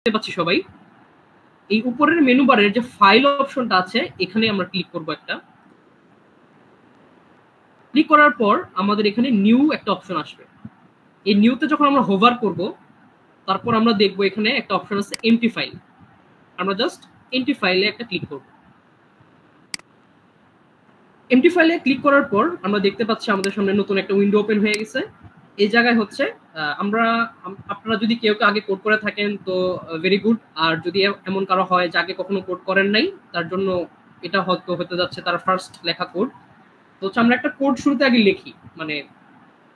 পাচ্ছি সবাই, এই উপরের মেনু বারের যে ফাইল অপশনটা আছে এখানে আমরা ক্লিক করব। একটা ক্লিক করার পর আমাদের এখানে নিউ একটা অপশন আসবে। এই নিউতে যখন আমরা হোভার করব তারপর আমরা দেখব এখানে একটা অপশন আছে এমটি ফাইল। আমরা জাস্ট এমটি ফাইলে একটা ক্লিক করব। এমটি ফাইলে ক্লিক করার পর আমরা দেখতে পাচ্ছি আমাদের সামনে নতুন একটা উইন্ডো ওপেন হয়ে গেছে। এই জায়গায় হচ্ছে আপনারা যদি কেউ আগে কোড করে থাকেন তো ভেরি গুড, আর যদি এমন কারো হয় যে আগে কখনো কোড করেন নাই তার জন্য এটা হয়তো হতে যাচ্ছে তার ফার্স্ট লেখা কোড। তো হচ্ছে আমরা একটা কোড শুরুতে আগে লিখি, মানে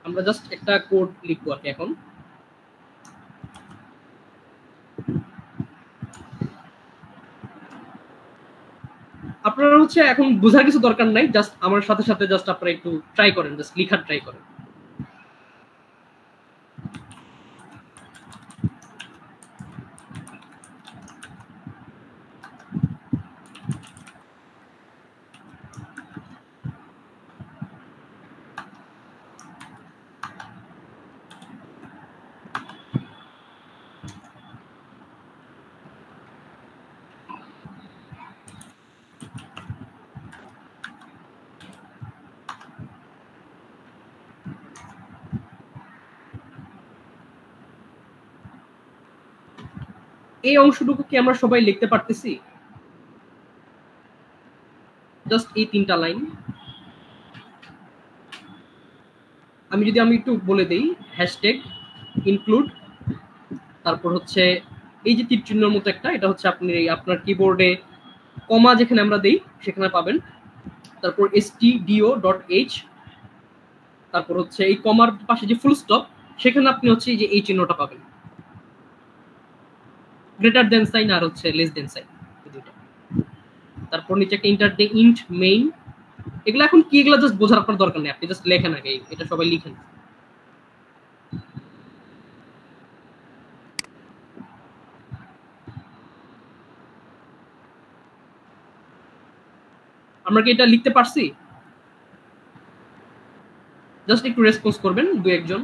আমরা জাস্ট একটা কোড লিখবো আর কি। এখন আপনারা হচ্ছে এখন বোঝার কিছু দরকার নাই, জাস্ট আমার সাথে সাথে জাস্ট আপনারা একটু ট্রাই করেন, জাস্ট লিখার ট্রাই করেন। এই অংশটুকু কি আমরা সবাই লিখতে পারতেছি? জাস্ট এই 3টা লাইন আমি একটু বলে দেই, হ্যাশট্যাগ ইনক্লুড, তারপর হচ্ছে এই যে তীর চিহ্নের মতো একটা, এটা হচ্ছে আপনি আপনার কিবোর্ডে কমা যেখানে আমরা দেই সেখানে পাবেন। তারপর stdio.h, তারপর হচ্ছে এই কমার পাশে যে ফুল স্টপ সেখানে আপনি হচ্ছে এই যে এই চিহ্নটা পাবেন, গ্রেটার দেন সাইন আর হচ্ছে লেস দেন সাইন দুটো। তারপর নিচে একটা ইন্টার দিয়ে ইন্ট মেইন। এগুলো এখন কি, এগুলো জাস্ট বোঝার আপনার দরকার নেই, আপনি জাস্ট লেখেন আগে, এটা সবাই লিখেন। আমরা কি এটা লিখতে পারছি? জাস্ট একটু রেসপন্স করবেন দু একজন।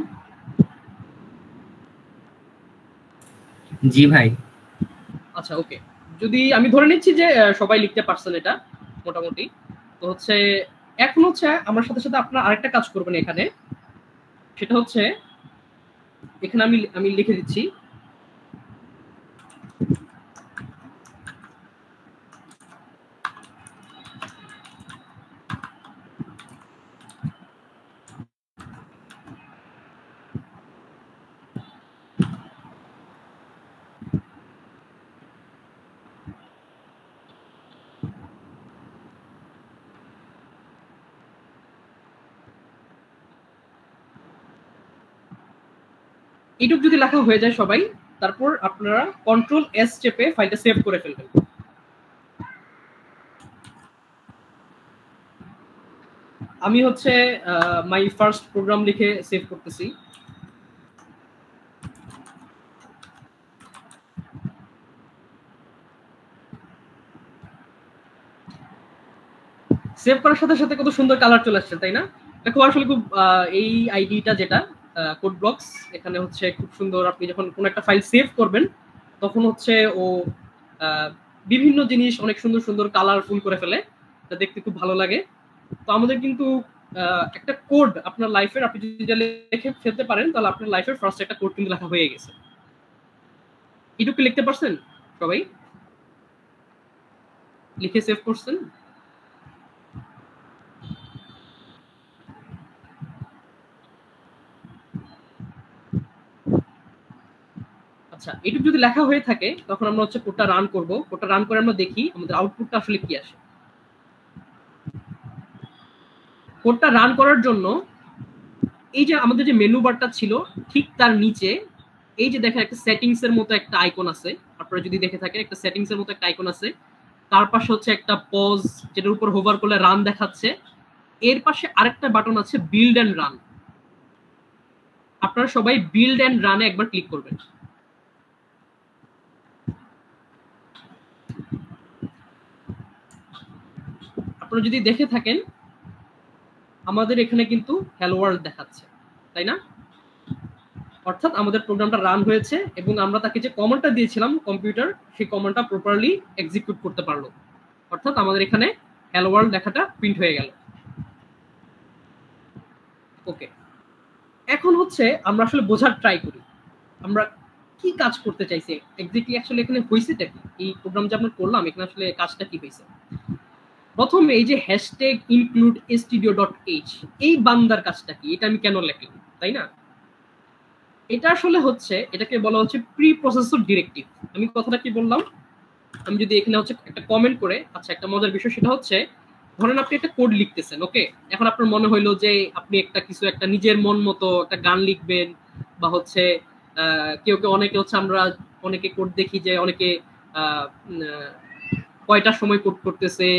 জি ভাই। আচ্ছা ওকে, যদি আমি ধরে নিচ্ছি যে সবাই লিখতে পারছেন এটা মোটামুটি, তো হচ্ছে এখন হচ্ছে আমার সাথে সাথে আপনারা আরেকটা কাজ করবেন এখানে, সেটা হচ্ছে এখানে আমি লিখে দিচ্ছি এইটুক যদি লেখা হয়ে যায় সবাই, তারপর আপনারা কন্ট্রোল এস চেপে ফাইলটা সেভ করে ফেলবেন। আমি হচ্ছে মাই ফার্স্ট প্রোগ্রাম লিখে সেভ করতেছি। সেভ করার সাথে সাথে কত সুন্দর কালার চলে আসছে, তাই না? দেখো আসলে খুব এই আইডিটা যেটা কোড ব্লকস, এখানে হচ্ছে খুব সুন্দর, আপনি যখন কোনো একটা ফাইল সেভ করবেন তখন হচ্ছে ও বিভিন্ন জিনিস অনেক সুন্দর সুন্দর কালারফুল করে ফেলে, এটা দেখতে খুব ভালো লাগে। তো আমাদের কিন্তু একটা কোড আপনার লাইফের, আপনি যদি লিখে ফেলতে পারেন তাহলে আপনার লাইফের ফার্স্ট একটা কোড কিন্তু লেখা হয়ে গেছে। এটুকু লিখতে পারছেন সবাই? লিখে সেভ করছেন? আচ্ছা, এটুকু যদি লেখা হয়ে থাকে তখন আমরা হচ্ছে কোডটা রান করব। কোডটা রান করে আমরা দেখি আমাদের আউটপুটটা আসলে কি আসে। কোডটা রান করার জন্য এই যে আমাদের যে মেনু বারটা ছিল ঠিক তার নিচে এই যে দেখেন একটা সেটিংস এর মতো একটা আইকন আছে, আপনারা যদি দেখে থাকেন একটা সেটিংস এর মতো একটা আইকন আছে, তার পাশে হচ্ছে একটা পজ যেটার উপর হোভার করলে রান দেখাচ্ছে, এর পাশে আরেকটা বাটন আছে বিল্ড এন্ড রান। আপনারা সবাই বিল্ড এন্ড রানে একবার ক্লিক করবেন। আপনারা যদি দেখে থাকেন আমাদের এখানে কিন্তু হ্যালো ওয়ার্ল্ড দেখাচ্ছে, তাই না? অর্থাৎ আমাদের প্রোগ্রামটা রান হয়েছে এবং আমরা তাকে যে কমান্ডটা দিয়েছিলাম কম্পিউটার, সেই কমান্ডটা প্রপারলি এক্সিকিউট করতে পারলো। অর্থাৎ আমাদের এখানে হ্যালো ওয়ার্ল্ড লেখাটা প্রিন্ট হয়ে গেল। ওকে, এখন হচ্ছে আমরা আসলে বোঝার ট্রাই করি আমরা কি কাজ করতে চাইছি এক্স্যাক্টলি, আসলে এখানে হয়েছেটা কি, এই প্রোগ্রাম যে আমরা করলাম এখানে আসলে কাজটা কি হয়েছে। প্রথমে এই যে হ্যাশট্যাগ ইনক্লুড stdio.h, এই বান্দার কাজটা কি, এটা আমি কেন লিখলাম, তাই না? এটা আসলে হচ্ছে, এটাকে বলা হচ্ছে প্রি প্রসেসর ডিরেক্টিভ। আমি কথাটা কি বললাম, আমি যদি এখানে হচ্ছে একটা কমেন্ট করে, আচ্ছা একটা মজার বিষয় সেটা হচ্ছে, ধরেন আপনি একটা কোড লিখতেছেন, ওকে, এখন আপনার মনে হইলো যে আপনি একটা কিছু একটা নিজের মন মতো একটা গান লিখবেন, বা হচ্ছে কেউ কেউ অনেকে হচ্ছে, আমরা অনেকে কোড দেখি যে অনেকে কয়টার সময় কোড করতেছে,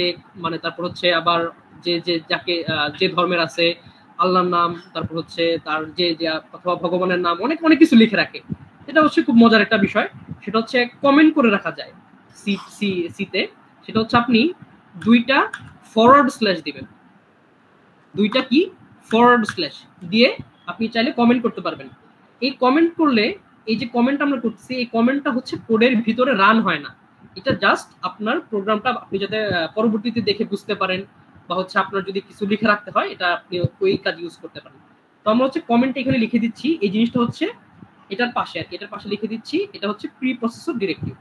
মানে তারপর হচ্ছে আবার যে যে যাকে যে ধর্মের আছে আল্লাহর নাম, তারপর হচ্ছে তার যে অথবা ভগবানের নাম, অনেক অনেক কিছু লিখে রাখে। এটা হচ্ছে খুব মজার একটা বিষয়, সেটা হচ্ছে কমেন্ট করে রাখা যায় সিতে। সেটা হচ্ছে আপনি দুইটা ফরওয়ার্ড স্ল্যাশ দিবেন, দুইটা কি ফরওয়ার্ড স্ল্যাশ দিয়ে আপনি চাইলে কমেন্ট করতে পারবেন। এই কমেন্ট করলে, এই যে কমেন্ট আমরা করতেছি, এই কমেন্টটা হচ্ছে কোডের ভিতরে রান হয় না, এটা জাস্ট আপনার প্রোগ্রামটা আপনি যাতে পরবর্তীতে দেখে বুঝতে পারেন, বা হচ্ছে আপনার যদি কিছু লিখে রাখতে হয় এটা আপনি ওই কাজ ইউজ করতে পারেন। তো আমরা হচ্ছে কমেন্ট এখানে লিখে দিচ্ছি, এই জিনিসটা হচ্ছে এটার পাশে আর কি, এটার পাশে লিখে দিচ্ছি, এটা হচ্ছে প্রি প্রসেসর ডিরেক্টিভ।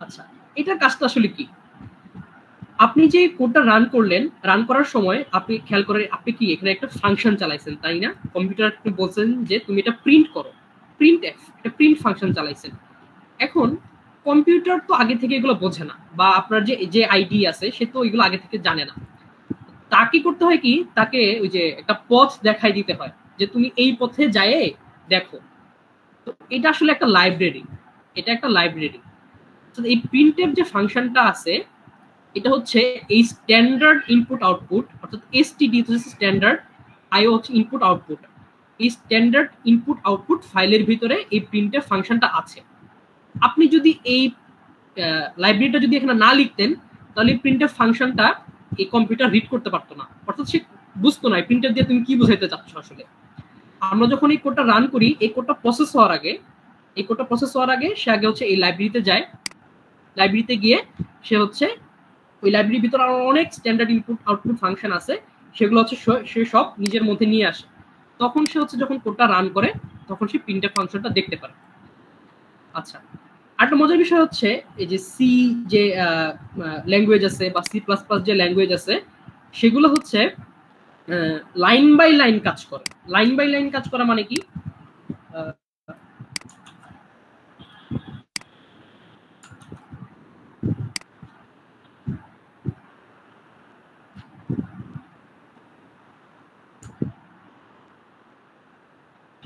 আচ্ছা, এটার কাজটা আসলে কি, আপনি যে কোডটা রান করলেন, রান করার সময় আপনি খেয়াল করে আপনি কি এখানে একটা ফাংশন চালাইছেন, তাই না? কম্পিউটার আপনি বলছেন যে তুমি এটা প্রিন্ট করো, প্রিন্ট এফ, একটা প্রিন্ট ফাংশন চালাইছেন। এখন কম্পিউটার তো আগে থেকে এগুলো বোঝে না, বা আপনার যে যে আইডি আছে সে তো এগুলো আগে থেকে জানে না। তাকে করতে হয় কি, তাকে ওই যে একটা পথ দেখাই দিতে হয় যে তুমি এই পথে যায় দেখো। তো এটা আসলে একটা লাইব্রেরি, এটা একটা লাইব্রেরি। তো এই প্রিন্টএফ যে ফাংশনটা আছে, এটা হচ্ছে এই স্ট্যান্ডার্ড ইনপুট আউটপুট, অর্থাৎ এসটিডি হচ্ছে স্ট্যান্ডার্ড, আইও হচ্ছে ইনপুট আউটপুট। এই স্ট্যান্ডার্ড ইনপুট আউটপুট ফাইলের ভিতরে এই প্রিন্টএফ ফাংশনটা আছে। আপনি যদি এই লাইব্রেরিটা যদি এখানে না লিখতেন, তাহলে প্রিন্টএফ ফাংশনটা এই কম্পিউটার রিড করতে পারতো না, অর্থাৎ সে বুঝতো না প্রিন্টএফ দিয়ে তুমি কি বোঝাইতে চাচ্ছ আসলে। আমরা যখন এই কোডটা রান করি, এই কোডটা প্রসেস হওয়ার আগে, এই কোডটা প্রসেস হওয়ার আগে সে আগে হচ্ছে এই লাইব্রেরিতে যায়, লাইব্রেরিতে গিয়ে সে হচ্ছে ওই লাইব্রেরির ভিতরে আরো অনেক স্ট্যান্ডার্ড ইনপুট আউটপুট ফাংশন আছে, সেগুলো হচ্ছে সে সব নিজের মধ্যে নিয়ে আসে। তখন সে হচ্ছে যখন কোডটা রান করে তখন সে প্রিন্টএফ ফাংশনটা দেখতে পারে। আচ্ছা, আরেকটা মজার বিষয় হচ্ছে এই যে সি যে ল্যাঙ্গুয়েজ আছে বা সি প্লাস প্লাস যে ল্যাঙ্গুয়েজ আছে, সেগুলো হচ্ছে লাইন বাই লাইন কাজ করে। লাইন বাই লাইন কাজ করা মানে কি,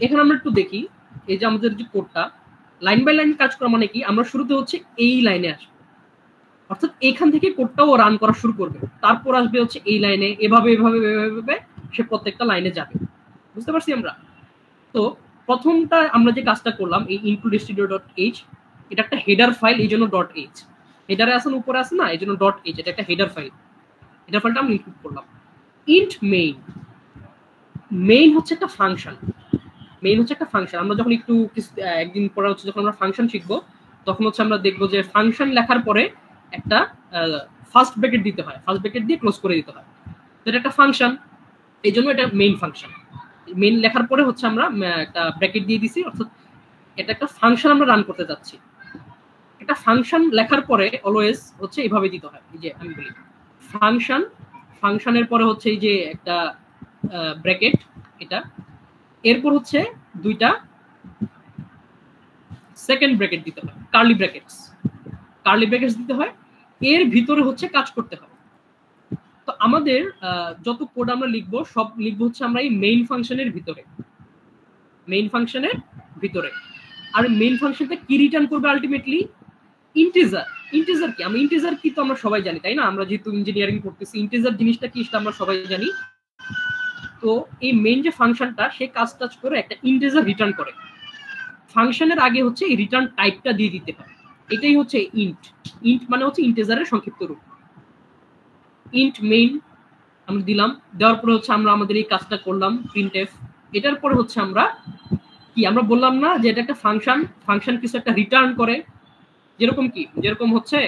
এখানে আমরা একটু দেখি, এই যে আমাদের যে কোডটা লাইন বাই লাইন কাজ করা মানে কি, আমরা শুরুতে হচ্ছে এই লাইনে আসবো, অর্থাৎ এখান থেকে কোডটাও রান করা শুরু করবে, তারপর আসবে হচ্ছে এই লাইনে, এভাবে এভাবে এভাবে সে প্রত্যেকটা লাইনে যাবে। বুঝতে পারছি আমরা? তো প্রথমটা আমরা যে কাজটা করলাম, এই ইনক্লুড stdio.h, এটা একটা হেডার ফাইল, এই জন্য .h, হেডারে আসেন উপরে আসে না, এই জন্য .h, এটা একটা হেডার ফাইল, হেডার ফাইলটা আমরা ইনক্লুড করলাম। ইন্ট মেইন, মেইন হচ্ছে একটা ফাংশন, মেইন হচ্ছে একটা ফাংশন। আমরা যখন একটু একদিন পরে হচ্ছে যখন আমরা ফাংশন শিখবো, তখন হচ্ছে আমরা দেখবো যে ফাংশন লেখার পরে একটা ফার্স্ট ব্র্যাকেট দিতে হয়, ফার্স্ট ব্র্যাকেট দিয়ে ক্লোজ করে দিতে হয়। তো এটা একটা ফাংশন, এই জন্য এটা মেইন ফাংশন। মেইন লেখার পরে হচ্ছে আমরা একটা ব্র্যাকেট দিয়ে দিছি, অর্থাৎ এটা একটা ফাংশন আমরা রান করতে যাচ্ছি। একটা ফাংশন লেখার পরে অলওয়েজ হচ্ছে এইভাবে দিতে হয়, এই যে আমি বলি ফাংশন, ফাংশনের পরে হচ্ছে এই যে একটা ব্র্যাকেট, এটা এরপর হচ্ছে দুইটা সেকেন্ড ব্র্যাকেট দিতে হয়, কার্লি ব্র্যাকেটস, কার্লি ব্র্যাকেটস দিতে হয়, এর ভিতরে হচ্ছে কাজ করতে হয়। তো আমাদের যত কোড আমরা লিখবো সব লিখবো হচ্ছে আমরা এই মেইন ফাংশনের ভিতরে, মেইন ফাংশনের ভিতরে। আর মেইন ফাংশনটা কি রিটার্ন করবে আলটিমেটলি, ইন্টিজার। ইন্টিজার কি, আমরা ইন্টিজার কি তো আমরা সবাই জানি, তাই না? আমরা যেহেতু ইঞ্জিনিয়ারিং করতেছি, ইন্টিজার জিনিসটা কি সেটা আমরা সবাই জানি। তো এই মেইন যে ফাংশনটা, সে কাজ টাজ করে একটা ইন্টিজার রিটার্ন করে। ফাংশনের আগে হচ্ছে এই রিটার্ন টাইপটা দিয়ে দিতে হয়, এটাই হচ্ছে ইন্ট। ইন্ট মানে হচ্ছে ইন্টিজারের সংক্ষিপ্ত রূপ। ইন্ট মেইন আমরা দিলাম, দেওয়ার পরে হচ্ছে আমরা আমাদের এই কাজটা করলাম প্রিন্টএফ। এটার পরে হচ্ছে আমরা কি আমরা বললাম না যে এটা একটা ফাংশন কিছু একটা রিটার্ন করে, যেরকম হচ্ছে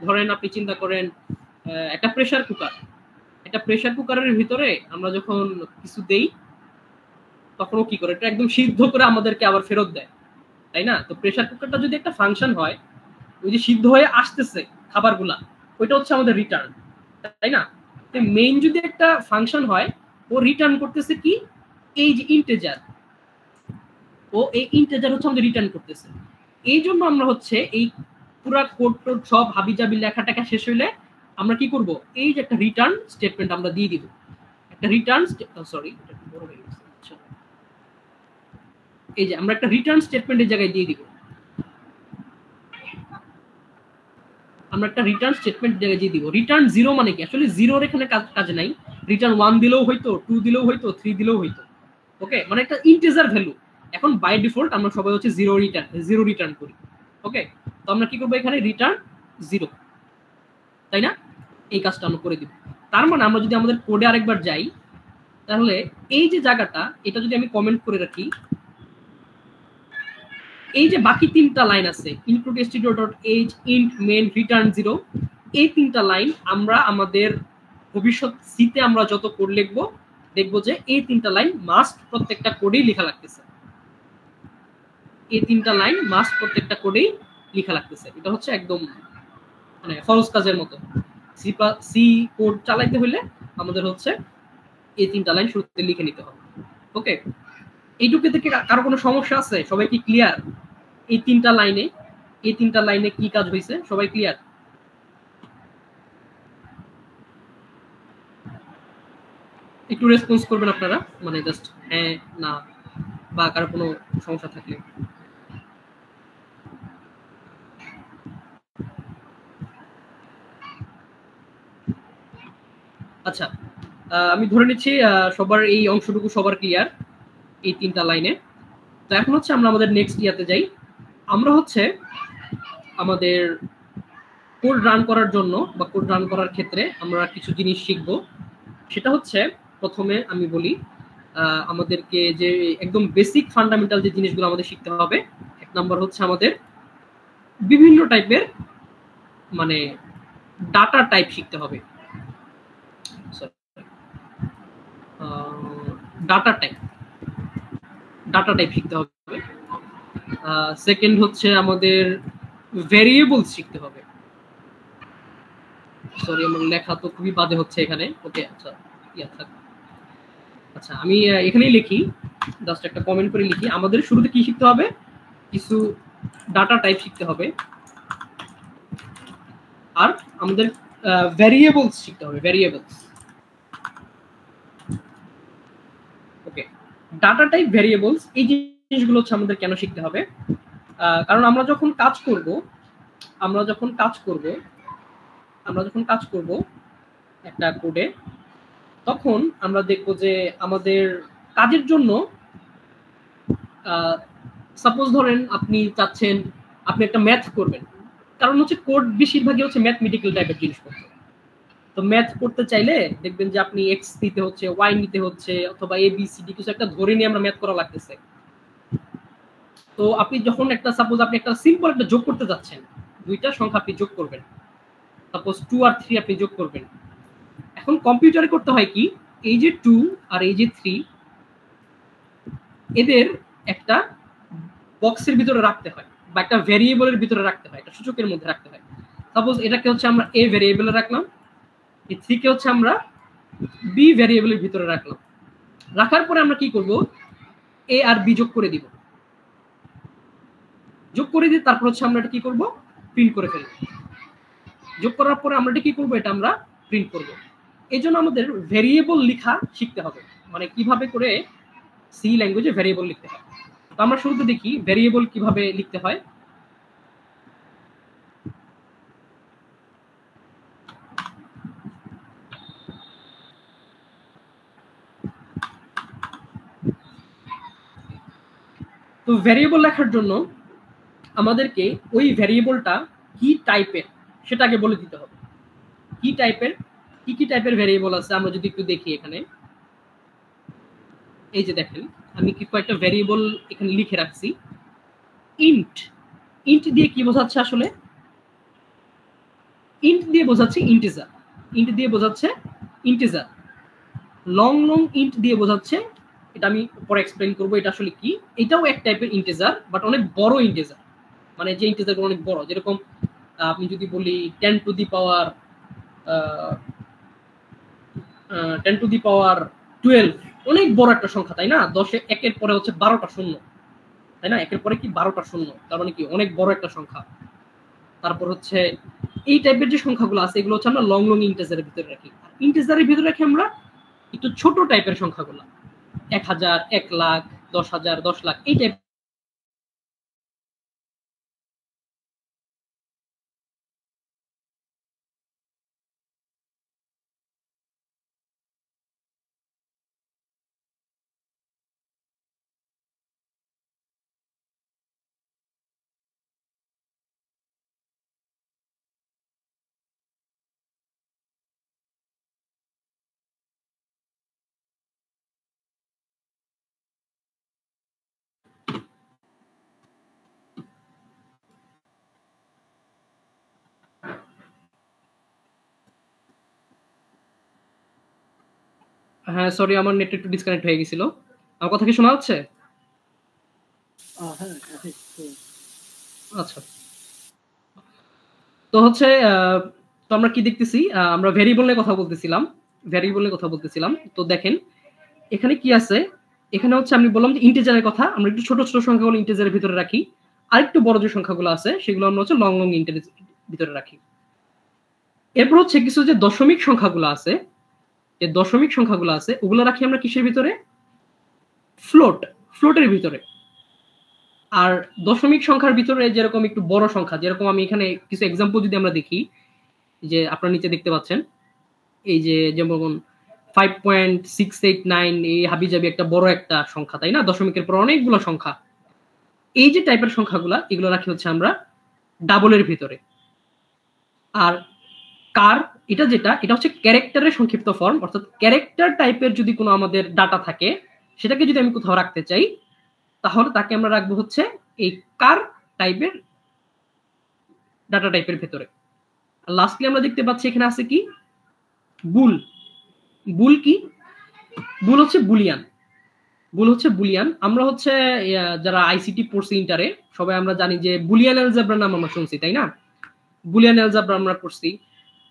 ধরেন আপনি চিন্তা করেন একটা প্রেসার কুকারের ভিতরে আমরা যখন কিছু দেই তখন ও কি করে, এটা একদম সিদ্ধ করে আমাদেরকে আবার ফেরত দেয়, তাই না? তো প্রেসার কুকারটা যদি একটা ফাংশন হয়, ওই যে সিদ্ধ হয়ে আসতেছে খাবারগুলা, ওইটা হচ্ছে আমাদের রিটার্ন, তাই না? মেইন যদি একটা ফাংশন হয়, ও রিটার্ন করতেছে কি, এই যে ইন্টিজার, ও এই ইন্টিজার হচ্ছে আমাদের রিটার্ন করতেছে। এই জন্য আমরা হচ্ছে এই পুরা কোড টোড সব হাবিজাবি লেখাটাকে শেষ হইলে আমরা কি করব, এই যে একটা রিটার্ন স্টেটমেন্ট আমরা দিয়ে দিব, একটা রিটার্ন এই যে আমরা একটা রিটার্ন স্টেটমেন্ট এই জায়গায় দিয়ে দিব, আমরা একটা রিটার্ন স্টেটমেন্ট জায়গায় দিয়ে দিব। রিটার্ন 0 মানে কি, আসলে জিরোর এখানে কাজ নাই, রিটার্ন 1 দিলেও হইতো, 2 দিলেও হইতো, 3 দিলেও হইতো, ওকে, মানে একটা ইন্টিজার ভ্যালু। এখন বাই ডিফল্ট আমরা সবাই হচ্ছে জিরো রিটার্ন করি, ওকে। তো আমরা কি করবো, এখানে রিটার্ন 0, তাই না? এই কাজটা আমরা করে দিব। তার মানে আমরা যদি আমাদের কোডে আরেকবার যাই, তাহলে এই যে জায়গাটা, এটা যদি আমি কমেন্ট করে রাখি, এই যে বাকি তিনটা লাইন আছে, include stdio.h int main return 0, এই তিনটা লাইন আমরা আমাদের ভবিষ্যৎ সিতে আমরা যত কোড লিখবো দেখবো যে এই তিনটা লাইন মাস্ট প্রত্যেকটা কোডেই লেখা লাগতেছে, এই তিনটা লাইন মাস্ট প্রত্যেকটা কোডেই লেখা লাগতেছে। এটা হচ্ছে একদম মানে ফরজ কাজের মতো। সি কোড চালাইতে হলে আমাদের হচ্ছে এই তিনটা লাইন শুরুতে লিখে নিতে হবে, ওকে। এইটুকু থেকে কারো কোনো সমস্যা আছে? সবাই কি ক্লিয়ার? এই তিনটা লাইনে কি কাজ হয়েছে, সবাই ক্লিয়ার? একটু রেসপন্স করবেন আপনারা, মানে জাস্ট হ্যাঁ না বা কারো কোনো সমস্যা থাকলে। আচ্ছা, আমি ধরে নিচ্ছি সবার এই অংশটুকু সবার ক্লিয়ার এই তিনটা লাইনে। তো এখন হচ্ছে আমরা আমাদের নেক্সট ইয়াতে যাই। আমরা হচ্ছে আমাদের কোড রান করার জন্য বা কোড রান করার ক্ষেত্রে আমরা কিছু জিনিস শিখব। সেটা হচ্ছে প্রথমে আমি বলি আমাদেরকে যে একদম বেসিক ফান্ডামেন্টাল যে জিনিসগুলো আমাদের শিখতে হবে। এক নাম্বার হচ্ছে আমাদের বিভিন্ন টাইপের মানে ডাটা টাইপ শিখতে হবে, ডাটা টাইপ শিখতে হবে। সেকেন্ড হচ্ছে আমাদের ভেরিয়েবলস শিখতে হবে। সরি, আমার লেখা তো খুবই বাজে হচ্ছে এখানে, ওকে। আচ্ছা আমি এখানেই লিখি, জাস্ট একটা কমেন্ট করে লিখি। আমাদের শুরুতে কি শিখতে হবে, কিছু ডাটা টাইপ শিখতে হবে, আর আমাদের ভেরিয়েবলস শিখতে হবে, ভেরিয়েবলস, ওকে। ডাটা টাইপ, ভেরিয়েবলস, এই জিনিসগুলো হচ্ছে আমাদের কেন শিখতে হবে, কারণ আমরা যখন কাজ করব একটা কোডে, তখন আমরা দেখব যে আমাদের কাজের জন্য সাপোজ ধরেন আপনি চাচ্ছেন আপনি একটা ম্যাথ করবেন, কারণ হচ্ছে কোড বেশিরভাগই হচ্ছে ম্যাথমেটিক্যাল টাইপের জিনিসপত্র। তো ম্যাথ করতে চাইলে দেখবেন যে আপনি এক্স নিতে হচ্ছে, ওয়াই নিতে হচ্ছে, অথবা এ বি সি ডি কিছু একটা ধরে নিয়ে আমরা ম্যাথ করা লাগতেছে। তো আপনি যখন একটা সাপোজ আপনি একটা সিম্পল একটা যোগ করতে যাচ্ছেন, দুইটা সংখ্যা আপনি যোগ করবেন, সাপোজ 2 আর 3 আপনি যোগ করবেন। এখন কম্পিউটারে করতে হয় কি, এই যে 2 আর এই যে 3 এদের একটা বক্সের ভিতরে রাখতে হয় বা একটা ভেরিয়েবলের ভিতরে রাখতে হয়, একটা সূচকের মধ্যে রাখতে হয়। সাপোজ এটাকে হচ্ছে আমরা এ ভেরিয়েবলে রাখলাম, এই 3 কে হচ্ছে আমরা বি ভেরিয়েবলের ভিতরে রাখলাম। রাখার পরে আমরা কি করব, এ আর বি যোগ করে দিব, তারপর হচ্ছে আমরা এটা কি করব, প্রিন্ট করে ফেলব। যোগ করার পরে আমরা এটা কি করব, এটা আমরা প্রিন্ট করব। এই জন্য আমাদের ভেরিয়েবল লেখা শিখতে হবে, মানে কিভাবে করে সি ল্যাঙ্গুয়েজে ভেরিয়েবল লিখতে হয়। তো আমরা শুরুতে দেখি ভেরিয়েবল কিভাবে লিখতে হয়। তো ভেরিয়েবল লেখার জন্য আমাদেরকে ওই ভেরিয়েবলটা কি টাইপের সেটা আগে বলে দিতে হবে। কি টাইপের কি কি টাইপের ভ্যারিয়েবল আছে আমরা যদি একটু দেখি এখানে, এই যে দেখেন আমি কি কয়েকটা ভ্যারিয়েবল এখানে লিখে রাখছি। ইন্ট, ইন্ট দিয়ে কি বোঝাচ্ছে আসলে? ইন্ট দিয়ে বোঝাচ্ছে ইন্টিজার, ইন্ট দিয়ে বোঝাচ্ছে ইন্টিজার। লং লং ইন্ট দিয়ে বোঝাচ্ছে, এটা আমি পরে এক্সপ্লেইন করবো এটা আসলে কি। এটাও এক টাইপের ইন্টিজার, বাট অনেক বড় ইন্টিজার, মানে যে ইন্টিজারগুলো অনেক বড়, যেরকম আপনি যদি বলি 10 to the power 10 to the পাওয়ার 12, অনেক বড় একটা সংখ্যা, তাই না? 10 একের পরে হচ্ছে 12টা শূন্য, তাই না? একের পরে কি 12টা শূন্য, তার মানে কি অনেক বড় একটা সংখ্যা। তারপর হচ্ছে এই টাইপের যে সংখ্যাগুলো আছে এগুলো হচ্ছে আমরা লং লং ইন্টিজারের ভিতরে রাখি। ইন্টিজারের ভিতরে রাখি আমরা একটু ছোট টাইপের সংখ্যাগুলো, 1000, 1 লাখ, 10,000, 10 লাখ, এই টাইপ। হ্যাঁ সরি, আমার নেট একটু ডিসকানেক্ট হয়ে গেছিল। আমার কথা কি শোনা যাচ্ছে? আচ্ছা, তো হচ্ছে তো আমরা কি দেখতেছি, আমরা ভ্যারিয়েবল নিয়ে কথা বলতেছিলাম, ভ্যারিয়েবল নিয়ে কথা বলতেছিলাম। তো দেখেন এখানে কি আছে, এখানে হচ্ছে আমি বললাম যে ইন্টিজারের কথা, আমরা একটু ছোট ছোট সংখ্যাগুলো ইন্টিজারের ভিতরে রাখি, আর একটু বড় যে সংখ্যাগুলো আছে সেগুলো আমরা হচ্ছে লং লং ইন্টিজারের ভিতরে রাখি। এরপর হচ্ছে কিছু যে দশমিক সংখ্যাগুলো আছে, যে দশমিক সংখ্যাগুলো আছে ওগুলো রাখি আমরা কিসের ভিতরে? ফ্লোট, ফ্লোটের ভিতরে। আর দশমিক সংখ্যার ভিতরে যেরকম একটু বড় সংখ্যা, যেরকম আমি এখানে কিছু এক্সাম্পল যদি আমরা দেখি, যে আপনারা নিচে দেখতে পাচ্ছেন, এই যে যেমন 5.689, এই হাবিজাবি একটা বড় একটা সংখ্যা, তাই না? দশমিকের পর অনেকগুলো সংখ্যা, এই যে টাইপের সংখ্যাগুলা এগুলো রাখি হচ্ছে আমরা ডাবলের ভিতরে। আর কার, এটা যেটা, এটা হচ্ছে ক্যারেক্টারের সংক্ষিপ্ত ফর্ম, অর্থাৎ ক্যারেক্টার টাইপের যদি কোনো আমাদের ডাটা থাকে সেটাকে যদি আমি কোথাও রাখতে চাই তাহলে তাকে আমরা রাখবো হচ্ছে এই কার টাইপের ডাটা টাইপের ভেতরে। আর লাস্টলি আমরা দেখতে পাচ্ছি এখানে আছে কি, বুল। বুল কি? বুল হচ্ছে বুলিয়ান, বুল হচ্ছে বুলিয়ান। আমরা হচ্ছে যারা আইসিটি পড়ছি ইন্টারে সবাই আমরা জানি যে বুলিয়ান অ্যালজেব্রা নাম আমরা শুনছি, তাই না? বুলিয়ান অ্যালজেব্রা আমরা পড়ছি।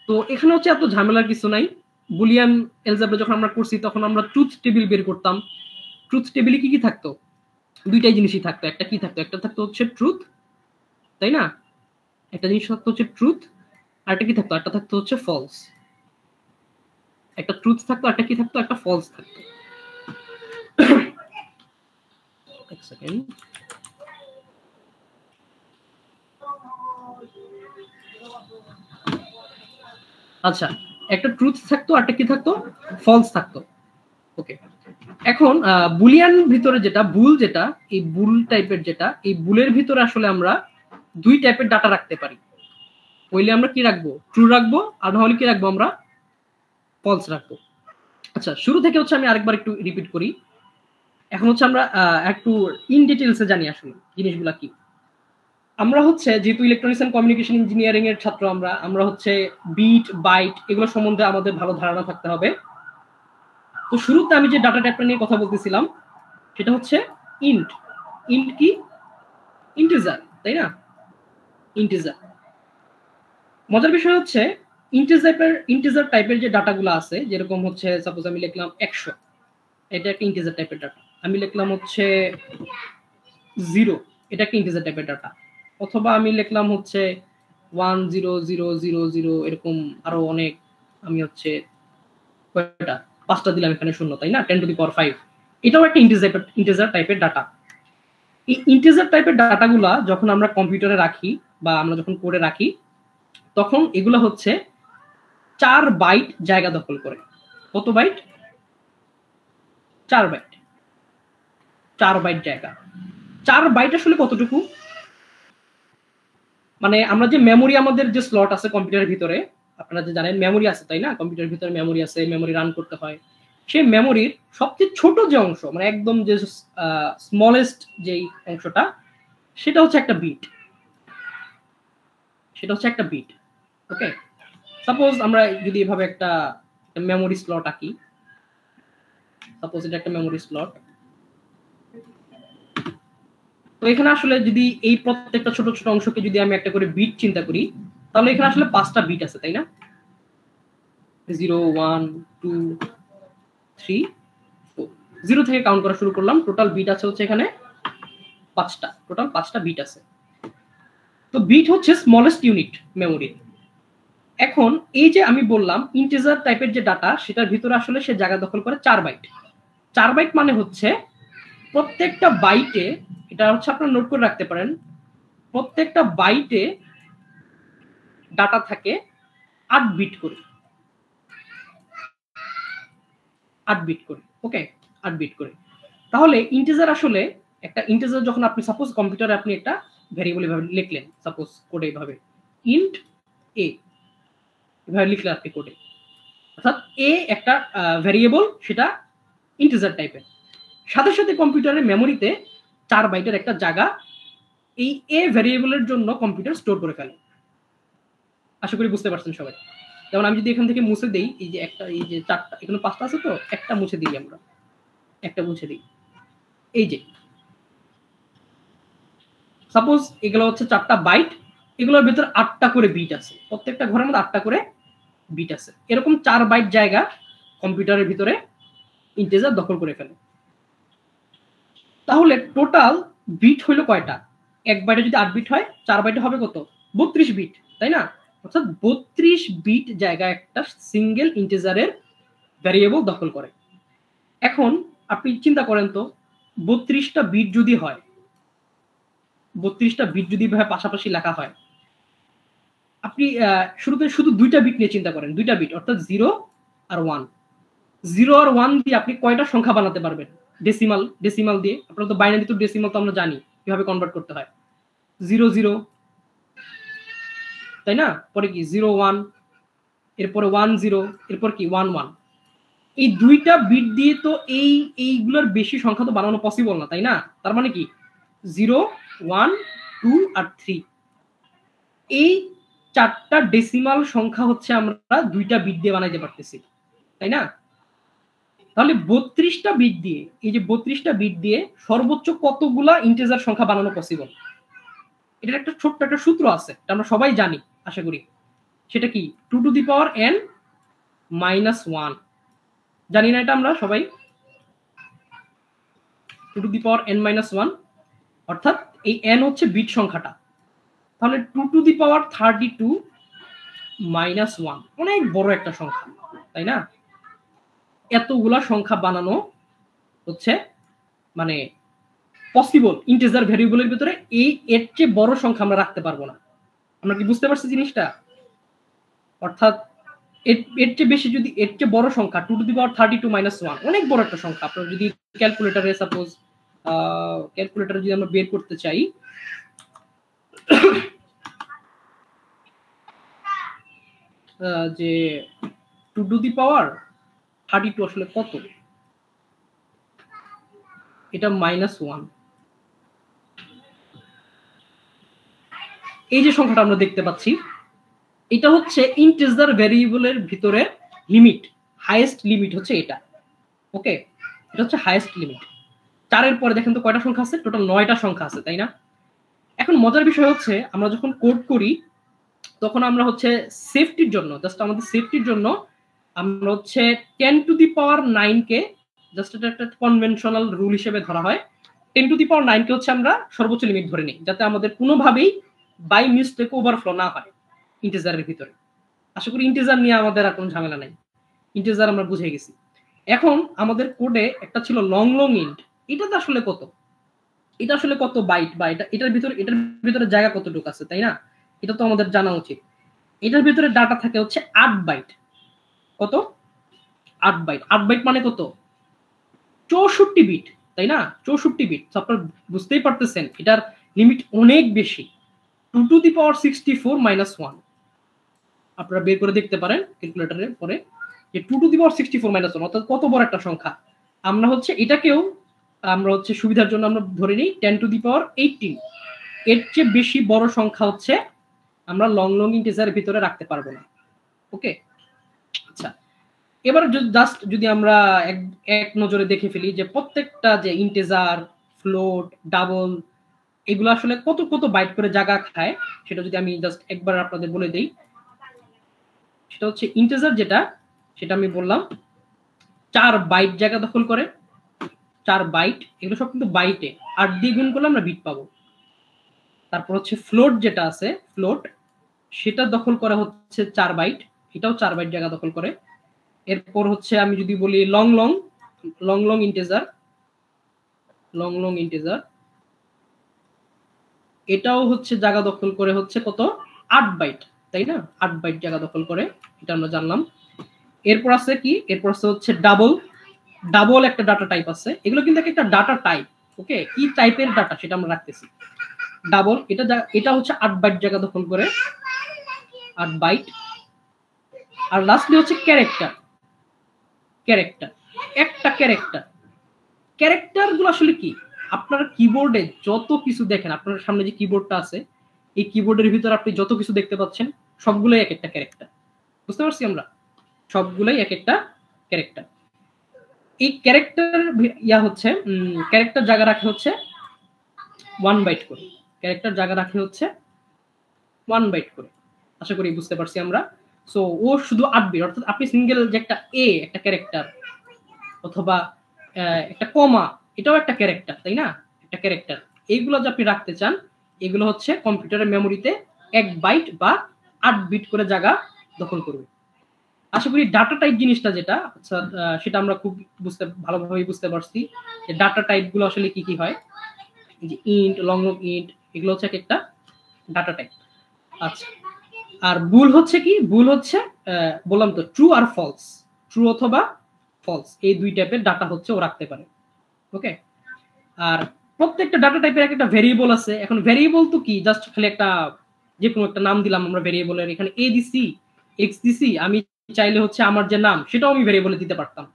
তো এখানে হচ্ছে এত ঝামেলার কিছু নাই। বুলিয়ান অ্যালজেব্রা যখন আমরা করছি তখন আমরা ট্রুথ টেবিল বের করতাম। ট্রুথ টেবিলে কি কি থাকতো? দুইটাই জিনিসই থাকতো। একটা কি থাকতো? একটা থাকতো হচ্ছে ট্রুথ, তাই না? একটা জিনিস থাকতো হচ্ছে ট্রুথ, আর একটা কি থাকতো? একটা থাকতো হচ্ছে ফলস। একটা ট্রুথ থাকতো, একটা কি থাকতো? একটা ফলস থাকতো। এক সেকেন্ড। আচ্ছা, একটা ট্রুথ থাকতো, একটা কি থাকতো? ফলস থাকতো। ওকে, এখন বুলিয়ান ভিতরে যেটা বুল, যেটা এই বুল টাইপের, যেটা এই বুলের ভিতরে আসলে আমরা দুই টাইপের ডাটা রাখতে পারি। হইলে আমরা কি রাখবো? ট্রু রাখবো, আর না হলে কি রাখবো? আমরা ফলস রাখবো। আচ্ছা, শুরু থেকে হচ্ছে আমি আরেকবার একটু রিপিট করি। এখন হচ্ছে আমরা একটু ইন ডিটেলসে জানি আসলে জিনিসগুলা কি। আমরা হচ্ছে যেহেতু ইলেকট্রনিক্স এন্ড কমিউনিকেশন ইঞ্জিনিয়ারিং এর ছাত্র, আমরা হচ্ছে বিট বাইট এগুলো সম্বন্ধে আমাদের ভালো ধারণা থাকতে হবে। তো শুরুতে আমি যে ডাটা টাইপটা নিয়ে কথা বলতেছিলাম সেটা হচ্ছে ইন্ট। ইন্ট কি? ইন্টিজার, তাই না? ইন্টিজার। মজার বিষয় হচ্ছে ইন্টিজার টাইপের যে ডাটাগুলো আছে, যেরকম হচ্ছে সাপোজ আমি লিখলাম 100, এটা একটা ইন্টিজার টাইপের ডাটা। আমি লিখলাম হচ্ছে 0, এটা একটা ইন্টিজার টাইপের ডাটা। অথবা আমি লিখলাম হচ্ছে 10000, এরকম আরো অনেক, আমি হচ্ছে কয়টা 5টা দিলাম এখানে শূন্য, তাই না? 10 টু দি পাওয়ার 5, এটাও একটা ইন্টিজার টাইপের ডাটা। এই ইন্টিজার টাইপের ডাটাগুলা যখন আমরা কম্পিউটারে রাখি বা আমরা যখন কোডে রাখি তখন এগুলো হচ্ছে 4 বাইট জায়গা দখল করে। কত বাইট? 4 বাইট। 4 বাইট জায়গা। 4 বাইট আসলে কতটুকু? মানে আমরা যে মেমোরি, আমাদের যে স্লট আছে কম্পিউটারের ভিতরে, আপনারা যে জানেন মেমোরি আছে তাই না, কম্পিউটারের ভিতরে মেমোরি আছে, মেমোরি রান করতে হয়। সেই মেমোরির সবচেয়ে ছোট যে অংশ, মানে একদম যে স্মলেস্ট যেই অংশটা, সেটা হচ্ছে একটা বিট। সেটা হচ্ছে একটা বিট। ওকে, সাপোজ আমরা যদি এভাবে একটা মেমোরি স্লট আঁকি, সাপোজ এটা একটা মেমোরি স্লট। তো এখানে আসলে যদি এই প্রত্যেকটা ছোট ছোট অংশকে যদি আমি একটা করে বিট চিন্তা করি, তাহলে এখানে আসলে 5টা বিট আছে তাই না? 0 1 2 3 4, 0 থেকে কাউন্ট করা শুরু করলাম। টোটাল বিট আছে হচ্ছে এখানে 5টা, টোটাল 5টা বিট আছে। তো বিট হচ্ছে স্মলেস্ট ইউনিট মেমোরি। এখন এই যে আমি বললাম ইন্টিজার টাইপের যে ডাটা, সেটার ভিতরে আসলে সে জায়গা দখল করে 4 বাইট। 4 বাইট মানে হচ্ছে প্রত্যেকটা বাইটে, এটা হচ্ছে আপনারা নোট করে রাখতে পারেন, প্রত্যেকটা বাইটে ডাটা থাকে 8 বিট করে, 8 বিট করে। ওকে, 8 বিট করে। তাহলে ইন্টিজার আসলে একটা ইন্টিজার যখন আপনি সাপোজ কম্পিউটারে আপনি একটা ভ্যারিয়েবল এভাবে লিখলেন, সাপোজ কোডে এভাবে ইন্ট এ এভাবে লিখলেন আপনি কোডে, অর্থাৎ এ একটা ভ্যারিয়েবল, সেটা ইন্টিজার টাইপের। সাথে সাথে কম্পিউটারের মেমোরিতে 4 বাইটের একটা জায়গা এই এ ভ্যারিয়েবলের জন্য কম্পিউটার স্টোর করে ফেলে। আশা করি বুঝতে পারছেন সবাই। যেমন আমি যদি এখান থেকে মুছে দেই, এই যে একটা, এই যে 4টা, এখানে 5টা আছে, তো একটা মুছে দিই, আমরা একটা মুছে দিই। এই যে সাপোজ এগুলো হচ্ছে 4টা বাইট, এগুলোর ভিতর 8টা করে বিট আছে, প্রত্যেকটা ঘরের মধ্যে 8টা করে বিট আছে। এরকম 4 বাইট জায়গা কম্পিউটারের ভিতরে ইন্টিজার দখল করে ফেলে। তাহলে টোটাল বিট হইলো কয়টা? এক বাইটে যদি 8 বিট হয়, 4 বাইটে হবে কত? 32 বিট, তাই না? অর্থাৎ 32 বিট জায়গা একটা সিঙ্গেল ইন্টিজারের ভ্যারিয়েবল দখল করে। এখন আপনি চিন্তা করেন তো, 32টা বিট যদি হয়, 32টা বিট যদি পাশাপাশি লেখা হয়, আপনি শুরুতে শুধু 2টা বিট নিয়ে চিন্তা করেন, 2টা বিট অর্থাৎ 0 আর 1। 0 আর 1 দিয়ে আপনি কয়টা সংখ্যা বানাতে পারবেন? ডেসিমাল দিয়ে। আপনারা তো বাইনারি তো ডেসিমাল তো আমরা জানি কিভাবে কনভার্ট করতে হয়। 0 0, তাই না? পরে কি 0 1, এরপরে 1 0, এরপর কি 1 1। এই 2টা বিট দিয়ে তো এইগুলোর বেশি সংখ্যা তো বানানো পসিবল না, তাই না? তার মানে কি 0 1 2 আর 3, এই 4টা ডেসিমাল সংখ্যা হচ্ছে আমরা 2টা বিট দিয়ে বানাইতে পারতেছি, তাই না? তাহলে 32টা বিট দিয়ে, এই যে 32টা বিট দিয়ে সর্বোচ্চ কতগুলা ইন্টিজার সংখ্যা বানানো পসিবল? এটার একটা ছোট্ট একটা সূত্র আছে, এটা আমরা সবাই জানি আশা করি। সেটা কি? 2 to the power n minus 1। জানি না এটা আমরা সবাই? 2 to the power n minus 1, অর্থাৎ এই n হচ্ছে বিট সংখ্যাটা। তাহলে 2 টু দি পাওয়ার 32 মাইনাস 1 অনেক বড় একটা সংখ্যা, তাই না? এতগুলা সংখ্যা বানানো হচ্ছে মানে পসিবল ইন্টিজার ভ্যারিয়েবলের ভিতরে, এর চেয়ে বড় সংখ্যা আমরা রাখতে পারবো না। আমরা কি বুঝতে পারছি জিনিসটা? অর্থাৎ এর চেয়ে বেশি যদি, এর চেয়ে বড় সংখ্যা 2 টু দি পাওয়ার 32 মাইনাস 1 অনেক বড় একটা সংখ্যা। আপনারা যদি ক্যালকুলেটরে সাপোজ ক্যালকুলেটরে যদি আমরা বের করতে চাই, যে 2 টু দি পাওয়ার 32 আসলে কত, এটা মাইনাস 1। এই যে সংখ্যাটা আমরা দেখতে পাচ্ছি, এটা হচ্ছে ইন্টিজার ভ্যারিয়েবলের ভিতরে লিমিট, হাইয়েস্ট লিমিট হচ্ছে এটা। ওকে, এটা হচ্ছে হাইয়েস্ট লিমিট। 4-এর পরে দেখেন তো কয়টা সংখ্যা আছে? টোটাল 9টা সংখ্যা আছে, তাই না? এখন মজার বিষয় হচ্ছে, আমরা যখন কোড করি তখন আমরা হচ্ছে সেফটির জন্য, জাস্ট আমাদের সেফটির জন্য আমরা হচ্ছে 10 to the power 9 K just এটা একটা কনভেনশনাল রুল হিসেবে ধরা হয়। 10 টু দি পাওয়ার 9 কে হচ্ছে আমরা সর্বোচ্চ লিমিট ধরে নিই, যাতে আমাদের কোনোভাবেই বাই মিস্টেক ওভারফ্লো না হয় ইন্টিজারের ভিতরে। আশা করি ইন্টিজার নিয়ে আমাদের আর কোনো ঝামেলা নাই, ইন্টিজার আমরা বুঝে গেছি। এখন আমাদের কোডে একটা ছিল লং ইন্ট, এটাতে আসলে কত, এটা আসলে কত বাইট, বা এটার ভিতরে জায়গা কতটুকু আছে, তাই না? এটা তো আমাদের জানা উচিত। এটার ভিতরে ডাটা থাকে হচ্ছে 8 বাইট। কত? 8 বাইট। 8 বাইট মানে কত? 64 বিট, তাই না? 64 বিট। আপনারা বুঝতেই পারতেছেন এটার লিমিট অনেক বেশি, 2 টু দি পাওয়ার 64 মাইনাস 1। আপনারা বের করে দেখতে পারেন ক্যালকুলেটরে পরে যে 2 টু দি পাওয়ার 64 মাইনাস 1 অর্থাৎ কত বড় একটা সংখ্যা। আমরা হচ্ছে এটাকেও আমরা হচ্ছে সুবিধার জন্য আমরা ধরে নিই 10 টু দি পাওয়ার 18। এর চেয়ে বেশি বড় সংখ্যা হচ্ছে আমরা লং লং ইন্টিজারের ভিতরে রাখতে পারবো না। ওকে, আচ্ছা এবার জাস্ট যদি আমরা এক নজরে দেখে ফেলি যে প্রত্যেকটা যে ইন্টিজার, ফ্লোট, ডাবল এগুলো আসলে কত কত বাইট করে জায়গা খায় সেটা যদি আমি জাস্ট একবার আপনাদের বলে দেই। সেটা হচ্ছে ইন্টিজার যেটা, সেটা আমি বললাম 4 বাইট জায়গা দখল করে। 4 বাইট, এগুলো সব কিন্তু বাইটে, 8 দিয়ে গুণ করলে আমরা বিট পাবো। তারপর হচ্ছে ফ্লোট যেটা আছে, ফ্লোট সেটা দখল করা হচ্ছে 4 বাইট, এটাও 4 বাইট জায়গা দখল করে। এরপর হচ্ছে আমি যদি বলি long long integer, long long integer এটাও হচ্ছে জায়গা দখল করে হচ্ছে কত 8 বাইট, তাই না? 8 বাইট জায়গা দখল করে, এটা আমরা জানলাম। এরপর আছে কি, এরপর আছে হচ্ছে ডাবল। ডাবল একটা ডাটা টাইপ আছে, এগুলো কিন্তু একটা ডাটা টাইপ। ওকে, কি টাইপের ডাটা সেটা আমরা রাখতেছি। ডাবল এটা হচ্ছে 8 বাইট জায়গা দখল করে, 8 বাইট। আর লাস্টলি হচ্ছে ক্যারেক্টার। ক্যারেক্টার একটা ক্যারেক্টার গুলো আসলে কি, আপনার কিবোর্ডে যত কিছু দেখেন, আপনার সামনে যে কিবোর্ডটা আছে এই কিবোর্ডের ভিতরে আপনি যত কিছু দেখতে পাচ্ছেন সবগুলোই এক একটা ক্যারেক্টার। বুঝতে পারছি আমরা, সবগুলোই এক একটা ক্যারেক্টার। এই ক্যারেক্টার হচ্ছে ক্যারেক্টার জায়গা রাখে হচ্ছে 1 বাইট করে। ক্যারেক্টার জায়গা রাখে হচ্ছে 1 বাইট করে। আশা করি বুঝতে পারছি আমরা। সো ও শুধু 8 বিট, অর্থাৎ আপনি সিঙ্গেল যে একটা একটা ক্যারেক্টার অথবা একটা কমা, এটাও একটা ক্যারেক্টার, তাই না? একটা ক্যারেক্টার, এইগুলো যে আপনি রাখতে চান এগুলো হচ্ছে কম্পিউটারের মেমোরিতে 1 বাইট বা 8 বিট করে জায়গা দখল করবে। আশা করি ডাটা টাইপ জিনিসটা যেটা, আচ্ছা সেটা আমরা খুব ভালোভাবে বুঝতে পারছি যে ডাটা টাইপ গুলো আসলে কি কি হয়। যে ইন্ট, লং লং ইন্ট, এগুলো হচ্ছে একটা ডাটা টাইপ। আচ্ছা, আর বুল হচ্ছে কি, বুল হচ্ছে বললাম তো ট্রু আর ফলস, ট্রু অথবা ফলস, এই দুই টাইপের ডাটা হচ্ছে ও রাখতে পারে। ওকে, আর প্রত্যেকটা ডাটা টাইপের একটা ভেরিয়েবল আছে। এখন ভেরিয়েবল তো কি, জাস্ট খালি একটা যে কোনো একটা নাম দিলাম আমরা ভেরিয়েবলের, এখানে এ দিছি, এক্স দিছি, আমি চাইলে হচ্ছে আমার যে নাম সেটাও আমি ভেরিয়েবলে দিতে পারতাম।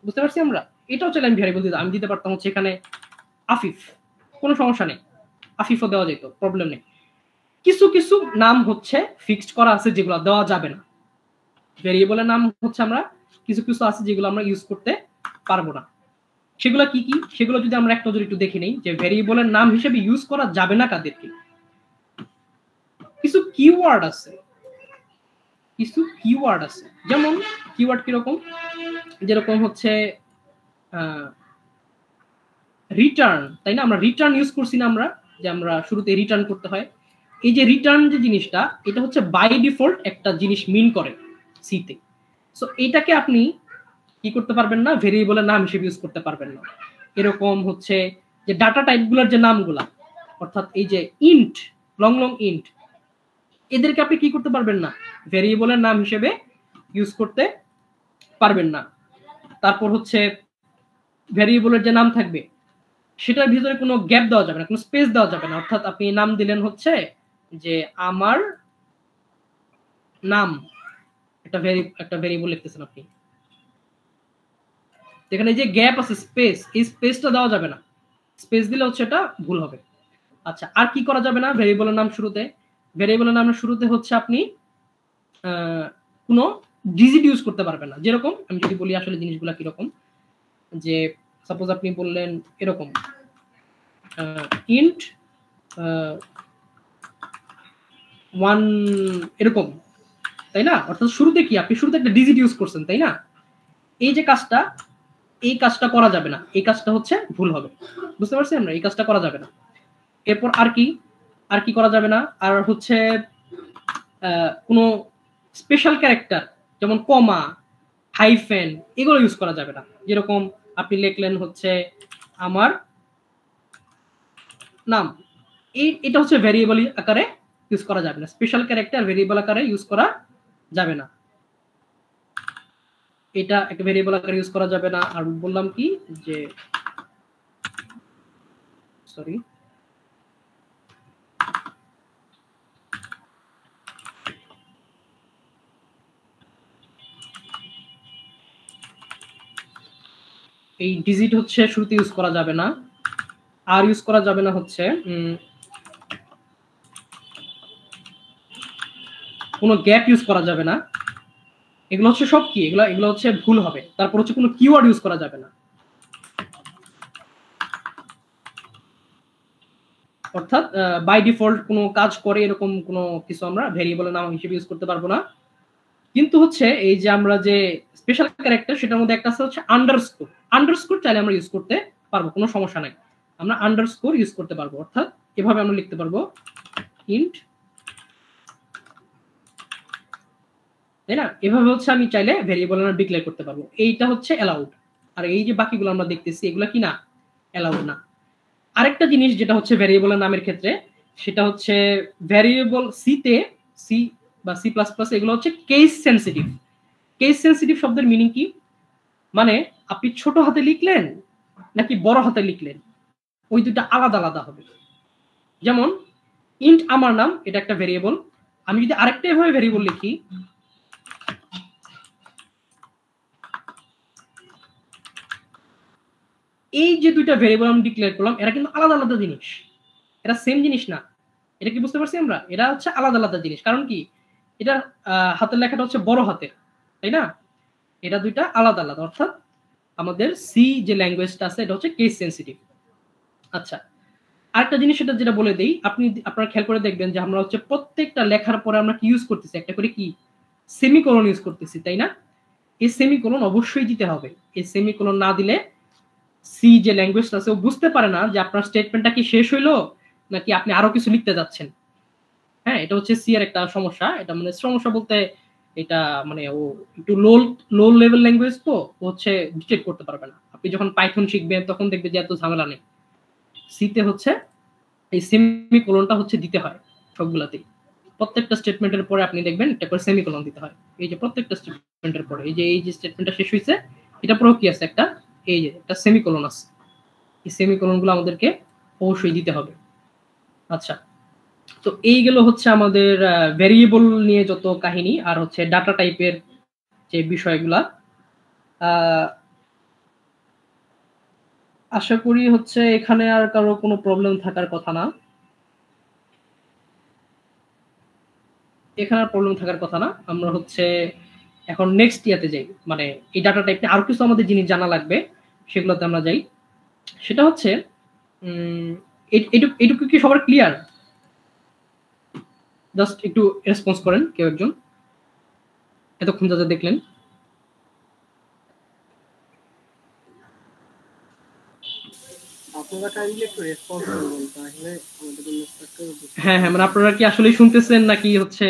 বুঝতে পারছি আমরা, এটাও চাইলে আমি ভেরিয়েবল দিতাম, আমি দিতে পারতাম হচ্ছে এখানে আফিফ, কোনো সমস্যা নেই, আফিফও দেওয়া যেত, প্রবলেম নেই। কিছু কিছু নাম হচ্ছে ফিক্সড করা আছে যেগুলো দেওয়া যাবে না। ভেরিয়েবলের নাম হচ্ছে আমরা কিছু কিছু আছে যেগুলো আমরা ইউজ করতে পারবো না। সেগুলো কি কি, সেগুলো যদি আমরা এক নজরে একটু দেখে নেই যে ভেরিয়েবলের নাম হিসেবে ইউজ করা যাবে না কাদেরকে। কিছু কিওয়ার্ড আছে, কিছু কিওয়ার্ড আছে, যেমন কিওয়ার্ড কিরকম, যেরকম হচ্ছে রিটার্ন, তাই না? আমরা রিটার্ন ইউজ করছি না, আমরা যে আমরা শুরুতে রিটার্ন করতে হয়। এই যে রিটার্ন যে জিনিসটা, এটা হচ্ছে বাই ডিফল্ট একটা জিনিস মিন করে সিতে। সো এটাকে আপনি কি করতে পারবেন না, ভেরিয়েবলের নাম হিসেবে ইউজ করতে পারবেন না। এরকম হচ্ছে যে ডাটা টাইপগুলোর যে নামগুলা, অর্থাৎ এই যে ইন্ট, লং লং ইন্ট, এদেরকে আপনি কি করতে পারবেন না, ভেরিয়েবলের নাম হিসেবে ইউজ করতে পারবেন না। তারপর হচ্ছে ভেরিয়েবলের যে নাম থাকবে সেটার ভিতরে কোনো গ্যাপ দেওয়া যাবে না, কোনো স্পেস দেওয়া যাবে না। অর্থাৎ আপনি নাম দিলেন হচ্ছে যে আমার নাম, একটা ভেরিয়েবল লিখতেছেন আপনি, এখানে যে গ্যাপ আছে স্পেস, এই স্পেসটা দেওয়া যাবে না, স্পেস দিলে হচ্ছে এটা ভুল হবে। আচ্ছা, আর কি করা যাবে না ভেরিয়েবলের নাম শুরুতে, ভেরিয়েবলের নামের শুরুতে হচ্ছে আপনি কোনো ডিজিট ইউজ করতে পারবেন না। যেরকম আমি যদি বলি আসলে জিনিসগুলো কিরকম, যে সাপোজ আপনি বললেন এরকম ইন্ট 1 এরকম, তাই না? অর্থাৎ শুরুতে কি, আপনি শুরুতে একটা ডিজিট ইউজ করছেন, তাই না? এই যে কাজটা, এই কাজটা করা যাবে না, এই কাজটা হচ্ছে ভুল হবে। বুঝতে পারছি আমরা, এই কাজটা করা যাবে না। এরপর আর কি করা যাবে না, আর হচ্ছে কোনো স্পেশাল ক্যারেক্টার যেমন কমা, হাইফেন, এগুলো ইউজ করা যাবে না। যেরকম আপনি লিখলেন হচ্ছে আমার নাম, এটা হচ্ছে ভেরিয়েবল আকারে ইউজ করা যাবে না, স্পেশাল ক্যারেক্টার ভেরিয়েবল আকারে ইউজ করা যাবে না, এটা একটা ভেরিয়েবল আকারে ইউজ করা যাবে না। আর বললাম কি যে সরি, এই ডিজিট হচ্ছে শুরুতে ইউজ করা যাবে না, আর ইউজ করা যাবে না হচ্ছে কোনো গ্যাপ ইউজ করা যাবে না। এগুলো হচ্ছে সব কি, এগুলো হচ্ছে ভুল হবে। তারপর হচ্ছে কোনো কিওয়ার্ড ইউজ করা যাবে না, অর্থাৎ বাই ডিফল্ট কোনো কাজ করে এরকম কোনো কিছু আমরা ভেরিয়েবলের নাম হিসেবে ইউজ করতে পারবো না। কিন্তু হচ্ছে এই যে আমরা যে স্পেশাল ক্যারেক্টার সেটার মধ্যে একটা আছে হচ্ছে আন্ডারস্কোর। আন্ডারস্কোর চাইলে আমরা ইউজ করতে পারবো, কোনো সমস্যা নাই, আমরা আন্ডারস্কোর ইউজ করতে পারবো। অর্থাৎ এভাবে আমরা লিখতে পারবো ইন্ট, তাই না? এভাবে হচ্ছে আমি চাইলে ভেরিয়েবল আমরা ডিক্লেয়ার করতে পারবো, এইটা হচ্ছে অ্যালাউড। আর এই যে বাকিগুলো আমরা দেখতেছি এগুলো কি না, অ্যালাউড না। আরেকটা জিনিস যেটা হচ্ছে ভেরিয়েবলের নামের ক্ষেত্রে, সেটা হচ্ছে ভেরিয়েবল সি বা সি প্লাস প্লাস এগুলো হচ্ছে কেস সেন্সিটিভ। কেস সেন্সিটিভ শব্দের মিনিং কি, মানে আপনি ছোট হাতে লিখলেন নাকি বড় হাতে লিখলেন, ওই দুটা আলাদা আলাদা হবে। যেমন ইন্ট আমার নাম, এটা একটা ভেরিয়েবল, আমি যদি আরেকটা এভাবে ভেরিয়েবল লিখি, এই যে দুইটা ভেরিয়েবল আমি ডিক্লেয়ার করলাম এরা কিন্তু আলাদা আলাদা জিনিস, এরা সেম জিনিস না। এটা কি বুঝতে পারছি আমরা? এরা হচ্ছে আলাদা আলাদা জিনিস। কারণ কি, এটা হাতের লেখাটা হচ্ছে বড় হাতের, তাই না? এটা দুইটা আলাদা আলাদা, অর্থাৎ আমাদের সি যে ল্যাঙ্গুয়েজটা আছে এটা হচ্ছে কেস সেন্সিটিভ। আচ্ছা, আরেকটা জিনিস সেটা যেটা বলে দেই, আপনারা খেয়াল করে দেখবেন যে আমরা হচ্ছে প্রত্যেকটা লেখার পরে আমরা কি ইউজ করতেছি, একটা করে কি সেমিকোলন ইউজ করতেছি, তাই না? এই সেমিকোলন অবশ্যই দিতে হবে। এই সেমিকোলন না দিলে সি যে ল্যাঙ্গুয়েজটা আছে ও বুঝতে পারে না যে আপনার স্টেটমেন্টটা কি শেষ হইলো নাকি আপনি আরো কিছু লিখতে যাচ্ছেন। হ্যাঁ, এটা হচ্ছে সি এর একটা সমস্যা। এটা মানে সমস্যা বলতে এটা মানে ও একটু লো লেভেল ল্যাঙ্গুয়েজ, তো হচ্ছে ডিটেক্ট করতে পারবে না। আপনি যখন পাইথন শিখবেন তখন দেখবে যে এত ঝামেলা নেই। সিতে হচ্ছে এই সেমিকোলনটা হচ্ছে দিতে হয় সবগুলাতেই। প্রত্যেকটা স্টেটমেন্টের পরে আপনি দেখবেন একটা করে সেমিকোলন দিতে হয়। এই যে প্রত্যেকটা স্টেটমেন্টের পরে এই যে স্টেটমেন্টটা শেষ হয়েছে এটা পুরো কি আছে, একটা এই যে একটা সেমিকোলন আছে, এই সেমিকোলন গুলো আমাদেরকে অবশ্যই দিতে হবে। আচ্ছা, তো এই গেল হচ্ছে আমাদের ভেরিয়েবল নিয়ে যত কাহিনী, আর হচ্ছে ডাটা টাইপের যে বিষয়গুলা। আশা করি হচ্ছে এখানে আর কারো কোনো প্রবলেম থাকার কথা না, এখানে আর প্রবলেম থাকার কথা না। আমরা হচ্ছে এখন নেক্সট ইয়াতে যাই, মানে এই ডাটা টাইপ নিয়ে আরো কিছু আমাদের জিনিস জানা লাগবে, সেগুলোতে আমরা যাই। সেটা হচ্ছে এইটুকু কি সবার ক্লিয়ার? জাস্ট একটু রেসপন্স করেন কেউ একজন, এতক্ষণ যা যা দেখলেন। হ্যাঁ হ্যাঁ, মানে আপনারা কি আসলে শুনতেছেন নাকি হচ্ছে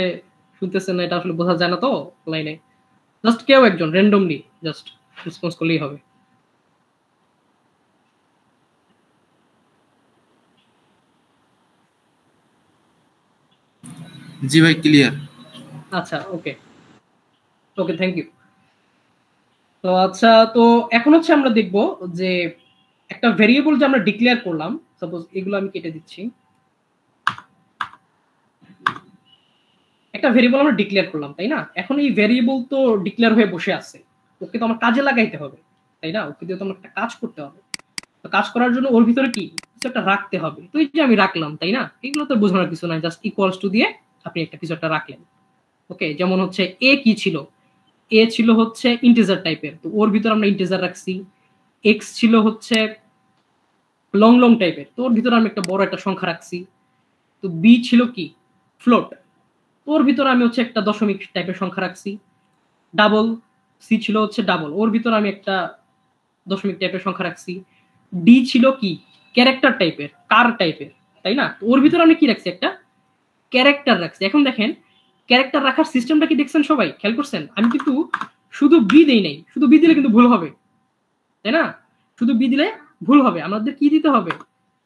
শুনতেছেন না, এটা আসলে বোঝা যায় না তো লাইনে। জাস্ট কেউ একজন র্যান্ডমলি জাস্ট রেসপন্স করলেই হবে। জি ভাই, ক্লিয়ার। আচ্ছা, ওকে ওকে, থ্যাংক ইউ। তো আচ্ছা, তো এখন হচ্ছে আমরা দেখব যে একটা ভেরিয়েবল যে আমরা ডিক্লেয়ার করলাম, সাপোজ এগুলো আমি কেটে দিচ্ছি, একটা ভেরিয়েবল আমরা ডিক্লেয়ার করলাম, তাই না? এখন এই ভেরিয়েবল তো ডিক্লেয়ার হয়ে বসে আছে, ওকে তো আমার কাজে লাগাইতে হবে, তাই না? ওকে দিয়ে তো আমার একটা কাজ করতে হবে। তো কাজ করার জন্য ওর ভিতরে কি কিছু একটা রাখতে হবে। তো এই যে আমি রাখলাম, তাই না? এগুলো তো বোঝানোর কিছু নাই, জাস্ট ইকুয়ালস টু দিয়ে আপনি একটা কিছু একটা রাখলেন। ওকে, যেমন হচ্ছে এ কি ছিল, এ ছিল হচ্ছে ইন্টিজার টাইপের, তো ওর ভিতরে আমরা ইন্টিজার রাখছি। এক্স ছিল হচ্ছে লং লং টাইপের, তো ওর ভিতরে আমি একটা বড় একটা সংখ্যা রাখছি। তো বি ছিল কি ফ্লোট, ওর ভিতরে আমি হচ্ছে একটা দশমিক টাইপের সংখ্যা রাখছি। ডাবল সি ছিল হচ্ছে ডাবল, ওর ভিতরে আমি একটা দশমিক টাইপের সংখ্যা রাখছি। ডি ছিল কি ক্যারেক্টার টাইপের, কার টাইপের, তাই না? ওর ভিতরে আমি কি রাখছি, একটা ক্যারেক্টার রাখছি। এখন দেখেন ক্যারেক্টার রাখার সিস্টেমটা কি দেখছেন সবাই, খেয়াল করছেন? আমি কিন্তু শুধু বি দেই নাই, শুধু বি দিলে কিন্তু ভুল হবে, তাই না? শুধু বি দিলে ভুল হবে, আমাদের কি দিতে হবে,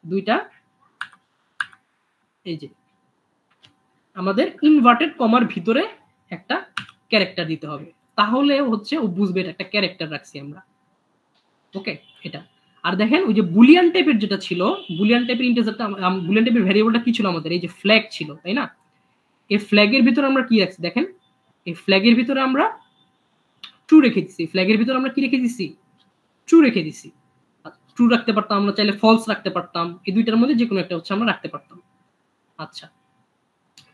দুইটা এই যে আমাদের ইনভার্টেড কমার ভিতরে একটা ক্যারেক্টার দিতে হবে, তাহলে হচ্ছে ও বুঝবে এটা একটা ক্যারেক্টার রাখছি আমরা। ওকে, এটা। আর দেখেন ওই যে বুলিয়ান টাইপের যেটা ছিল, বুলিয়ান টাইপের ইন্টিজারটা, বুলিয়ান টাইপের ভ্যারিয়েবলটা কি ছিল আমাদের, এই যে ফ্ল্যাগ ছিল, তাই না? এই ফ্ল্যাগের ভিতরে আমরা কি রাখছি দেখেন, এই ফ্ল্যাগের ভিতরে আমরা ট্রু রেখে দিছি, ফ্ল্যাগের ভিতরে আমরা কি রেখে দিছি, ট্রু রেখে দিছি। ট্রু রাখতে পারতাম, আমরা চাইলে ফলস রাখতে পারতাম, এই দুইটার মধ্যে যে কোনো একটা হচ্ছে আমরা রাখতে পারতাম। আচ্ছা,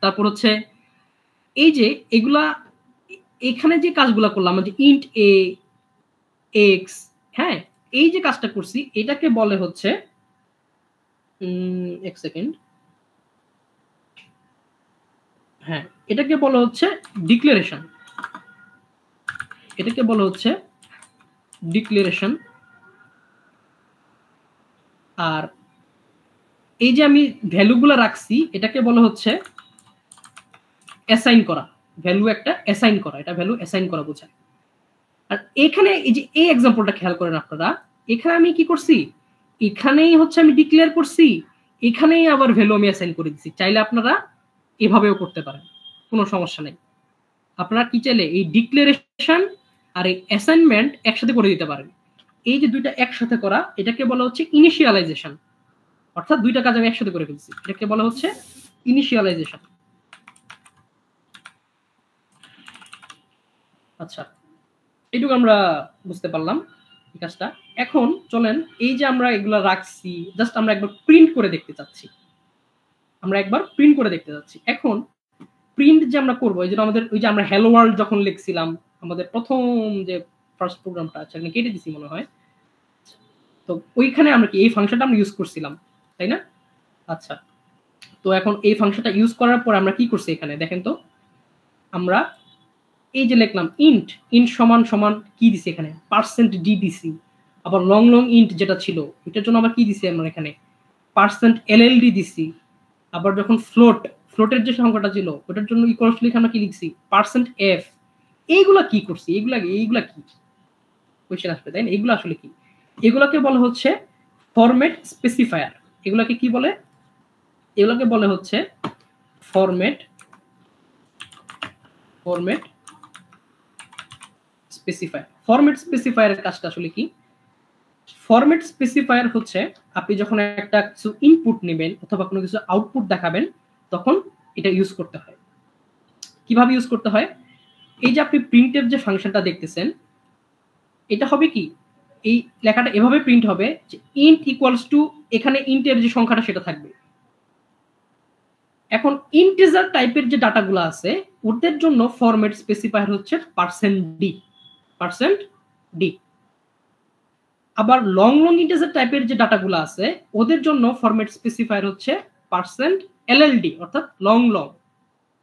তারপর হচ্ছে এই যে এগুলা এখানে যে কাজগুলা করলাম যে ইন্ট এ এক্স, হ্যাঁ এই যে কাজটা করছি এটাকে বলে হচ্ছে এক সেকেন্ড, হ্যাঁ এটাকে বলা হচ্ছে ডিক্লারেশন, এটাকে বলা হচ্ছে ডিক্লারেশন। আর এই যে আমি ভ্যালুগুলো রাখছি এটাকে বলা হচ্ছে অ্যাসাইন করা, ভ্যালু একটা অ্যাসাইন করা, এটা ভ্যালু অ্যাসাইন করা বোঝায়। আর এখানে এই যে এই এক্সাম্পলটা খেয়াল করেন আপনারা, এখানে আমি কি করছি, এখানেই হচ্ছে আমি ডিক্লেয়ার করছি, এখানেই আবার ভ্যালু আমি অ্যাসাইন করে দিচ্ছি। চাইলে আপনারা এভাবেও করতে পারেন, কোনো সমস্যা নেই। আপনারা কি চাইলে এই ডিক্লারেশন আর এই অ্যাসাইনমেন্ট একসাথে করে দিতে পারেন। এই যে দুইটা একসাথে করা এটাকে বলা হচ্ছে ইনিশিয়ালাইজেশন, অর্থাৎ দুইটা কাজ আমি একসাথে করে ফেলছি, এটাকে বলা হচ্ছে ইনিশিয়ালাইজেশন। আচ্ছা, এইটুকু আমরা বুঝতে পারলাম এই কাজটা। এখন চলেন এই যে আমরা এগুলা রাখছি জাস্ট আমরা একবার প্রিন্ট করে দেখতে চাচ্ছি, আমরা একবার প্রিন্ট করে দেখতে যাচ্ছি। এখন প্রিন্ট যে আমরা করবো, এই জন্য আমাদের ওই যে আমরা হ্যালো ওয়ার্ল্ড যখন লিখছিলাম আমাদের প্রথম যে ফার্স্ট প্রোগ্রামটা আছে কেটে দিছি মনে হয়, তো ওইখানে আমরা কি এই ফাংশনটা আমরা ইউজ করছিলাম, তাই না? আচ্ছা, তো এখন এই ফাংশনটা ইউজ করার পর আমরা কি করছি এখানে দেখেন তো, আমরা এই যে লিখলাম ইন্ট, ইন্ট সমান সমান কি দিছি এখানে %d দিছি, আবার লং লং ইন্ট যেটা ছিল এটার জন্য আবার কি দিছি আমরা এখানে %lld দিছি, আবার যখন ফ্লোট, ফ্লোটের যে সংখ্যাটা ছিল ওটার জন্য ইকুয়ালস লিখে আমরা কি লিখছি %f। এইগুলা কি করছি, এইগুলা কি কোশ্চেন আসবে তাই না? এগুলো আসলে কি, এগুলাকে বলা হচ্ছে ফরম্যাট স্পেসিফায়ার। এগুলাকে কি বলে, এগুলাকে বলে হচ্ছে ফরম্যাট স্পেসিফায়ার। ফরম্যাট স্পেসিফায়ারের কাজটা আসলে কি, ফরম্যাট স্পেসিফায়ার হচ্ছে আপনি যখন একটা কিছু ইনপুট নেবেন অথবা কোনো কিছু আউটপুট দেখাবেন তখন এটা ইউজ করতে হয়। কিভাবে ইউজ করতে হয়, এই যে আপনি প্রিন্টের যে ফাংশনটা দেখতেছেন এটা হবে কি, এই লেখাটা এভাবে প্রিন্ট হবে যে ইন্ট ইকুয়ালস টু, এখানে ইন্টের যে সংখ্যাটা সেটা থাকবে। এখন ইন্টিজার টাইপের যে ডাটাগুলো আছে ওদের জন্য ফরম্যাট স্পেসিফায়ার হচ্ছে %d। আবার লং লং ইন্টিজার টাইপের যে ডাটাগুলো আছে ওদের জন্য ফরম্যাট স্পেসিফায়ার হচ্ছে %lld, অর্থাৎ লং লং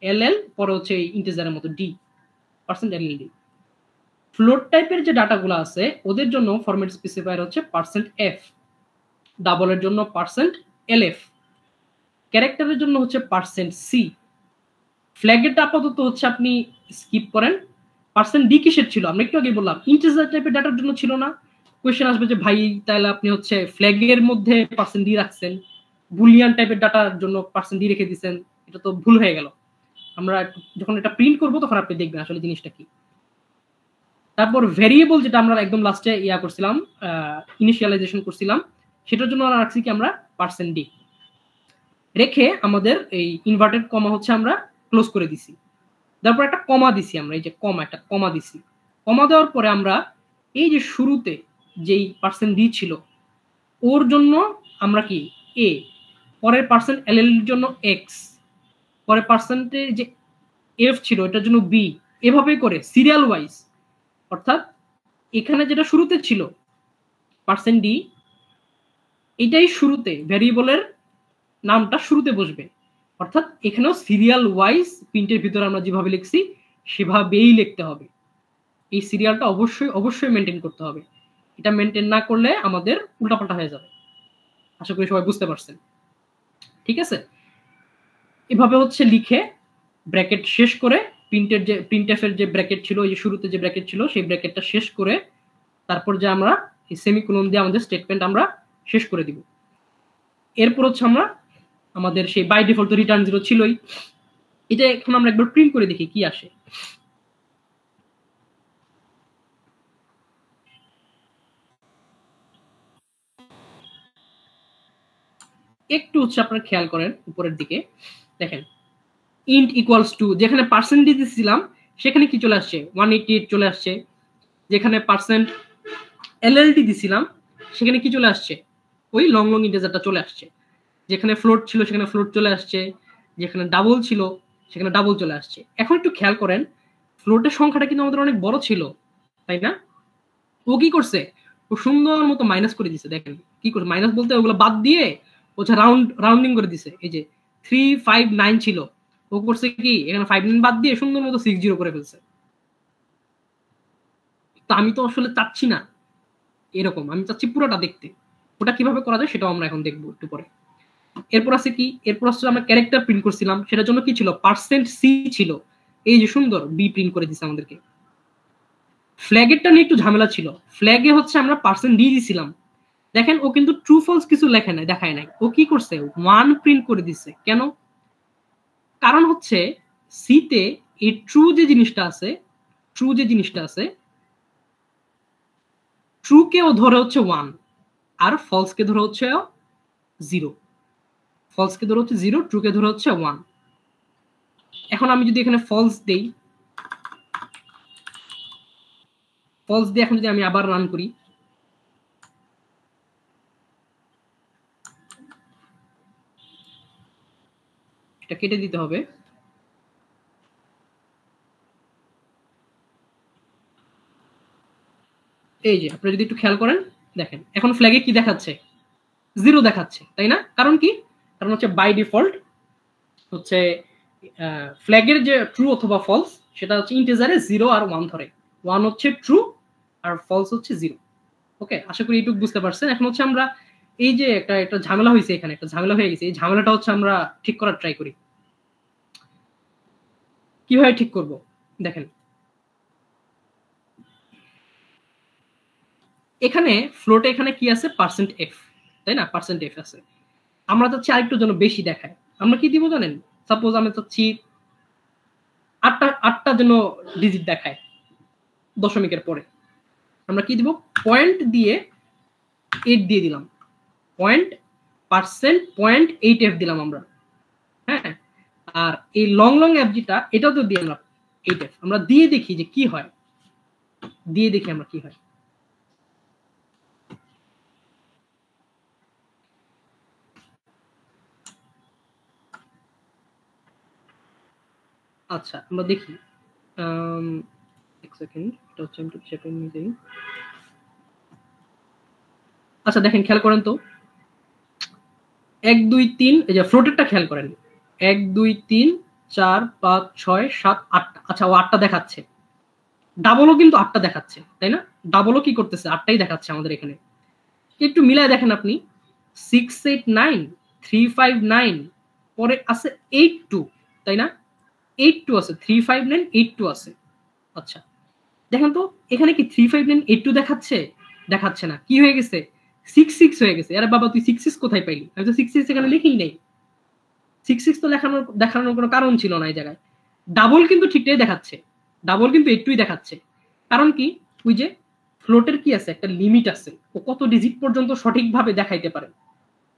ll পরে হচ্ছে এই ইন্টিজারের মতো d, %lld। ফ্লোট টাইপের যে ডাটাগুলো আছে ওদের জন্য ফরম্যাট স্পেসিফায়ার হচ্ছে %f, ডাবলের জন্য %lf, ক্যারেক্টারের জন্য হচ্ছে %c। ফ্ল্যাগেরটা আপাতত হচ্ছে আপনি স্কিপ করেন। %d কিসের ছিল, আমরা একটু আগে বললাম ইন্টিজার টাইপের ডাটার জন্য ছিল না। কোয়েশ্চেন আসবে যে ভাই তাহলে আপনি হচ্ছে ফ্ল্যাগের মধ্যে %d রাখছেন, বুলিয়ান টাইপের ডাটার জন্য %d রেখে দিয়েছেন, এটা তো ভুল হয়ে গেল। আমরা যখন এটা প্রিন্ট করব তখন আপনি দেখবেন আসলে জিনিসটা কি। তারপর ভেরিয়েবল যেটা আমরা একদম লাস্টে করছিলাম, ইনিশিয়ালাইজেশন করছিলাম, সেটার জন্য রাখছি কি আমরা %d রেখে আমাদের এই ইনভার্টেড কমা হচ্ছে আমরা ক্লোজ করে দিছি। তারপর একটা কমা দিছি আমরা, এই যে কমা, একটা কমা দিছি। কমা দেওয়ার পরে আমরা এই যে শুরুতে যেই %d ছিল ওর জন্য আমরা কি a, পরের %ll এর জন্য x, পরে পার্সেন্টের যে f ছিল এটার জন্য b, এভাবে করে সিরিয়াল ওয়াইজ। অর্থাৎ এখানে যেটা শুরুতে ছিল %d এটাই শুরুতে ভ্যারিয়েবলের নামটা শুরুতে বসবে, অর্থাৎ এখানেও সিরিয়াল ওয়াইজ প্রিন্টের ভিতরে আমরা যেভাবে লিখছি সেভাবেই লিখতে হবে। এই সিরিয়ালটা অবশ্যই মেনটেন করতে হবে, এটা মেনটেন না করলে আমাদের উল্টাপাল্টা হয়ে যাবে। আশা করি সবাই বুঝতে পারছেন, ঠিক আছে? এভাবে হচ্ছে লিখে ব্র্যাকেট শেষ করে প্রিন্টের যে প্রিন্টএফের যে ব্র্যাকেট ছিল, এই যে শুরুতে যে ব্র্যাকেট ছিল সেই ব্র্যাকেটটা শেষ করে তারপর যে আমরা এই সেমিকোলন দিয়ে আমাদের স্টেটমেন্ট আমরা শেষ করে দিব। এরপর হচ্ছে আমরা আমাদের সেই বাই ডিফল্ট রিটার্ন 0 ছিলই, এটা এখন আমরা একবার প্রিন্ট করে দেখি কি আসে। একটু হচ্ছে আপনারা খেয়াল করেন উপরের দিকে দেখেন, ইন্ট ইকুয়ালস টু যেখানে % দিয়েছিলাম সেখানে কি চলে আসছে 188 চলে আসছে, যেখানে %lld দিছিলাম সেখানে কি চলে আসছে, ওই লং লং ইন্টিজারটা চলে আসছে। যেখানে ফ্লোট ছিল সেখানে ফ্লোট চলে আসছে, যেখানে ডাবল ছিল সেখানে ডাবল চলে আসছে। এখন একটু খেয়াল করেন, ফ্লোটের সংখ্যাটা কিন্তু আমাদের অনেক বড় ছিল, তাই না? ও কি করছে, ও সুন্দর মতো মাইনাস করে দিছে। দেখেন কি করছে, মাইনাস বলতে ওগুলো বাদ দিয়ে হচ্ছে রাউন্ডিং করে দিছে। এই যে 359 ছিল, ও করছে কি এখানে 59 বাদ দিয়ে সুন্দর মতো 60 করে ফেলছে। তো আমি তো আসলে চাচ্ছি না এরকম, আমি চাচ্ছি পুরোটা দেখতে। ওটা কিভাবে করা যায় সেটাও আমরা এখন দেখবো একটু পরে। এরপর আছে কি, এরপর আসলে আমরা ক্যারেক্টার প্রিন্ট করছিলাম, সেটার জন্য কি ছিল, %c ছিল। এই যে সুন্দর বি প্রিন্ট করে দিছে আমাদেরকে। ফ্ল্যাগেরটা নিয়ে একটু ঝামেলা ছিল, ফ্ল্যাগে হচ্ছে আমরা %d দিছিলাম। দেখেন ও কিন্তু ট্রু ফলস কিছু লেখে নাই, দেখায় নাই, ও কি করছে 1 প্রিন্ট করে দিছে। কেন? কারণ হচ্ছে সিতে এই ট্রু যে জিনিসটা আছে, ট্রু কে ও ধরে হচ্ছে 1 আর ফলস কে ধরে হচ্ছে 0, ফলস কে ধরে হচ্ছে 0, ট্রু কে ধরে হচ্ছে 1। এখন আমি যদি এখানে ফলস দেই, ফলস দিয়ে এখন যদি আমি আবার রান করি, এটা কেটে দিতে হবে। এই যে আপনি যদি একটু খেয়াল করেন, দেখেন এখন ফ্ল্যাগে কি দেখাচ্ছে, 0 দেখাচ্ছে, তাই না? কারণ কি, কারণ হচ্ছে বাই ডিফল্ট হচ্ছে ফ্ল্যাগের যে ট্রু অথবা ফলস সেটা হচ্ছে ইন্টিজারে 0 আর 1 ধরে। 1 হচ্ছে ট্রু আর ফলস হচ্ছে 0। ওকে, আশা করি এইটুকু বুঝতে পারছেন। এখন হচ্ছে আমরা এই যে একটা ঝামেলা হয়েছে, এখানে একটা ঝামেলা হয়ে গেছে, এই ঝামেলাটা হচ্ছে আমরা ঠিক করার ট্রাই করি। কিভাবে ঠিক করব দেখেন, এখানে ফ্লোটে এখানে কি আছে, %f, তাই না? %f আছে। আমরা চাচ্ছি আরেকটু যেন বেশি দেখায়, আমরা কি দিব জানেন? সাপোজ আমি চাচ্ছি আটটা যেন ডিজিট দেখায় দশমিকের পরে, আমরা কি দিব, পয়েন্ট দিয়ে 8 দিয়ে দিলাম, %.8f দিলাম আমরা। হ্যাঁ, আর এই লং লং এফজিটা এটাও তো দিয়ে আমরা 8f, আমরা দিয়ে দেখি যে কি হয়, দিয়ে দেখি আমরা কি হয়। আচ্ছা আমরা দেখি, এক সেকেন্ড, এটা হচ্ছে আমি একটু চেপে নিয়ে যাই। আচ্ছা দেখেন, খেয়াল করেন তো, 1 2 3, এই যে ফ্লোটেরটা খেয়াল করেন, 1 2 3 4 5 6 7 8। আচ্ছা ও 8টা দেখাচ্ছে, ডাবলও কিন্তু 8টা দেখাচ্ছে, তাই না? ডাবলও কি করতেছে, 8টাই দেখাচ্ছে আমাদের এখানে। একটু মিলায় দেখেন আপনি, 689 359, পরে আছে 82, তাই না? 82 আছে, 359 82 আছে। আচ্ছা দেখেন তো, এখানে কি 359 82 দেখাচ্ছে? দেখাচ্ছে না, কি হয়ে গেছে, 66 হয়ে গেছে। আরে বাবা তুই 66 কোথায় পাইলি? আমি তো 66 এখানে লিখেই নাই, 66 তো দেখানোর কোনো কারণ ছিল না এই জায়গায়। ডাবল কিন্তু ঠিকটাই দেখাচ্ছে, ডাবল কিন্তু 82ই দেখাচ্ছে। কারণ কি, ওই যে ফ্লোটের কি আছে, একটা লিমিট আছে, ও কত ডিজিট পর্যন্ত সঠিকভাবে দেখাইতে পারে।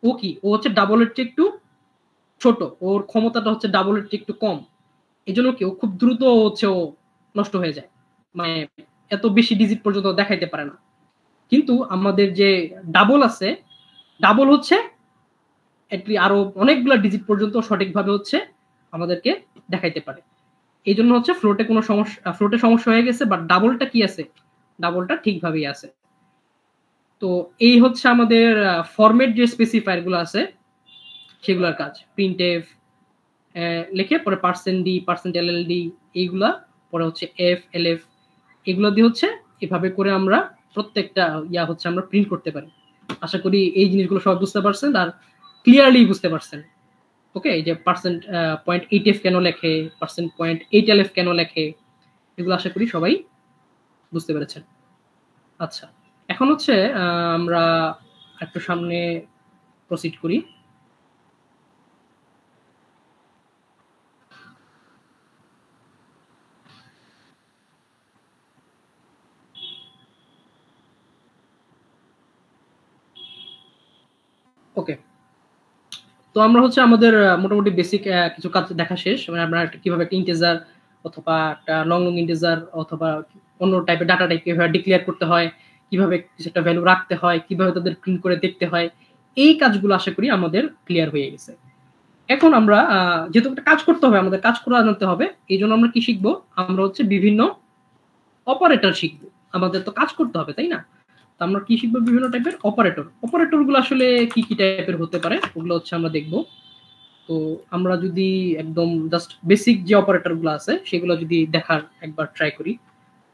ও কি, ও হচ্ছে ডাবলের চেয়ে একটু ছোট, ওর ক্ষমতাটা হচ্ছে ডাবলের চেয়ে একটু কম। এই জন্য কি ও খুব দ্রুত হচ্ছে ও নষ্ট হয়ে যায়, মানে এত বেশি ডিজিট পর্যন্ত দেখাইতে পারে না। কিন্তু আমাদের যে ডাবল আছে, ডাবল হচ্ছে আরো অনেকগুলো ডিজিট পর্যন্ত সঠিকভাবে হচ্ছে আমাদেরকে দেখাইতে পারে। এই জন্য হচ্ছে ফ্লোটে সমস্যা হয়ে গেছে, বাট ডাবলটা কি আছে, ডাবলটা ঠিকভাবেই আছে। তো এই হচ্ছে আমাদের ফরম্যাট যে স্পেসিফায়ার গুলো আছে সেগুলোর কাজ। প্রিন্টএফ লিখে পরে %d %ll এইগুলা, পরে হচ্ছে f lf, এগুলো দিয়ে হচ্ছে এভাবে করে আমরা প্রত্যেকটা হচ্ছে আমরা প্রিন্ট করতে পারি। আশা করি এই জিনিসগুলো সব বুঝতে পারছেন আর ক্লিয়ারলি বুঝতে পারছেন। ওকে, এই যে %.8f কেন লেখে, %.8lf কেন লেখে, এগুলো আশা করি সবাই বুঝতে পেরেছেন। আচ্ছা এখন হচ্ছে আমরা একটু সামনে প্রসিড করি। ওকে, তো আমরা হচ্ছে আমাদের মোটামুটি বেসিক কিছু কাজ দেখা শেষ। মানে আমরা কিভাবে একটা ইন্টিজার অথবা একটা লং লং ইন্টিজার অথবা অন্য টাইপের ডাটা টাইপ কিভাবে ডিক্লেয়ার করতে হয়, কিভাবে কিছু একটা ভ্যালু রাখতে হয়, কিভাবে তাদের প্রিন্ট করে দেখতে হয়, এই কাজগুলো আশা করি আমাদের ক্লিয়ার হয়ে গেছে। এখন আমরা যেহেতু একটা কাজ করতে হবে, আমাদের কাজ করা জানতে হবে, এই জন্য আমরা কি শিখবো, আমরা হচ্ছে বিভিন্ন অপারেটর শিখবো। আমাদের তো কাজ করতে হবে, তাই না? তো আমরা কি শিখবো, বিভিন্ন টাইপের অপারেটর। অপারেটর গুলো আসলে কি কি টাইপের হতে পারে ওগুলো হচ্ছে আমরা দেখবো। তো আমরা যদি একদম জাস্ট বেসিক যে অপারেটর গুলো আছে সেগুলো যদি দেখার একবার ট্রাই করি,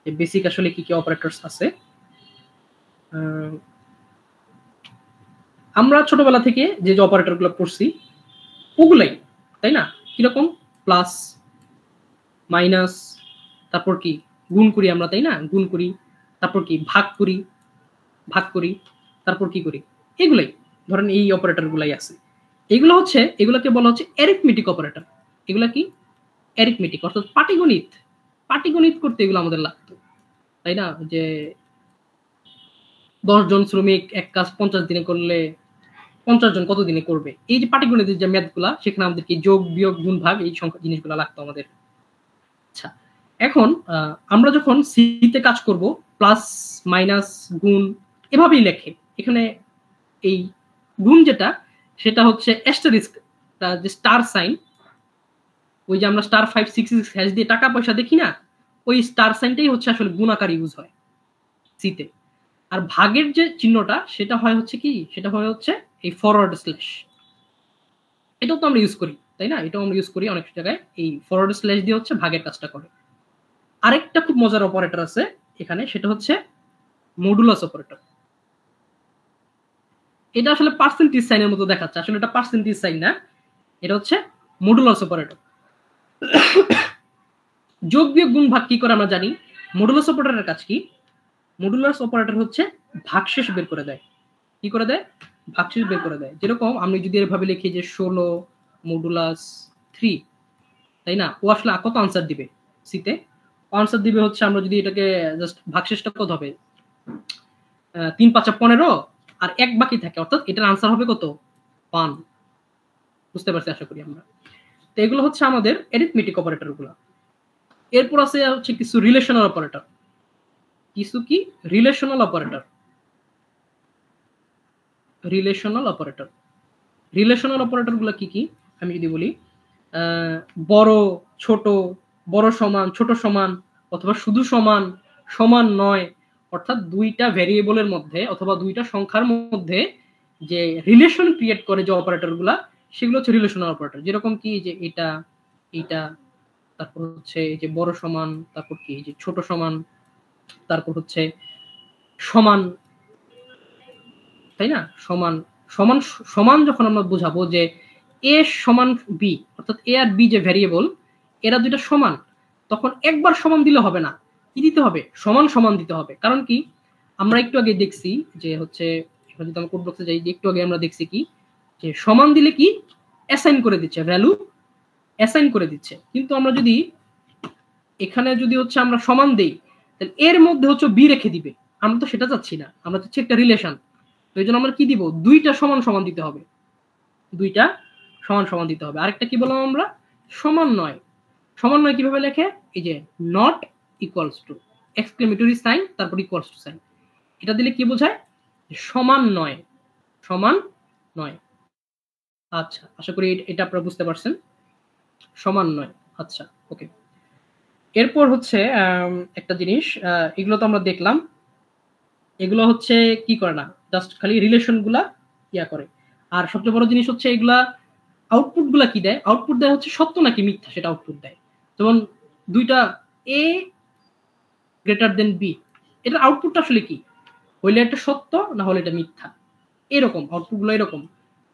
যে বেসিক আসলে কি কি অপারেটরস আছে। আমরা ছোটবেলা থেকে যে যে অপারেটর গুলো পড়ছি ওগুলাই, তাই না? কিরকম, প্লাস, মাইনাস, তারপর কি গুণ করি আমরা, তাই না? গুণ করি, তারপর কি ভাগ করি, তারপর কি করি, এগুলাই ধরেন এই অপারেটর গুলাই আছে। এগুলো হচ্ছে, এগুলোকে বলা হচ্ছে অ্যারিথমেটিক অপারেটর। এগুলা কি অ্যারিথমেটিক, অর্থাৎ পাটিগণিত। পাটিগণিত করতে এগুলো আমাদের লাগতো, তাই না? যে 10 জন শ্রমিক এক কাজ 50 দিনে করলে 50 জন কত দিনে করবে, এই যে পাটিগণিতের যে ম্যাথ গুলা, সেখানে আমাদেরকে যোগ বিয়োগ গুণ ভাগ এই সংখ্যা জিনিসগুলো লাগতো আমাদের। আচ্ছা, এখন আমরা যখন সিতে কাজ করব, প্লাস মাইনাস গুণ এভাবেই লেখে। এখানে এই গুণ যেটা, সেটা হচ্ছে অ্যাস্টারিস্ক, যে স্টার সাইন, ওই যে আমরা স্টার 566 দিয়ে টাকা পয়সা দেখি না, ওই স্টার সাইনটাই হচ্ছে আসলে গুণ আকারে ইউজ হয় সিতে। আর ভাগের যে চিহ্নটা সেটা হয় হচ্ছে কি, সেটা হয় হচ্ছে এই ফরওয়ার্ড স্ল্যাশ। এটাও তো আমরা ইউজ করি, তাই না? এটাও আমরা ইউজ করি অনেক জায়গায়, এই ফরওয়ার্ড স্ল্যাশ দিয়ে হচ্ছে ভাগের কাজটা করে। আরেকটা খুব মজার অপারেটর আছে এখানে, সেটা হচ্ছে মডুলাস অপারেটর। এটা আসলে পার্সেন্টেজ সাইনের মতো দেখাচ্ছে, আসলে এটা পার্সেন্টেজ সাইন না, এটা হচ্ছে মডুলাস অপারেটর। যোগ বিয়োগ গুণ ভাগ কি করে আমরা জানি। মডুলাস অপারেটরের কাজ কি, মডুলাস অপারেটর হচ্ছে ভাগশেষ বের করে দেয়। কি করে দেয়, ভাগশেষ বের করে দেয়। যেরকম আমি যদি এভাবে লিখি যে 16 মডুলাস 3, তাই না? ও আসলে কত আনসার দিবে সিতে, আনসার দিবে হচ্ছে, আমরা যদি এটাকে জাস্ট ভাগশেষটা কত হবে, 3 5 15 আর 1 বাকি থাকে, অর্থাৎ এটার আনসার হবে কত, 1। বুঝতে পারছি আশা করি আমরা। তো এগুলো হচ্ছে আমাদের অ্যারিথমেটিক অপারেটর গুলো। এরপর আছে হচ্ছে কিছু রিলেশনাল অপারেটর। কিছু কি relational operator, relational operator. Relational operator গুলো কি কি আমি যদি বলি, বড় ছোট, বড় সমান ছোট সমান, অথবা শুধু সমান, সমান নয়, অর্থাৎ দুইটা ভ্যারিয়েবলের মধ্যে অথবা দুইটা সংখ্যার মধ্যে যে রিলেশন ক্রিয়েট করে যে অপারেটর গুলা, সেগুলো হচ্ছে রিলেশনাল অপারেটর। যেরকম কি, যে এটা এটা, তারপর হচ্ছে এই যে বড় সমান, তারপর কি যে ছোট সমান, তারপর হচ্ছে সমান, তাই না? সমান সমান সমান যখন আমরা বুঝাবো যে এ সমান বি, অর্থাৎ এ আর বি যে ভ্যারিয়েবল, এরা দুইটা সমান, তখন একবার সমান দিলে হবে না, কি দিতে হবে, সমান সমান দিতে হবে। কারণ কি, আমরা একটু আগে দেখছি যে হচ্ছে, যদি আমরা কোড বক্সে যাই, যে একটু আগে আমরা দেখছি কি, যে সমান দিলে কি অ্যাসাইন করে দিচ্ছে, ভ্যালু অ্যাসাইন করে দিচ্ছে। কিন্তু আমরা যদি এখানে যদি হচ্ছে আমরা সমান দেই, তাহলে এর মধ্যে হচ্ছে বি রেখে দিবে, আমরা তো সেটা চাচ্ছি না, আমরা চাচ্ছি একটা রিলেশন। তো এই জন্য আমরা কি দিব, দুইটা সমান সমান দিতে হবে, দুইটা সমান সমান দিতে হবে। আরেকটা কি বললাম আমরা, সমন্বয়। সমন্বয় কিভাবে লেখে, এই যে not equals to, exclamatory sign, তারপর ইকুয়ালস টু সাইন, এটা দিলে কি বোঝায়, সমান নয়, সমান নয়। আচ্ছা, আশা করি এটা আপনারা বুঝতে পারছেন, সমান নয়। আচ্ছা, ওকে। এরপর হচ্ছে একটা জিনিস, এগুলো তো আমরা দেখলাম, এগুলো হচ্ছে কি করে না, জাস্ট খালি রিলেশন গুলা ইয়া করে। আর সবচেয়ে বড় জিনিস হচ্ছে এগুলা আউটপুট গুলা কি দেয়, আউটপুট দেয় হচ্ছে সত্য নাকি মিথ্যা, সেটা আউটপুট দেয়। যেমন দুইটা এ গ্রেটার দেন বি, এটার আউটপুটটা আসলে কি, হইলে এটা সত্য না হলে এটা মিথ্যা, এরকম আউটপুট গুলো এরকম,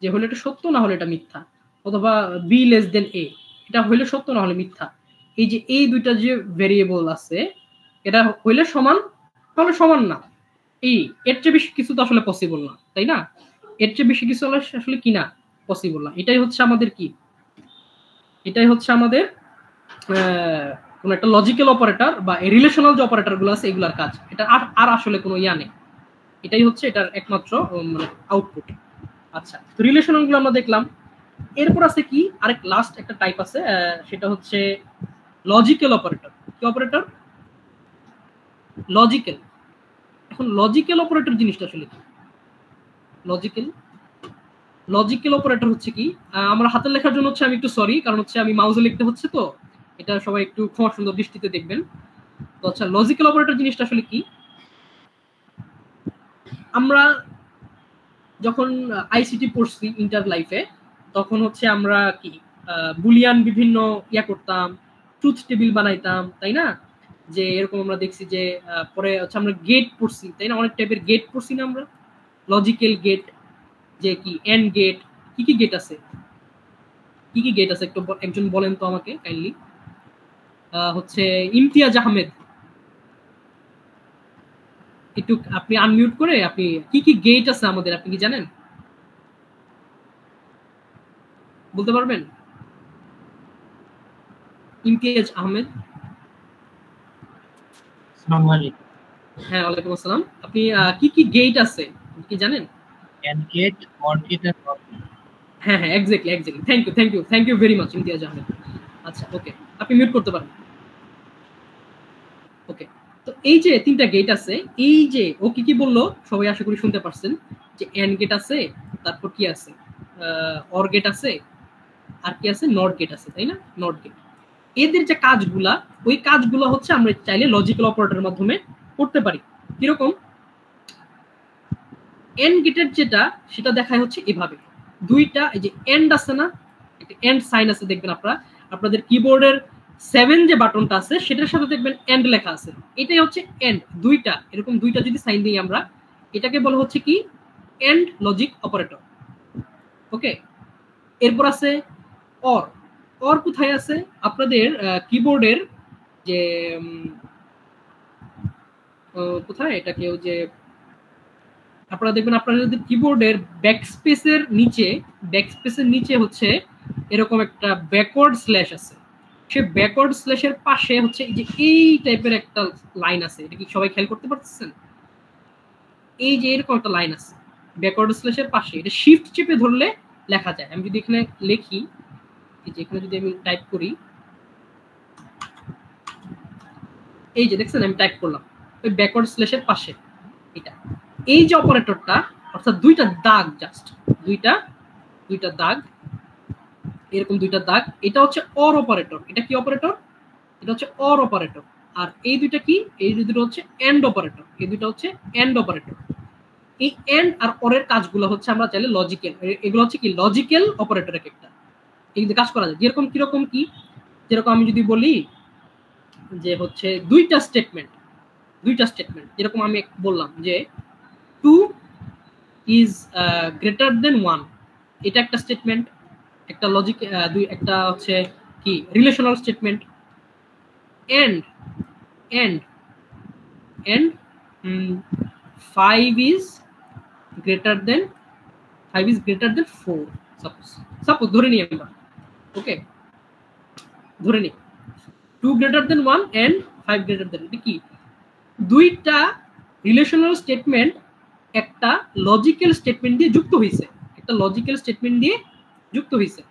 যে হলে এটা সত্য না হলে এটা মিথ্যা, অথবা বি লেস দেন এ, এটা হইলে সত্য না হলে মিথ্যা। এই যে এই দুইটা যে ভেরিয়েবল আছে, এটা হইলে সমান তাহলে সমান না, এই এর চেয়ে বেশি কিছু তো আসলে পসিবল না, তাই না? এর চেয়ে বেশি কিছু আসলে কি না, পসিবল না। এটাই হচ্ছে আমাদের কি, এটাই হচ্ছে আমাদের কোন একটা লজিক্যাল অপারেটর বা রিলেশনাল যে অপারেটর গুলো আছে এগুলার কাজ। এটা আর আসলে কোনো ইয়া নেই, এটাই হচ্ছে এটার একমাত্র মানে আউটপুট। আচ্ছা, তো রিলেশনাল গুলো আমরা দেখলাম। এরপর আছে কি, আরেক লাস্ট একটা টাইপ আছে, সেটা হচ্ছে লজিক্যাল অপারেটর। কি অপারেটর, লজিক্যাল। এখন লজিক্যাল অপারেটর জিনিসটা আসলে কি? লজিক্যাল অপারেটর হচ্ছে কি, আমার হাতের লেখার জন্য হচ্ছে আমি একটু সরি, কারণ হচ্ছে আমি মাউসে লিখতে হচ্ছে, তো এটা সবাই একটু ক্ষমা সুন্দর দৃষ্টিতে দেখবেন। তো আচ্ছা, লজিক্যাল অপারেটর জিনিসটা আসলে কি? আমরা যখন আইসিটি পড়ছি ইন্টার লাইফে, তখন হচ্ছে আমরা কি বুলিয়ান বিভিন্ন করতাম, ট্রুথ টেবিল বানাইতাম, তাই না? যে এরকম আমরা দেখছি যে পরে হচ্ছে আমরা গেট পড়ছি, তাই না? অনেক টাইপের গেট পড়ছি না আমরা, লজিক্যাল গেট, যে কি এন্ড গেট, কি কি গেট আছে, কি কি গেট আছে একটু একজন বলেন তো আমাকে কাইন্ডলি। হচ্ছে ইমতিয়াজ আহমেদ, একটু আপনি আনমিউট করে আপনি কি কি গেট আছে আমাদের, আপনি কি জানেন, বলতে পারবেন? ইমতিয়াজ আহমেদ। হ্যাঁ, ওয়ালাইকুম আসসালাম। আপনি কি কি গেট আছে কি জানেন? এন্ড গেট, অর গেট আর নট গেট। হ্যাঁ হ্যাঁ, exactly. Thank you very much Imtiaz Ahmed. আচ্ছা, ওকে, আপনি মিউট করতে পারেন। ওকে, তো এই যে তিনটা গেট আছে, এই যে ও কি কি বললো সবাই আশা করি শুনতে পারছেন, যে এন্ড গেট আছে, তারপর কি আছে, অর গেট আছে, আর কি আছে, নট গেট আছে, তাই না? নট গেট, এদের যে কাজগুলা, ওই কাজগুলো হচ্ছে আমরা চাইলে লজিক্যাল অপারেটরের মাধ্যমে করতে পারি। কিরকম? এন্ড গেটের যেটা, সেটা দেখায় হচ্ছে এভাবে, দুইটা এই যে এন্ড আছে না, একটা এন্ড সাইন আছে, দেখবেন আপনাদের কিবোর্ডের 7 যে বাটনটা আছে সেটার সাথে দেখবেন এন্ড লেখা আছে, এটাই হচ্ছে এন্ড। দুইটা এরকম দুইটা যদি সাইন দিই আমরা, এটাকে বলা হচ্ছে কি এন্ড লজিক অপারেটর। ওকে, এরপর আছে অর। অর কোথায় আছে? আপনাদের কিবোর্ডের যে কোথায় এটা, কেউ যে আপনারা দেখবেন আপনাদের কিবোর্ডের ব্যাকস্পেসের নিচে হচ্ছে এরকম একটা ব্যাকওয়ার্ড স্ল্যাশ আছে। সে ব্যাকওয়ার্ড স্ল্যাশের পাশে হচ্ছে এই যে এই টাইপের একটা লাইন আছে, এটা কি সবাই খেয়াল করতে পারতেছেন? এই যে এরকম একটা লাইন আছে ব্যাকওয়ার্ড স্ল্যাশের পাশে, এটা শিফট চেপে ধরলে লেখা যায়। আমি যদি এখানে লিখি, এই যে এখানে যদি আমি টাইপ করি, এই যে দেখছেন আমি টাইপ করলাম, ওই ব্যাকওয়ার্ড স্ল্যাশের পাশে এটা, এই যে অপারেটরটা, অর্থাৎ দুইটা দাগ, জাস্ট দুইটা দাগ, এরকম দুইটা দাগ, এটা হচ্ছে অর অপারেটর। এটা কি অপারেটর? এটা হচ্ছে অর অপারেটর। আর এই দুইটা কি? এই দুটো হচ্ছে এন্ড অপারেটর। এই দুইটা হচ্ছে এন্ড অপারেটর। এই এন্ড আর অরের কাজগুলো হচ্ছে আমরা চাইলে লজিক্যাল, এগুলো হচ্ছে কি লজিক্যাল অপারেটরের একটা এই কাজ করা যায়। যেরকম কিরকম কি, যেরকম আমি যদি বলি যে হচ্ছে দুইটা স্টেটমেন্ট, যেরকম আমি বললাম যে 2 ইজ গ্রেটার দেন 1, এটা একটা স্টেটমেন্ট, একটা লজিক, একটা হচ্ছে কি relational statement. And 5 is greater than 4, suppose ধরে নিই আমরা। ওকে, ধরে নিই 2 greater than 1 and 5 greater than, এটা কি দুইটা রিলেশনাল স্টেটমেন্ট একটা লজিক্যাল স্টেটমেন্ট দিয়ে যুক্ত হয়েছে,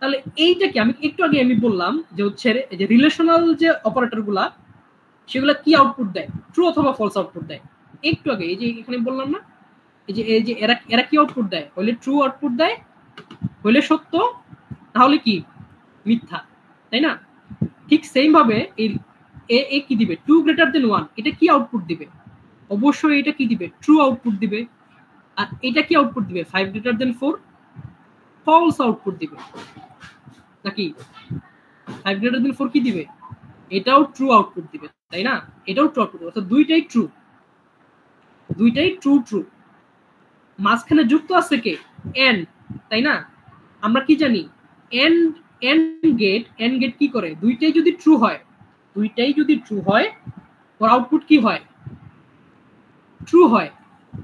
তাহলে এইটা কি, আমি একটু আগে আমি বললাম যে হচ্ছে যে রিলেশনাল যে অপারেটরগুলা, সেগুলা কি আউটপুট দেয়, ট্রু অথবা ফলস আউটপুট দেয়। একটু আগে এই যে এখানে বললাম না, এই যে এরা কি আউটপুট দেয়, হইলে ট্রু আউটপুট দেয়, হইলে সত্য, তাহলে কি মিথ্যা, তাই না? ঠিক সেম ভাবে এ কি দিবে, 2 গ্রেটার দেন 1, এটা কি আউটপুট দিবে? অবশ্যই এটা কি দিবে, ট্রু আউটপুট দিবে। আর এটা কি আউটপুট দিবে, 5 গ্রেটার দেন 4, ফলস আউটপুট দিবে। নাকি 5 গ্রেটার দেন 4 কি দিবে, এটাও ট্রু আউটপুট দিবে, তাই না? এটাও ট্রু আউটপুট, অর্থাৎ দুইটাই ট্রু। মাঝখানে যুক্ত আছে কে, এন্ড, তাই না? আমরা কি জানি, এন্ড গেট কি করে, দুইটাই যদি ট্রু হয় ওর আউটপুট কি হয়, ট্রু হয়।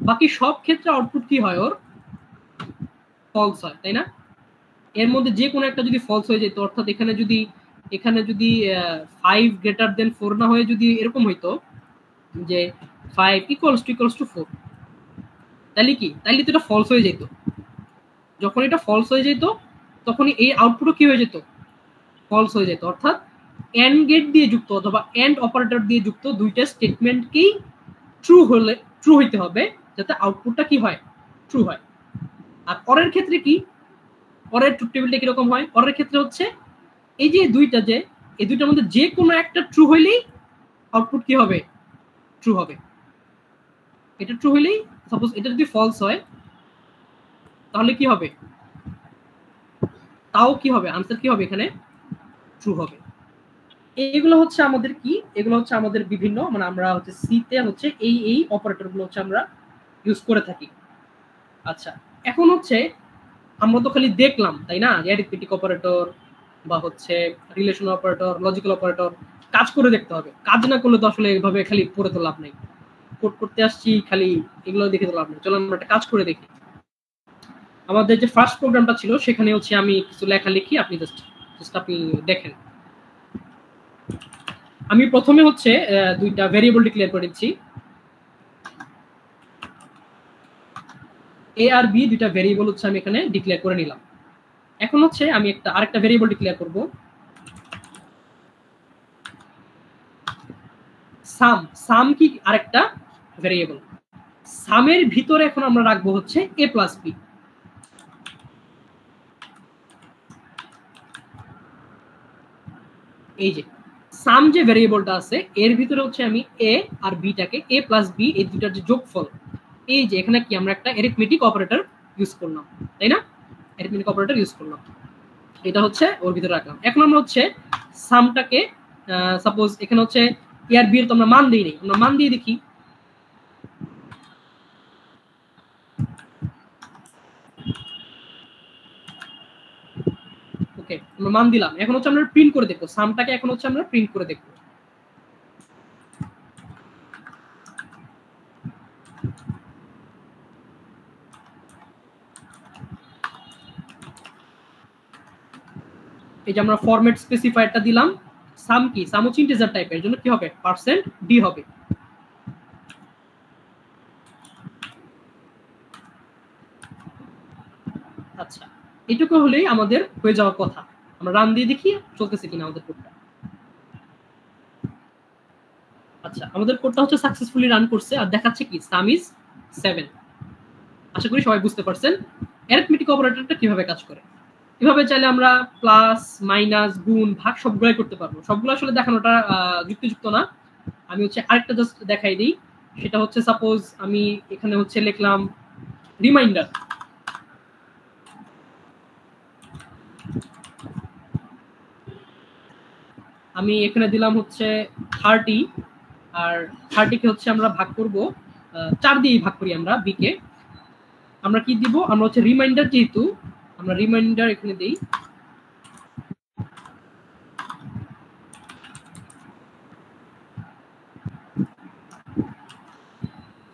বাকি সব ক্ষেত্রে আউটপুট কি হয়, ওর ফলস হয়, তাই না? এর মধ্যে যে কোনো একটা যদি ফলস হয়ে যেত, অর্থাৎ এখানে যদি 5 গ্রেটার দেন 4 না হয়ে যদি এরকম হইতো যে 5 ইকুয়ালস টু 4, তাহলে তো এটা ফলস হয়ে যেত। যখন এটা ফলস হয়ে যেত, তখনই এই আউটপুটও কি হয়ে যেত, ফলস হয়ে যেত। অর্থাৎ এন্ড গেট দিয়ে যুক্ত অথবা এন্ড অপারেটর দিয়ে যুক্ত দুইটা স্টেটমেন্টকেই ট্রু হইতে হবে, যাতে আউটপুটটা কি হয়, ট্রু হয়। আর অরের ক্ষেত্রে কি, অরের ট্রুথ টেবিলটা কিরকম হয়, অরের ক্ষেত্রে হচ্ছে এই যে এই দুইটার মধ্যে যে কোনো একটা ট্রু হইলেই আউটপুট কি হবে, ট্রু হবে। এটা ট্রু হইলেই, সাপোজ এটা যদি ফলস হয় তাহলে কি হবে, তাও কি হবে, আনসার কি হবে এখানে, ট্রু হবে। এগুলো হচ্ছে আমাদের কি, এগুলো হচ্ছে আমাদের বিভিন্ন, মানে আমরা হচ্ছে সিতে হচ্ছে এই অপারেটরগুলো হচ্ছে আমরা ইউজ করে থাকি। আচ্ছা, এখন হচ্ছে আমরা তো খালি দেখলাম তাই না, অ্যারিথমেটিক অপারেটর বা হচ্ছে রিলেশন অপারেটর, লজিক্যাল অপারেটর, কাজ করে দেখতে হবে। কাজ না করলে তো আসলে এইভাবে খালি পড়ে তো লাভ নেই, কোড করতে আসছি খালি এগুলো দেখে তো লাভ নেই। চলো আমরা একটা কাজ করে দেখি। আমাদের যে ফার্স্ট প্রোগ্রামটা ছিল সেখানে হচ্ছে আমি কিছু লেখা লিখি, আপনি জাস্ট আপনি দেখেন। আমি প্রথমে হচ্ছে দুইটা ভেরিয়েবল ডিক্লেয়ার করে দিচ্ছি, এ আর বি, দুইটা ভেরিয়েবল হচ্ছে আমি এখানে ডিক্লেয়ার করে নিলাম। এখন হচ্ছে আমি আরেকটা ভেরিয়েবল ডিক্লেয়ার করব, সাম কি আরেকটা ভেরিয়েবল। সামের ভিতরে এখন আমরা রাখবো হচ্ছে a প্লাস বি। এই যে সাম যে ভেরিয়েবলটা আছে এর ভিতরে হচ্ছে আমি a আর বিটাকে, a প্লাস বি এই দুটার যে যোগফল, এই যে এখানে কি আমরা একটা অ্যারিথমেটিক অপারেটর ইউজ করলাম তাই না, অ্যারিথমেটিক অপারেটর ইউজ করলাম, এটা হচ্ছে ওর ভিতরে রাখলাম। এখন আমরা হচ্ছে সামটাকে সাপোজ এখানে হচ্ছে এ আর বি এর তো আমরা মান দিই নাই, আমরা মান দিয়ে দেখি। ওকে, আমরা মান দিলাম। এখন হচ্ছে আমরা প্রিন্ট করে দেখবো সামটাকে, এখন হচ্ছে আমরা প্রিন্ট করে দেখবো। এই যে আমরা ফরম্যাট স্পেসিফায়ারটা দিলাম, সাম কি, সাম হচ্ছে ইন্টিজার টাইপের জন্য কি হবে, %d হবে। আচ্ছা, এটুকু হলেই আমাদের হয়ে যাওয়ার কথা। আমরা রান দিয়ে দেখি চলতেছে কিনা আমাদের কোডটা। আচ্ছা, আমাদের কোডটা হচ্ছে সাকসেসফুলি রান করছে আর দেখাচ্ছে কি সাম ইজ 7। আশা করি সবাই বুঝতে পারছেন অ্যারিথমেটিক অপারেটরটা কিভাবে কাজ করে। এভাবে চাইলে আমরা প্লাস, মাইনাস, গুণ, ভাগ সবগুলাই করতে পারবো। সবগুলো আসলে দেখানোটা যুক্তিযুক্ত না, আমি হচ্ছে আরেকটা জাস্ট দেখাই দিই। সেটা হচ্ছে সাপোজ আমি এখানে হচ্ছে লিখলাম রিমাইন্ডার, আমি এখানে দিলাম হচ্ছে 30, আর 30 কে হচ্ছে আমরা ভাগ করব 4 দিয়ে ভাগ করি আমরা বি কে। আমরা কি দিব, আমরা হচ্ছে রিমাইন্ডার, যেহেতু আমরা রিমাইন্ডার এখানে দেই,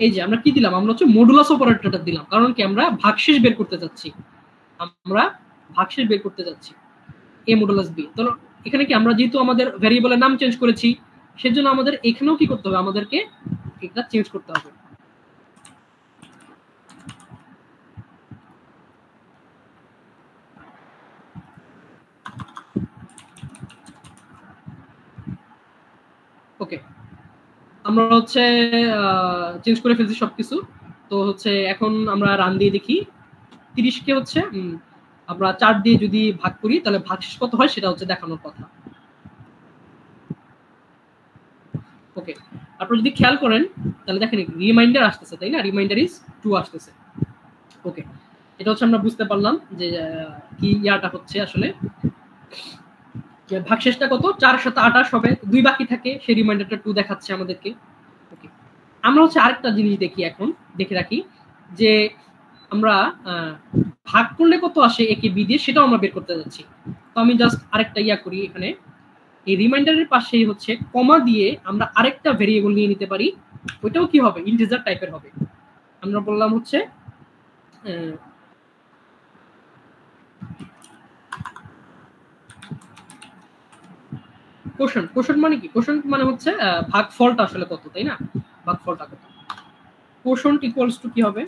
এই যে আমরা কি দিলাম, আমরা হচ্ছে মডুলাস অপারেটরটা দিলাম। কারণ কি, আমরা ভাগশেষ বের করতে যাচ্ছি, আমরা ভাগশেষ বের করতে যাচ্ছি এ মডুলাস বি। তো এখানে কি আমরা যেহেতু আমাদের ভেরিয়েবলের নাম চেঞ্জ করেছি, সেজন্য আমাদের এখানেও কি করতে হবে, আমাদেরকে এটা চেঞ্জ করতে হবে। ওকে, আমরা হচ্ছে চেঞ্জ করে ফেলছি সবকিছু। তো হচ্ছে এখন আমরা রান দিয়ে দেখি 30 কে হচ্ছে আমরা 4 দিয়ে যদি ভাগ করি তাহলে ভাগশেষ কত হয় সেটা হচ্ছে দেখানোর কথা। ওকে, আপনারা যদি খেয়াল করেন তাহলে দেখেন রিমাইন্ডার আসতেছে তাই না, রিমাইন্ডার ইজ 2 আসতেছে। ওকে, এটা হচ্ছে আমরা বুঝতে পারলাম যে কি ইয়াটা হচ্ছে আসলে ভাগশেষটা কত, 428 হবে, 2 বাকি থাকে, সেই রিমাইন্ডারটা 2 দেখাচ্ছে আমাদেরকে। ওকে, আমরা হচ্ছে আরেকটা জিনিস দেখি, এখন দেখে রাখি যে আমরা ভাগ করলে কত আসে একে বি দিয়ে, সেটাও আমরা বের করতে যাচ্ছি। তো আমি জাস্ট আরেকটা ইয়া করি, এখানে এই রিমাইন্ডারের পাশেই হচ্ছে কমা দিয়ে আমরা আরেকটা ভেরিয়েবল নিয়ে নিতে পারি, ওইটাও কি হবে, ইন্টিজার টাইপের হবে। আমরা বললাম হচ্ছে কোশন মানে কি, কোশন মানে হচ্ছে ভাগফলটা আসলে কত তাই না, ভাগফলটা কত। কোশন ইকুয়ালস টু কি হবে,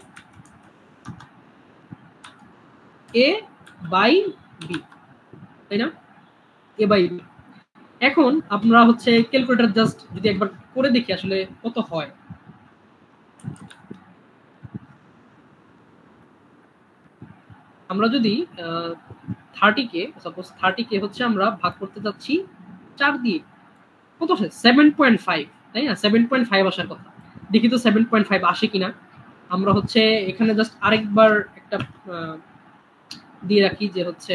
এ বাই বি তাই না, এ বাই বি। এখন আমরা হচ্ছে ক্যালকুলেটর জাস্ট যদি একবার করে দেখি আসলে কত হয়। আমরা যদি 30কে সাপোজ 30কে হচ্ছে আমরা ভাগ করতে যাচ্ছি 4 দিয়ে, কত আসে 7.5, তাই না? 7.5 আসার কথা। দেখি তো 7.5 আসে কিনা। আমরা হচ্ছে এখানে জাস্ট আরেকবার একটা দিয়ে রাখি যে হচ্ছে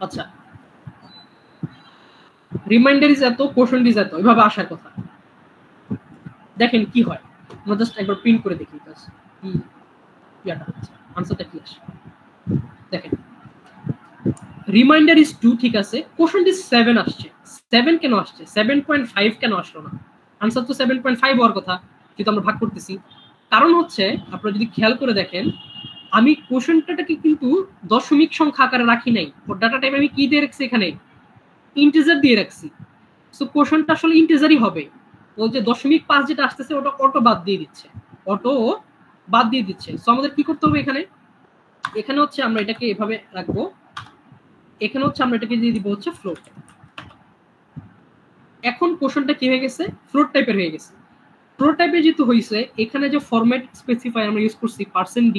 আচ্ছা রিমাইন্ডার ইজ এত, কোশ্চেন ইজ এত, এভাবে আসার কথা। দেখেন কি হয়, আমরা জাস্ট একবার প্রিন্ট করে দেখি কি ইয়াটা হচ্ছে, আনসারটা কি আসে। দেখেন রিমাইন্ডার ইজ 2, ঠিক আছে, কোশ্চেন ইজ 7 আসছে। 7 কেন আসছে? 7.5 কেন আসলো না? আনসার তো 7.5 হওয়ার কথা, কিন্তু আমরা ভাগ করতেছি। কারণ হচ্ছে আপনারা যদি খেয়াল করে দেখেন, আমি কোশ্চেনটাকে কিন্তু দশমিক সংখ্যা আকারে রাখি নাই। ওর ডাটা টাইপ আমি কি দিয়ে রাখছি? এখানে ইন্টিজার দিয়ে রাখছি। সো কোশ্চেনটা আসলে ইন্টিজারই হবে। ও যে 0.5 যেটা আসতেছে ওটা অটো বাদ দিয়ে দিচ্ছে, অটো বাদ দিয়ে দিচ্ছে। সো আমাদের কি করতে হবে এখানে? এখানে হচ্ছে আমরা এটাকে এভাবে রাখবো, এখানে হচ্ছে আমরা এটাকে দিয়ে দিব হচ্ছে ফ্লোট। এখন কোশ্চেনটা কি হয়ে গেছে? ফ্লোট টাইপের হয়ে গেছে। ফ্লোট টাইপের যেহেতু হয়েছে, এখানে যে ফরম্যাট স্পেসিফাই আমরা ইউজ করছি %d,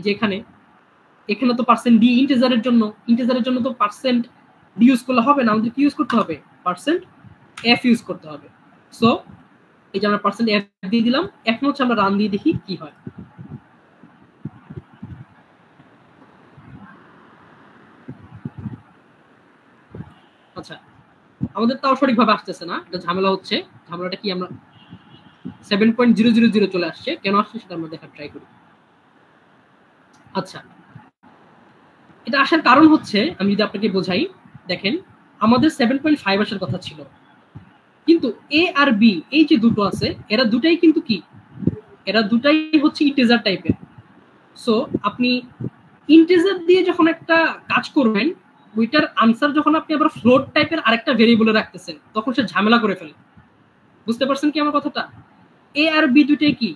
যে এখানে তো %d ইন্টিজারের জন্য তো %d ইউজ করলে হবে না, আমাদের কি ইউজ করতে হবে? %f ইউজ করতে হবে। সো এই যে আমরা %f দিয়ে দিলাম। এখন হচ্ছে আমরা রান দিয়ে দেখি কি হয়। আচ্ছা আমাদের তাও সঠিকভাবে আসতেছে না, এটা ঝামেলা হচ্ছে। ঝামেলাটা কি? আমরা 7.000 চলে আসছে, কেন আসছে সেটা আমরা দেখার ট্রাই করি। আচ্ছা এটা আসার কারণ হচ্ছে, আমি যদি আপনাকে বোঝাই, দেখেন আমাদের 7.5 আসার কথা ছিল, কিন্তু এ আর বি এই যে দুটো আছে, এরা দুটাই কিন্তু কি, এরা দুটাই হচ্ছে ইন্টিজার টাইপের। সো আপনি ইন্টিজার দিয়ে যখন একটা কাজ করবেন, ওইটার আনসার যখন আপনি আবার ফ্লোট টাইপের আরেকটা ভেরিয়েবলে রাখতেছেন, তখন সে ঝামেলা করে ফেলে। বুঝতে পারছেন কি আমার কথাটা? এ আর বি দুটাই কি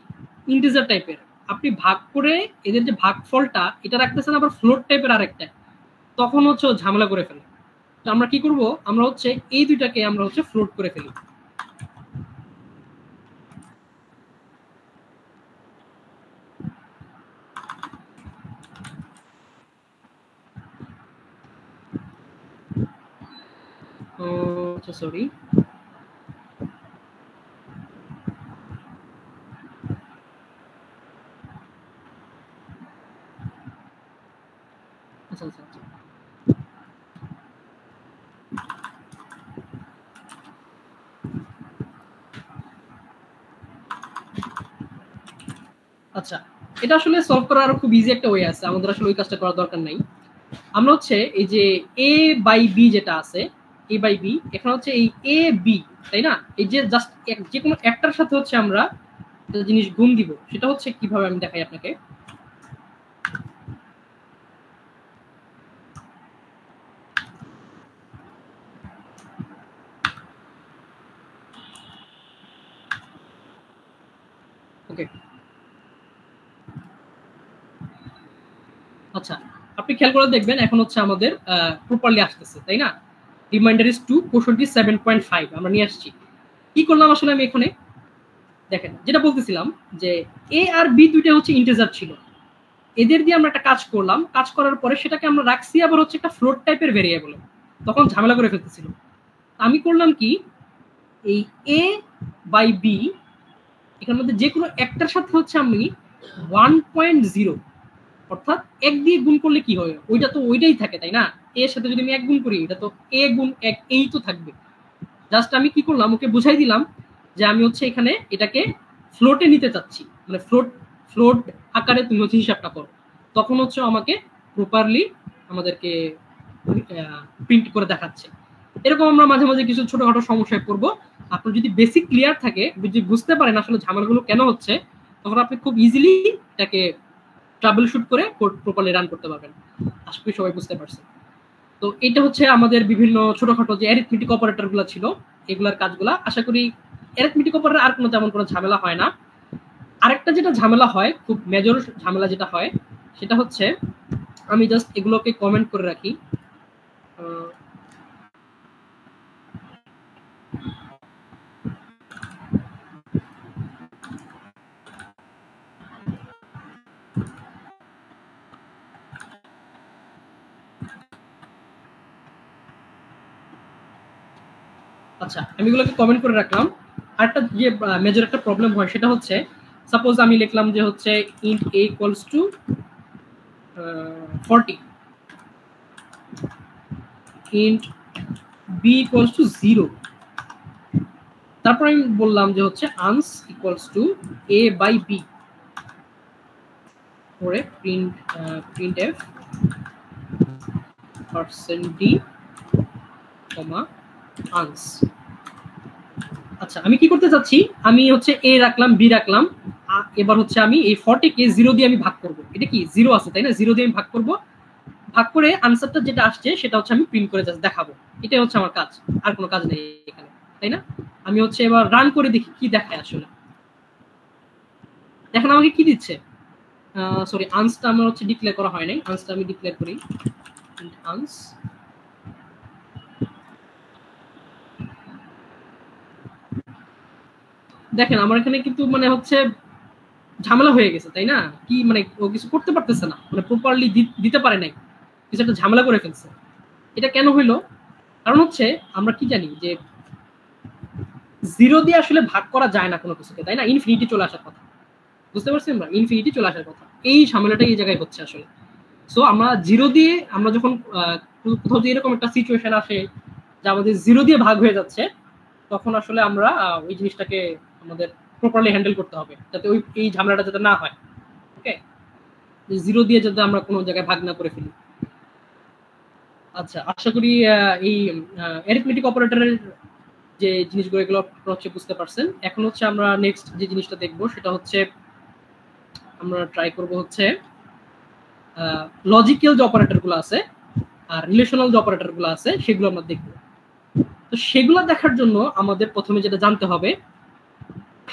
ইন্টিজার টাইপের, আপনি ভাগ করে এদের যে ভাগফলটা এটা রাখতেছেন আবার ফ্লোট টাইপের আরেকটা, তখন হচ্ছে ঝামেলা করে ফেলে। তো আমরা কি করব? আমরা হচ্ছে এই দুইটাকে আমরা হচ্ছে ফ্লোট করে ফেলি। আচ্ছা সরি, আচ্ছা আচ্ছা আচ্ছা আচ্ছা এটা আসলে সলভ করার আরো খুব ইজি একটা ওয়ে আছে, আমাদের আসলে ওই কাজটা করার দরকার নাই। আমরা হচ্ছে এই যে এ বাই বি যেটা আছে, এ বাই বি, এখানে হচ্ছে এই এ বি, তাই না? এই যে জাস্ট যে কোনো একটার সাথে হচ্ছে আমরা একটা জিনিস গুণ দিব, সেটা হচ্ছে কিভাবে আমি দেখাই আপনাকে। ওকে আচ্ছা আপনি খেয়াল করে দেখবেন, এখন হচ্ছে আমাদের প্রপারলি আসতেছে, তাই না? রিমাইন্ডার ইজ 2, কোশ্চেন ইজ 7.5 আমরা নিয়ে আসছি। কি করলাম আসলে আমি এখানে? দেখেন যেটা বলতেছিলাম যে এ আর বি দুইটা হচ্ছে ইন্টিজার ছিল, এদের দিয়ে আমরা একটা কাজ করলাম, কাজ করার পরে সেটাকে আমরা রাখছি আবার হচ্ছে একটা ফ্লোট টাইপের ভেরিয়েবল, তখন ঝামেলা করে ফেলতেছিল। আমি করলাম কি, এই এ বাই বি এখানের মধ্যে যে কোনো একটার সাথে হচ্ছে আমি 1.0 অর্থাৎ 1 দিয়ে গুণ করলে কি হয়, ওইটা তো ওইটাই থাকে, তাই না? এর সাথে যদি আমি 1 গুণ করি, এটা তো এ গুণ 1 এই তো থাকবে। জাস্ট আমি কি করলাম, ওকে বুঝাই দিলাম যে আমি হচ্ছে এখানে এটাকে ফ্লোটে নিতে চাচ্ছি, মানে ফ্লোট আকারে তুমি হচ্ছে হিসাবটা করো, তখন হচ্ছে আমাকে প্রপারলি আমাদেরকে প্রিন্ট করে দেখাচ্ছে। এরকম আমরা মাঝে মাঝে কিছু ছোটখাটো সমস্যায় পড়বো। আপনার যদি বেসিক ক্লিয়ার থাকে, যদি বুঝতে পারেন আসলে ঝামেলাগুলো কেন হচ্ছে, তখন আপনি খুব ইজিলি এটাকে ট্রাবল শুট করে কোড প্রপারলি রান করতে পারবেন। আশা করি সবাই বুঝতে পারছেন। তো এটা হচ্ছে আমাদের বিভিন্ন ছোটখাটো যে অ্যারিথমেটিক অপারেটরগুলো ছিল, এগুলার কাজগুলা। আশা করি অ্যারিথমেটিক অপারেটর আর কোনো তেমন কোনো ঝামেলা হয় না। আরেকটা যেটা ঝামেলা হয়, খুব মেজর ঝামেলা যেটা হয়, সেটা হচ্ছে আমি জাস্ট এগুলোকে কমেন্ট করে রাখি। আচ্ছা, আমি এগুলোকে কমেন্ট করে রাখলাম। আরেকটা যে মেজর একটা প্রবলেম হয় সেটা হচ্ছে, সাপোজ আমি লিখলাম যে হচ্ছে int a equals to 40, int b equals to 0, তারপর আমি বললাম যে হচ্ছে ans equals to a by b, পরে printf %d, ans। আচ্ছা, আমি কি করতে চাচ্ছি, আমি হচ্ছে a রাখলাম, b রাখলাম, এবার হচ্ছে আমি এই 40 কে 0 দিয়ে আমি ভাগ করব। এটা কি 0 আছে তাই না, 0 দিয়ে আমি ভাগ করব, ভাগ করে আনসারটা যেটা আসছে সেটা হচ্ছে আমি প্রিন্ট করে জাস্ট দেখাবো। এটাই হচ্ছে আমার কাজ, আর কোনো কাজ নেই এখানে, তাই না? আমি হচ্ছে এবার রান করে দেখি কি দেখায় আসলে। দেখেন আমাকে কি দিচ্ছে, সরি আনসটা আমার হচ্ছে ডিক্লেয়ার করা হয় নাই, আনসটা আমি ডিক্লেয়ার করি, আনস। দেখেন আমার এখানে কিন্তু মানে হচ্ছে ঝামেলা হয়ে গেছে, তাই না? কি মানে ও কিছু করতে পারতেছে না, মানে প্রপারলি দিতে পারে নাই, কিছু একটা ঝামেলা করে ফেলছে। এটা কেন হইলো? কারণ হচ্ছে আমরা কি জানি যে 0 দিয়ে আসলে ভাগ করা যায় না কোনো কিছুকে, তাই না? ইনফিনিটি চলে আসার কথা, বুঝতে পারছেন আমরা? ইনফিনিটি চলে আসার কথা, এই ঝামেলাটা এই জায়গায় হচ্ছে আসলে। সো আমরা 0 দিয়ে, আমরা যখন কোথাও দিয়ে এরকম একটা সিচুয়েশন আসে যে আমাদের 0 দিয়ে ভাগ হয়ে যাচ্ছে, তখন আসলে আমরা ওই জিনিসটাকে আমাদের প্রপারলি হ্যান্ডেল করতে হবে, যাতে ওই এই ঝামেলাটা যাতে না হয়। ওকে, 0 দিয়ে যাতে আমরা কোনো জায়গায় ভাগ না করে ফেলি। আচ্ছা, আশা করি এই অ্যারিথমেটিক অপারেটরের যে জিনিসগুলো এগুলো আপনারা হচ্ছে বুঝতে পারছেন। এখন হচ্ছে আমরা নেক্সট যে জিনিসটা দেখবো সেটা হচ্ছে আমরা ট্রাই করব হচ্ছে লজিক্যাল যে অপারেটরগুলো আছে আর রিলেশনাল যে অপারেটরগুলো আছে সেগুলো আমরা দেখব। তো সেগুলো দেখার জন্য আমাদের প্রথমে যেটা জানতে হবে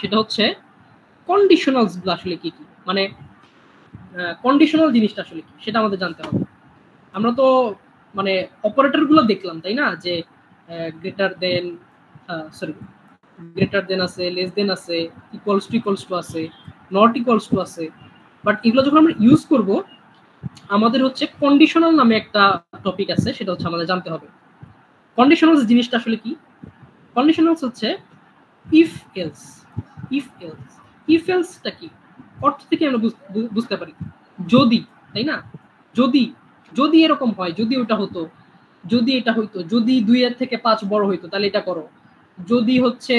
সেটা হচ্ছে কন্ডিশনালস গুলো আসলে কি কি, মানে কন্ডিশনাল জিনিসটা আসলে কি সেটা আমাদের জানতে হবে। আমরা তো মানে অপারেটর গুলো দেখলাম, তাই না? যে greater than, sorry greater than আছে, লেস দেন আছে, ইকুয়ালস টু আছে, নট ইকুয়ালস টু আছে। বাট এগুলো যখন আমরা ইউজ করব, আমাদের হচ্ছে কন্ডিশনাল নামে একটা টপিক আছে, সেটা হচ্ছে আমাদের জানতে হবে। কন্ডিশনালস জিনিসটা আসলে কি? কন্ডিশনালস হচ্ছে ইফ এলস। ইফ এলসটা কি অর্থ থেকে আমরা বুঝতে পারি যদি, তাই না? যদি যদি এরকম হয়, যদি ওটা হতো, যদি এটা হইতো, যদি 2 এর থেকে 5 বড় হইতো তাহলে এটা করো, যদি হচ্ছে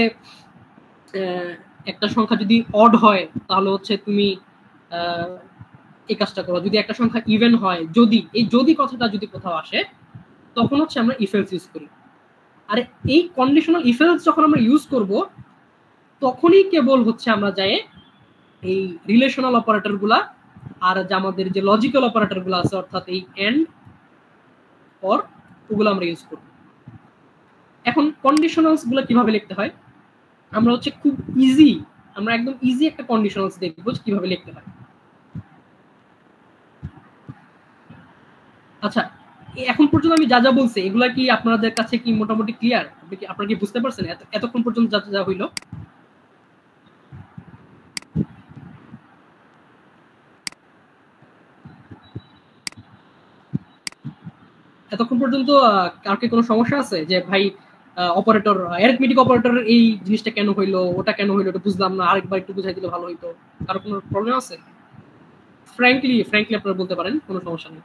একটা সংখ্যা যদি অড হয় তাহলে হচ্ছে তুমি এই কাজটা করো, যদি একটা সংখ্যা ইভেন হয়, যদি এই যদি কথাটা যদি কোথাও আসে তখন হচ্ছে আমরা ইফ এলস ইউজ করি। আর এই কন্ডিশনাল ইফ এলস যখন আমরা ইউজ করব তখনই কেবল হচ্ছে আমরা যাই এই রিলেশনাল অপারেটর গুলা আর যে আমাদের যে লজিক্যাল অপারেটর গুলো আছে অর্থাৎ এই এন্ড অর ওগুলো আমরা ইউজ করব। এখন কন্ডিশনালস গুলো কিভাবে লিখতে হয় আমরা হচ্ছে খুব ইজি, আমরা একদম ইজি একটা কন্ডিশনালস দেখবো কিভাবে লিখতে হয়। আচ্ছা, এখন পর্যন্ত আমি যা যা বলছি এগুলা কি আপনাদের কাছে কি মোটামুটি ক্লিয়ার? আপনারা কি বুঝতে পারছেন এতক্ষণ পর্যন্ত যা যা হইলো? এতক্ষণ পর্যন্ত কার কি কোনো সমস্যা আছে যে ভাই অপারেটর, অ্যারিথমেটিক অপারেটরের এই জিনিসটা কেন হইলো, ওটা কেন হইলো, এটা বুঝলাম না, আরেকবার একটু বুঝাই দিলে ভালো হইতো? কারো কোনো প্রবলেম আছে? ফ্র্যাঙ্কলি আপনারা বলতে পারেন, কোনো সমস্যা নেই।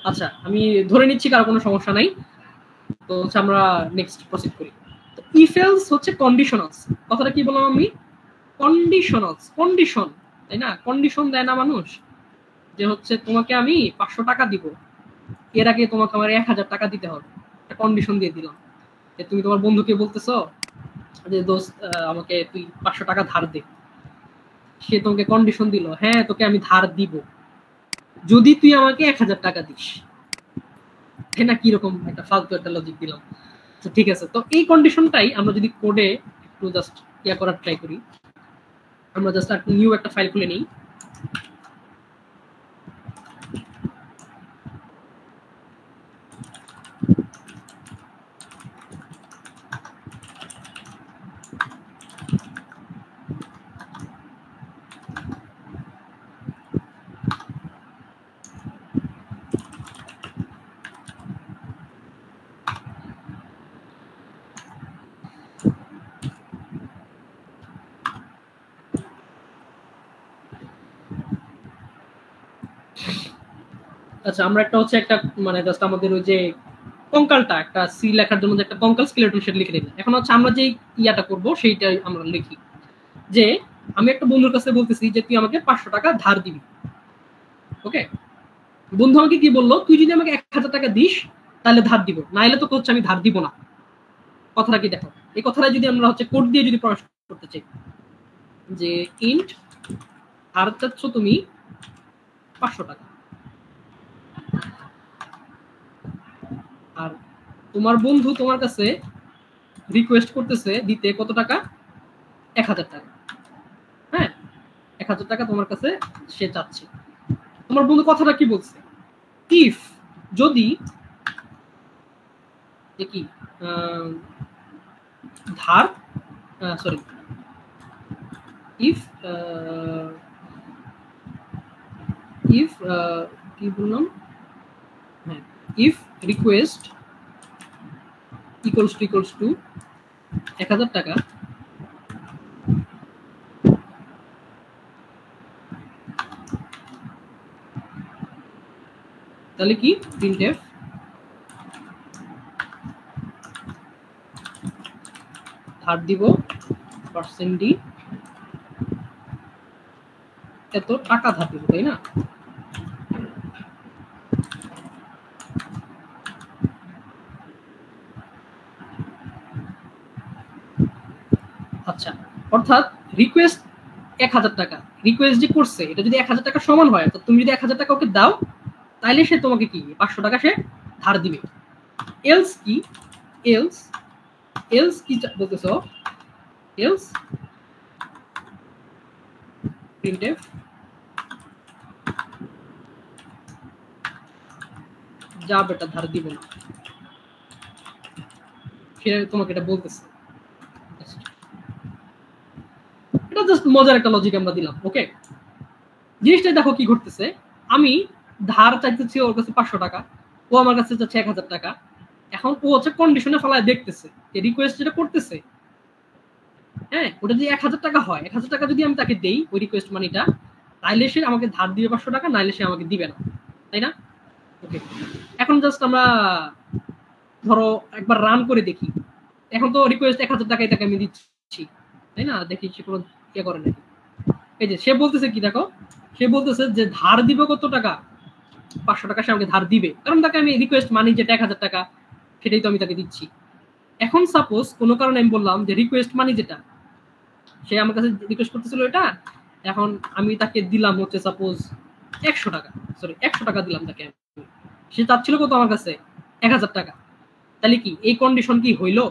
আচ্ছা, আমি ধরে নিচ্ছি কারো কোনো সমস্যা নাই, তো হচ্ছে আমরা নেক্সট প্রসিড করি। তো ইফ এলস হচ্ছে কন্ডিশনালস। কথাটা কি বললাম আমি? কন্ডিশনালস, কন্ডিশন, তাই না? কন্ডিশন দেয় না মানুষ যে হচ্ছে তোমাকে আমি 500 টাকা দিব, এর আগে তোমাকে আমার 1000 টাকা দিতে হবে, একটা কন্ডিশন দিয়ে দিলাম। যে তুমি তোমার বন্ধুকে বলতেছো যে দোস্ত আমাকে তুই 500 টাকা ধার দে, সে তোমাকে কন্ডিশন দিল হ্যাঁ তোকে আমি ধার দিব যদি তুই আমাকে 1000 টাকা দিস। তাই না? কিরকম একটা ফালতু একটা লজিক দিলাম। তো ঠিক আছে, তো এই কন্ডিশনটাই আমরা যদি কোডে একটু জাস্ট ইয়া করার ট্রাই করি, আমরা জাস্ট নিউ একটা ফাইল খুলে নিই। আচ্ছা, আমরা একটা হচ্ছে একটা মানে জাস্ট আমাদের ওই যে কঙ্কালটা একটা সি লেখার জন্য যে একটা কঙ্কাল স্কেলেটন সেটা লিখে দিলাম। এখন হচ্ছে আমরা যে ইয়াটা করব সেইটাই আমরা লিখি যে আমি একটা বন্ধুর কাছে বলতেছি যে তুই আমাকে 500 টাকা ধার দিবি। ওকে, বন্ধু আমাকে কি বললো, তুই যদি আমাকে 1000 টাকা দিস তাহলে ধার দিব, নাইলে তো হচ্ছে আমি ধার দিব না। কথাটা কি দেখো, এই কথাটা যদি আমরা হচ্ছে কোড দিয়ে যদি প্রকাশ করতে চাই যে ইন্ট ধার চাচ্ছ তুমি 500 টাকা, আর তোমার বন্ধু তোমার কাছে রিকোয়েস্ট করতেছে দিতে কত টাকা, 1000 টাকা। হ্যাঁ, 1000 টাকা তোমার কাছে সে চাচ্ছে। তোমার বন্ধু কথাটা কি বলছে, ইফ যদি কি ধার সরি ইফ ইফ কি বললাম, হ্যাঁ, ইফ রিকোয়েস্ট ইকুয়ালস টু 1000 টাকা, তাহলে কি printf ধার দিব %d এত টাকা ধার দিব, তাই না? আচ্ছা, অর্থাৎ রিকোয়েস্ট 1000 টাকা, রিকোয়েস্ট যে করছে এটা যদি 1000 টাকা সমান হয়, তো তুমি যদি 1000 টাকা ওকে দাও তাইলে সে তোমাকে কি 500 টাকা সে ধার দিবে। এলস কি, এলস কি বলতেছো, এলস printf যা বেটা ধার দিব না, সে তোমাকে এটা বলতেছে। এটা জাস্ট মজার একটা লজিক আমরা দিলাম। ওকে, জিনিসটা দেখো কি ঘটতেছে, আমি ধার চাইতেছি ওর কাছে 500 টাকা, ও আমার কাছে চাচ্ছে 1000 টাকা। এখন ও হচ্ছে কন্ডিশনে ফেলায় দেখতেছে যে রিকোয়েস্ট যেটা করতেছে, হ্যাঁ, ওটা যদি 1000 টাকা হয়, 1000 টাকা যদি আমি তাকে দেই ওই রিকোয়েস্ট মানিটা, তাইলে সে আমাকে ধার দিবে 500 টাকা, নাইলে সে আমাকে দিবে না, তাই না? ওকে, এখন জাস্ট আমরা ধরো একবার রান করে দেখি। এখন তো রিকোয়েস্ট 1000 টাকাই তাকে আমি দিচ্ছি, তাই না? দেখি সে কোনো ইয়ে করে নাকি। এই যে সে বলতেছে কি দেখো, সে বলতেছে যে ধার দিব কত টাকা, 500 টাকা সে আমাকে ধার দিবে, কারণ তাকে আমি রিকোয়েস্ট মানি যেটা 1000 টাকা সেটাই তো আমি তাকে দিচ্ছি। এখন সাপোজ কোনো কারণে আমি বললাম যে রিকোয়েস্ট মানি যেটা সে আমার কাছে রিকোয়েস্ট করতেছিল এটা, এখন আমি তাকে দিলাম হচ্ছে সাপোজ 100 টাকা, সরি 100 টাকা দিলাম তাকে, সে চাচ্ছিল কত আমার কাছে 1000 টাকা। তাহলে কি এই কন্ডিশন কি হইলো,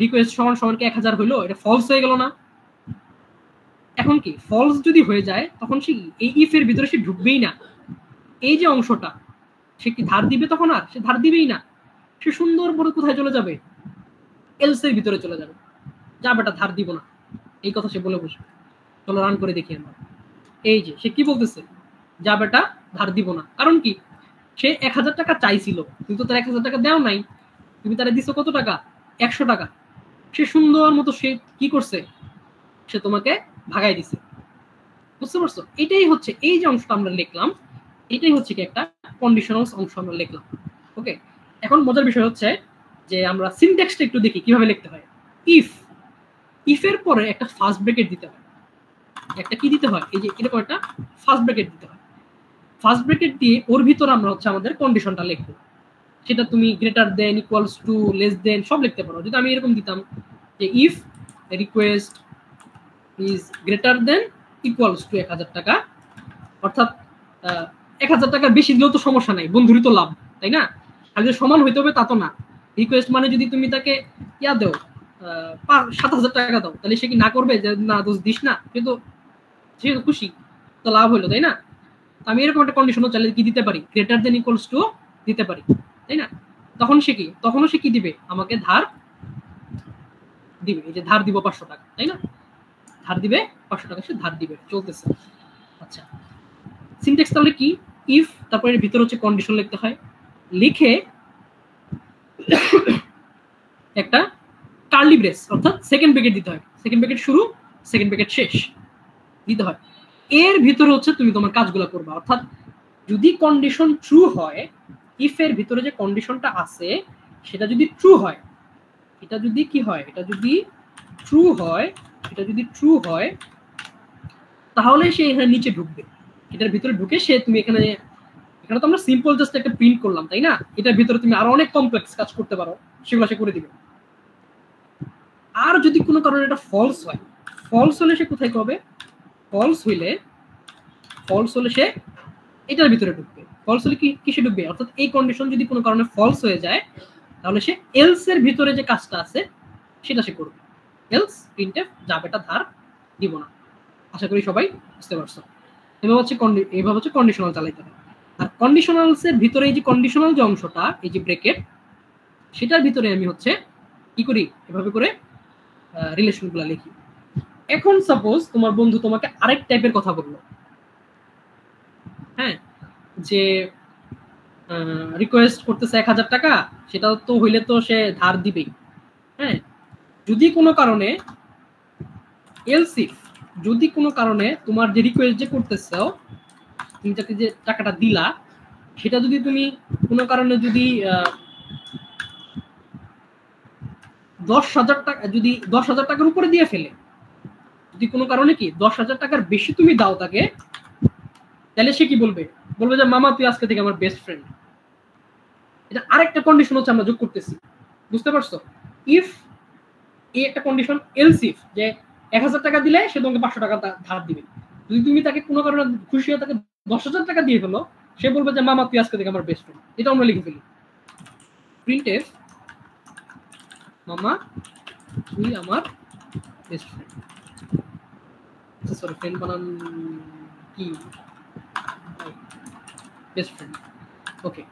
রিকোয়েস্ট সমান সমান কি 1000 হইলো? এটা ফলস হয়ে গেল না? এখন কি ফলস যদি হয়ে যায় তখন সে এই ইফ এর ভিতরে সে ঢুকবেই না। এই যে অংশটা, সে কি ধার দিবে তখন? আর সে ধার দিবেই না, সে সুন্দর বড় কোথায় চলে যাবে, এলস এর ভিতরে চলে যাবে, যা বেটা ধার দিব না, এই কথা সে বলে বসবে। চলো রান করে দেখি আমরা। এই যে সে কি বলতেছে, যা বেটা ধার দিব না, কারণ কি সে 1000 টাকা চাইছিল কিন্তু তার 1000 টাকা দেও নাই, তুমি তারা দিছো কত টাকা, 100 টাকা। সে সুন্দর মতো সে কি করছে, সে তোমাকে ভাগাই দিছে। বুঝতে পারছো? এটাই হচ্ছে এই যে অংশটা আমরা লিখলাম, এটাই হচ্ছে কি একটা কন্ডিশনাল অংশ আমরা লিখলাম। ওকে, এখন মজার বিষয় হচ্ছে যে আমরা সিনট্যাক্সটা একটু দেখি কিভাবে লিখতে হয়। ইফ এর পরে একটা ফার্স্ট ব্র্যাকেট দিতে হয়, একটা কি দিতে হয়, এই যে এরকম একটা ফার্স্ট ব্র্যাকেট দিতে হয়। ফার্স্ট ব্র্যাকেট দিয়ে ওর ভিতর আমরা হচ্ছে আমাদের কন্ডিশনটা লিখবো, সেটা তুমি greater than, equals to, less than সব লিখতে পারো। যদি আমি এরকম দিতাম যে if request is greater then equals to 1000 টাকা, অর্থাৎ 1000 টাকার বেশি দিলেও তো সমস্যা নাই, বন্ধুরই তো লাভ, তাই না? আর যে সমান হইতে হবে তা তো না। রিকোয়েস্ট মানে যদি তুমি তাকে ইয়া দেও 7000 টাকা দাও, তাহলে সে কি না করবে যে না দোষ দিস না? কিন্তু সে খুশি, তো লাভ হলো, তাই না? আমি এরকম একটা কন্ডিশনও চাইলে কি দিতে পারি, গ্রেটার দেন ইকুয়ালস টু দিতে পারি, তাই না? তখন সে কি, তখনও সে কি দিবে, আমাকে ধার দিবে। এই যে ধার দিব 500 টাকা, তাই না? ধার দিবে 500 টাকা, সে ধার দিবে, চলতেছে। আচ্ছা, সিনট্যাক্স তাহলে কি, ইফ তারপরে এর ভিতরে হচ্ছে কন্ডিশন লিখতে হয়, লিখে একটা কার্লি ব্রেস অর্থাৎ সেকেন্ড ব্র্যাকেট দিতে হয়, সেকেন্ড ব্র্যাকেট শুরু সেকেন্ড ব্র্যাকেট শেষ দিতে হয়। এর ভিতরে হচ্ছে তুমি তোমার কাজগুলো করবা। অর্থাৎ যদি কন্ডিশন ট্রু হয়, ইফ এর ভিতরে যে কন্ডিশনটা আছে সেটা যদি ট্রু হয়, এটা যদি কি হয়, এটা যদি ট্রু হয়, এটা যদি ট্রু হয় তাহলে সে এখানে নিচে ঢুকবে, এটার ভিতরে ঢুকে সে, তুমি এখানে এখানে তো আমরা সিম্পল জাস্ট একটা প্রিন্ট করলাম, তাই না? এটার ভিতরে তুমি আরো অনেক কমপ্লেক্স কাজ করতে পারো, সেগুলো সে করে দিবে। আর যদি কোনো কারণে এটা ফলস হয়, ফলস হলে সে কোথায় করবে, ফলস হলে সে এটার ভিতরে ঢুকবে। ফলস হলে কি কিসে ঢুকবে, অর্থাৎ এই কন্ডিশন যদি কোনো কারণে ফলস হয়ে যায় তাহলে সে এলস এর ভিতরে যে কাজটা আছে সেটা সে করবে। এলস প্রিন্টএফ যাবেটা ধার দিব না। আশা করি সবাই বুঝতে পারছো। এভাবে হচ্ছে কন্ডিশনাল চালাইতে হবে। আর কন্ডিশনালস এর ভিতরে এই যে কন্ডিশনাল যে অংশটা, এই যে ব্র্যাকেট, সেটার ভিতরে আমি হচ্ছে কি করি, এভাবে করে রিলেশনগুলো লিখি। এখন সাপোজ তোমার বন্ধু তোমাকে আরেক টাইপের কথা বললো, হ্যাঁ, যে রিকোয়েস্ট করতেছে 1000 টাকা, সেটা তো হইলে তো সে ধার দিবেই। হ্যাঁ, যদি কোনো কারণে এলসিফ, যদি কোনো কারণে তোমার যে রিকোয়েস্ট যে করতেছো, তুমি তাকে যে টাকাটা দিলা, সেটা যদি তুমি কোনো কারণে যদি 10,000 টাকা, যদি 10,000 টাকার উপরে দিয়ে ফেলে, যদি কোনো কারণে কি 10,000 টাকার বেশি তুমি দাও তাকে, তাহলে সে কি বলবে, বলবে যে মামা তুই আজকে থেকে আমার বেস্ট ফ্রেন্ড। এটা আরেকটা কন্ডিশন হচ্ছে আমরা যোগ করতেছি, বুঝতে পারছো? ইফ এই একটা কন্ডিশন, এলস ইফ যে 1000 টাকা দিলে সে তোমাকে 500 টাকা ধার দিবে। যদি তুমি তাকে কোনো কারণে খুশি হয়ে তাকে 10,000 টাকা দিয়ে ফেলো, সে বলবে যে মামা তুই আজকে থেকে আমার বেস্ট ফ্রেন্ড। এটা আমরা লিখে ফেলি, প্রিন্টএফ মামা তুই আমার বেস্ট ফ্রেন্ড। সরি, ফ্রেন্ড বানান কি, বেস্ট ফ্রেন্ড। ওকে,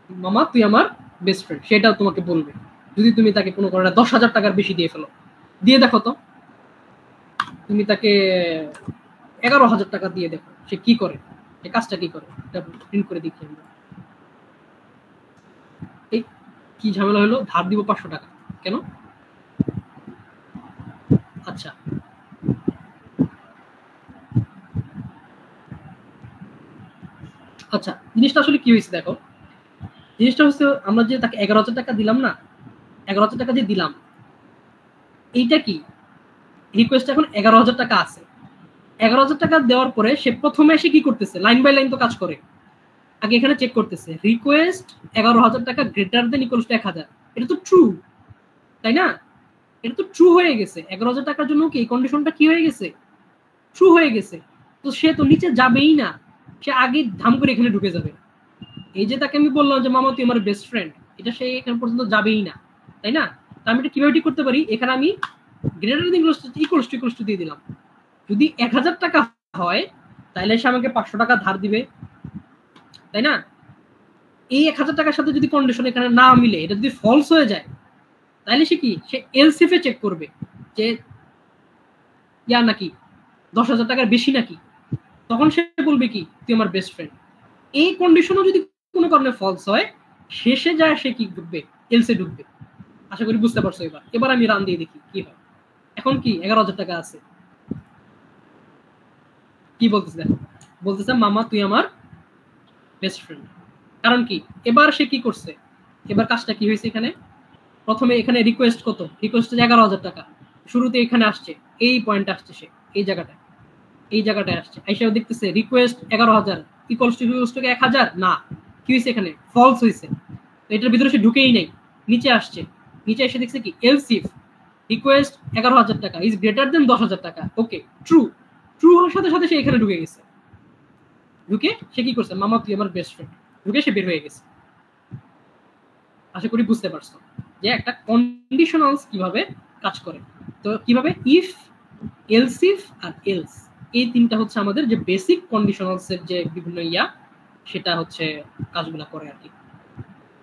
মামা তুই আমার বেস্ট ফ্রেন্ড, সেটা তোমাকে বলবে যদি তুমি তাকে কোনো কারণে 10,000 টাকার বেশি দিয়ে ফেলো। দিয়ে দেখো তো, তুমি তাকে 11,000 টাকা দিয়ে দেখো সে কি করে, এই কাজটা কি করে, এটা প্রিন্ট করে দেখি আমরা। এই কি ঝামেলা হলো, ধার দিব 500 টাকা কেন? আচ্ছা, আচ্ছা, জিনিসটা আসলে কি হয়েছে দেখো, জিনিসটা হচ্ছে আমরা যে তাকে 11,000 টাকা দিলাম না, 11,000 টাকা যে দিলাম, এইটা কি রিকোয়েস্ট এখন 11,000 টাকা আছে। 11,000 টাকা দেওয়ার পরে সে প্রথমে এসে কি করতেছে, লাইন বাই লাইন তো কাজ করে, আগে এখানে চেক করতেছে রিকোয়েস্ট 11,000 টাকা গ্রেটার দেন ইকুয়ালস টু 1,000, এটা তো ট্রু, তাই না? এটা তো ট্রু হয়ে গেছে। 11,000 টাকার জন্য কি কন্ডিশনটা কি হয়ে গেছে, ট্রু হয়ে গেছে। তো সে তো নিচে যাবেই না, সে আগে ধাম করে এখানে ঢুকে যাবে। এই যে তাকে আমি বললাম যে মামা তুই আমার বেস্ট ফ্রেন্ড, এটা সে এখানে পর্যন্ত যাবেই না, তাই না? তা আমি এটা কিভাবে ঠিক করতে পারি, এখানে আমি গ্রেটার দেন ইকুয়ালস টু দিয়ে দিলাম। যদি 1,000 টাকা হয় তাহলে সে আমাকে 500 টাকা ধার দিবে, তাই না? এই 1,000 টাকার সাথে যদি কন্ডিশন এখানে না মিলে, এটা যদি ফলস হয়ে যায়, তাহলে সে কি, সে এলসিএফ এ চেক করবে যে ইয়া নাকি 10,000 টাকার বেশি নাকি, তখন সে বলবে কি তুই আমার বেস্ট ফ্রেন্ড। এই কন্ডিশনও যদি কোনো কারণে ফলস হয়, শেষে যায় সে কি ঢুকবে, এলসে ঢুকবে। আশা করি বুঝতে পারছো। এবার আমি রান দিয়ে দেখি কি হয়। এখন কি 11,000 টাকা আছে, কি বলতেছে দেখো, বলতেছে মামা তুই আমার বেস্ট ফ্রেন্ড। কারণ কি, এবার সে কি করছে, এবার কাজটা কি হয়েছে, এখানে প্রথমে এখানে রিকোয়েস্ট কত, রিকোয়েস্ট 11,000 টাকা, শুরুতে এখানে আসছে, এই পয়েন্ট আসছে, সে এই জায়গাটায় আসছে, আইসা দেখতেছে রিকোয়েস্ট 11,000 ইকুয়ালস টু 1,000 না, কি হয়েছে এখানে ফলস হয়েছে। তো এটার ভিতরে সে ঢুকেই নেই, নিচে আসছে, নিচে এসে দেখছে কি এলস ইফ রিকোয়েস্ট 11,000 টাকা ইজ গ্রেটার দেন 10,000 টাকা, ওকে ট্রু, ট্রু হওয়ার সাথে সাথে সে এখানে ঢুকে গেছে। ঢুকে সে কি করছে, মামা তুই আমার বেস্ট ফ্রেন্ড, ঢুকে সে বের হয়ে গেছে। আশা করি বুঝতে পারছো যে একটা কন্ডিশনালস কিভাবে কাজ করে। তো কিভাবে, ইফ, এলস ইফ আর এলস, এই তিনটা হচ্ছে আমাদের যে বেসিক কন্ডিশনালস এর যে বিভিন্ন সেটা হচ্ছে কাজগুলো করে আর কি।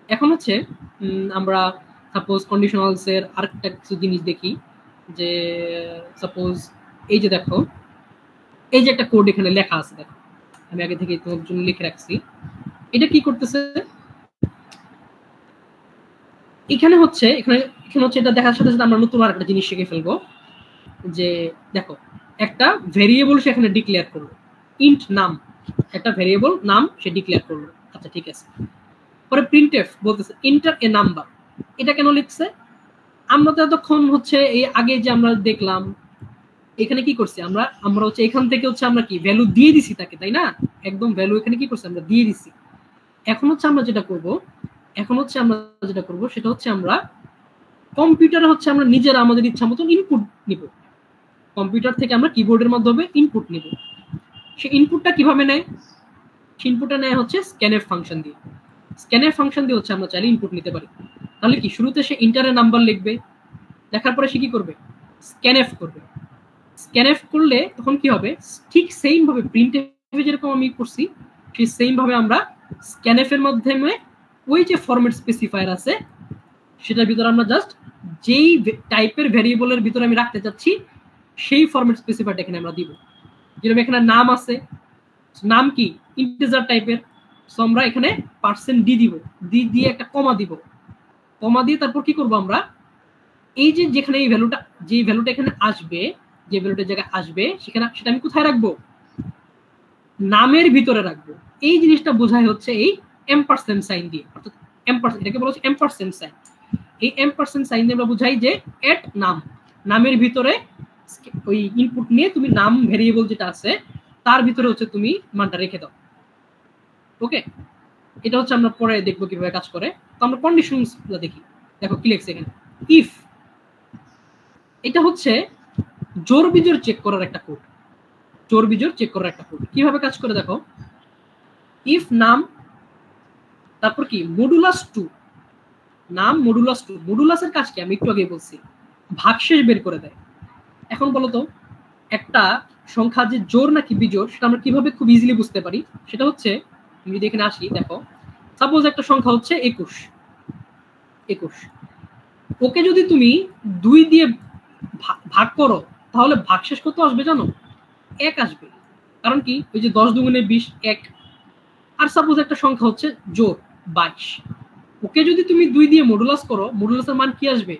এখন হচ্ছে আমরা সাপোজ কন্ডিশনালস এর আরেকটা কিছু জিনিস দেখি, যে সাপোজ এই যে দেখো এই যে একটা কোড এখানে লেখা আছে, দেখো আমি আগে থেকে তোমার জন্য লিখে রাখছি। এটা কি করতেছে, এখানে হচ্ছে এটা দেখার সাথে সাথে আমরা নতুন আরেকটা জিনিস শিখে ফেলবো, যে দেখো একটা ভেরিয়েবল সে এখানে ডিক্লেয়ার করলো, ইন্ট নাম, একটা ভেরিয়েবল নাম সে ডিক্লেয়ার করলো। আচ্ছা ঠিক আছে, পরে প্রিন্টএফ বলতেছে এন্টার এ নাম্বার। এটা কেন লিখছে, আমরা তো এতক্ষণ হচ্ছে এই আগে যে আমরা দেখলাম এখানে কি করছি, আমরা হচ্ছে এখান থেকে হচ্ছে আমরা কি ভ্যালু দিয়ে দিছি তাকে, তাই না? একদম ভ্যালু এখানে কি করছি, আমরা দিয়ে দিছি। এখন হচ্ছে আমরা যেটা করব সেটা হচ্ছে আমরা কম্পিউটারে হচ্ছে আমরা নিজেরা আমাদের ইচ্ছা মতন ইনপুট নিব। কম্পিউটার থেকে আমরা কিবোর্ডের মাধ্যমে ইনপুট নিব। সেই ইনপুটটা কিভাবে নেয়, ইনপুটটা নেয় হচ্ছে স্ক্যানএফ ফাংশন দিয়ে। স্ক্যানএফ ফাংশন দিয়ে হচ্ছে আমরা চাইলে ইনপুট নিতে পারি। তাহলে কি শুরুতে সে ইন্টারের নাম্বার লিখবে, লেখার পরে সে কি করবে, স্ক্যানএফ করবে। স্ক্যানএফ করলে তখন কি হবে, ঠিক সেম ভাবে প্রিন্টএফে যেরকম আমি করছি সেই সেম ভাবে আমরা স্ক্যানএফ এর মাধ্যমে ওই যে ফরম্যাট স্পেসিফায়ার আছে সেটার ভিতরে আমরা জাস্ট যেই টাইপের ভেরিয়েবলের ভিতরে আমি রাখতে চাচ্ছি সেই ফরম্যাট স্পেসিফায়ারটা এখানে আমরা দিব। যেরকম এখানে নাম আছে, নাম কি ইন্টিজার টাইপের, সো আমরা এখানে %d দিব, দিয়ে একটা কমা দিব, কমা দিয়ে তারপর কি করব আমরা এই যে যেখানে এই ভ্যালুটা, যে ভ্যালুটা এখানে আসবে, যে ভ্যালুটার জায়গায় আসবে সেটা আমি কোথায় রাখবো, নামের ভিতরে রাখবো। এই জিনিসটা বোঝায় হচ্ছে এই এম্পারসেন্ট সাইন দিয়ে, অর্থাৎ এম্পারসেন্ট, এটাকে বলা হচ্ছে এম্পারসেন্ট সাইন। এই এম্পারসেন্ট সাইন দিয়ে আমরা বুঝাই যে এট নাম, নামের ভিতরে ওই ইনপুট নিয়ে তুমি নাম ভেরিয়েবল যেটা আছে তার ভিতরে হচ্ছে তুমি মানটা রেখে দাও। ওকে, এটা হচ্ছে আমরা পরে দেখবো কিভাবে কাজ করে। তো আমরা কন্ডিশনস দেখি, দেখো কি লিখছে এখানে, ইফ, এটা হচ্ছে জোর বিজোর চেক করার একটা কোড, জোর বিজোর চেক করার একটা কোড। কিভাবে কাজ করে দেখো, ইফ নাম তারপর কি মডুলাস 2, নাম মডুলাস 2, মডুলাসের কাজ কি আমি একটু আগে বলছি, ভাগশেষ বের করে দেয়। এখন বলো তো একটা সংখ্যা যে জোর নাকি বিজোড় সেটা আমরা কিভাবে খুব ইজিলি বুঝতে পারি, সেটা হচ্ছে আমি যদি এখানে আসি, দেখো সাপোজ একটা সংখ্যা হচ্ছে 21, ওকে যদি তুমি 2 দিয়ে ভাগ করো তাহলে ভাগশেষ কত আসবে জানো, 1 আসবে। কারণ কি, ওই যে 10 দুগুণে 20, 1। আর সাপোজ একটা সংখ্যা হচ্ছে জোর 22, ওকে যদি তুমি 2 দিয়ে মডুলাস করো, মডুলাসের মান কি আসবে,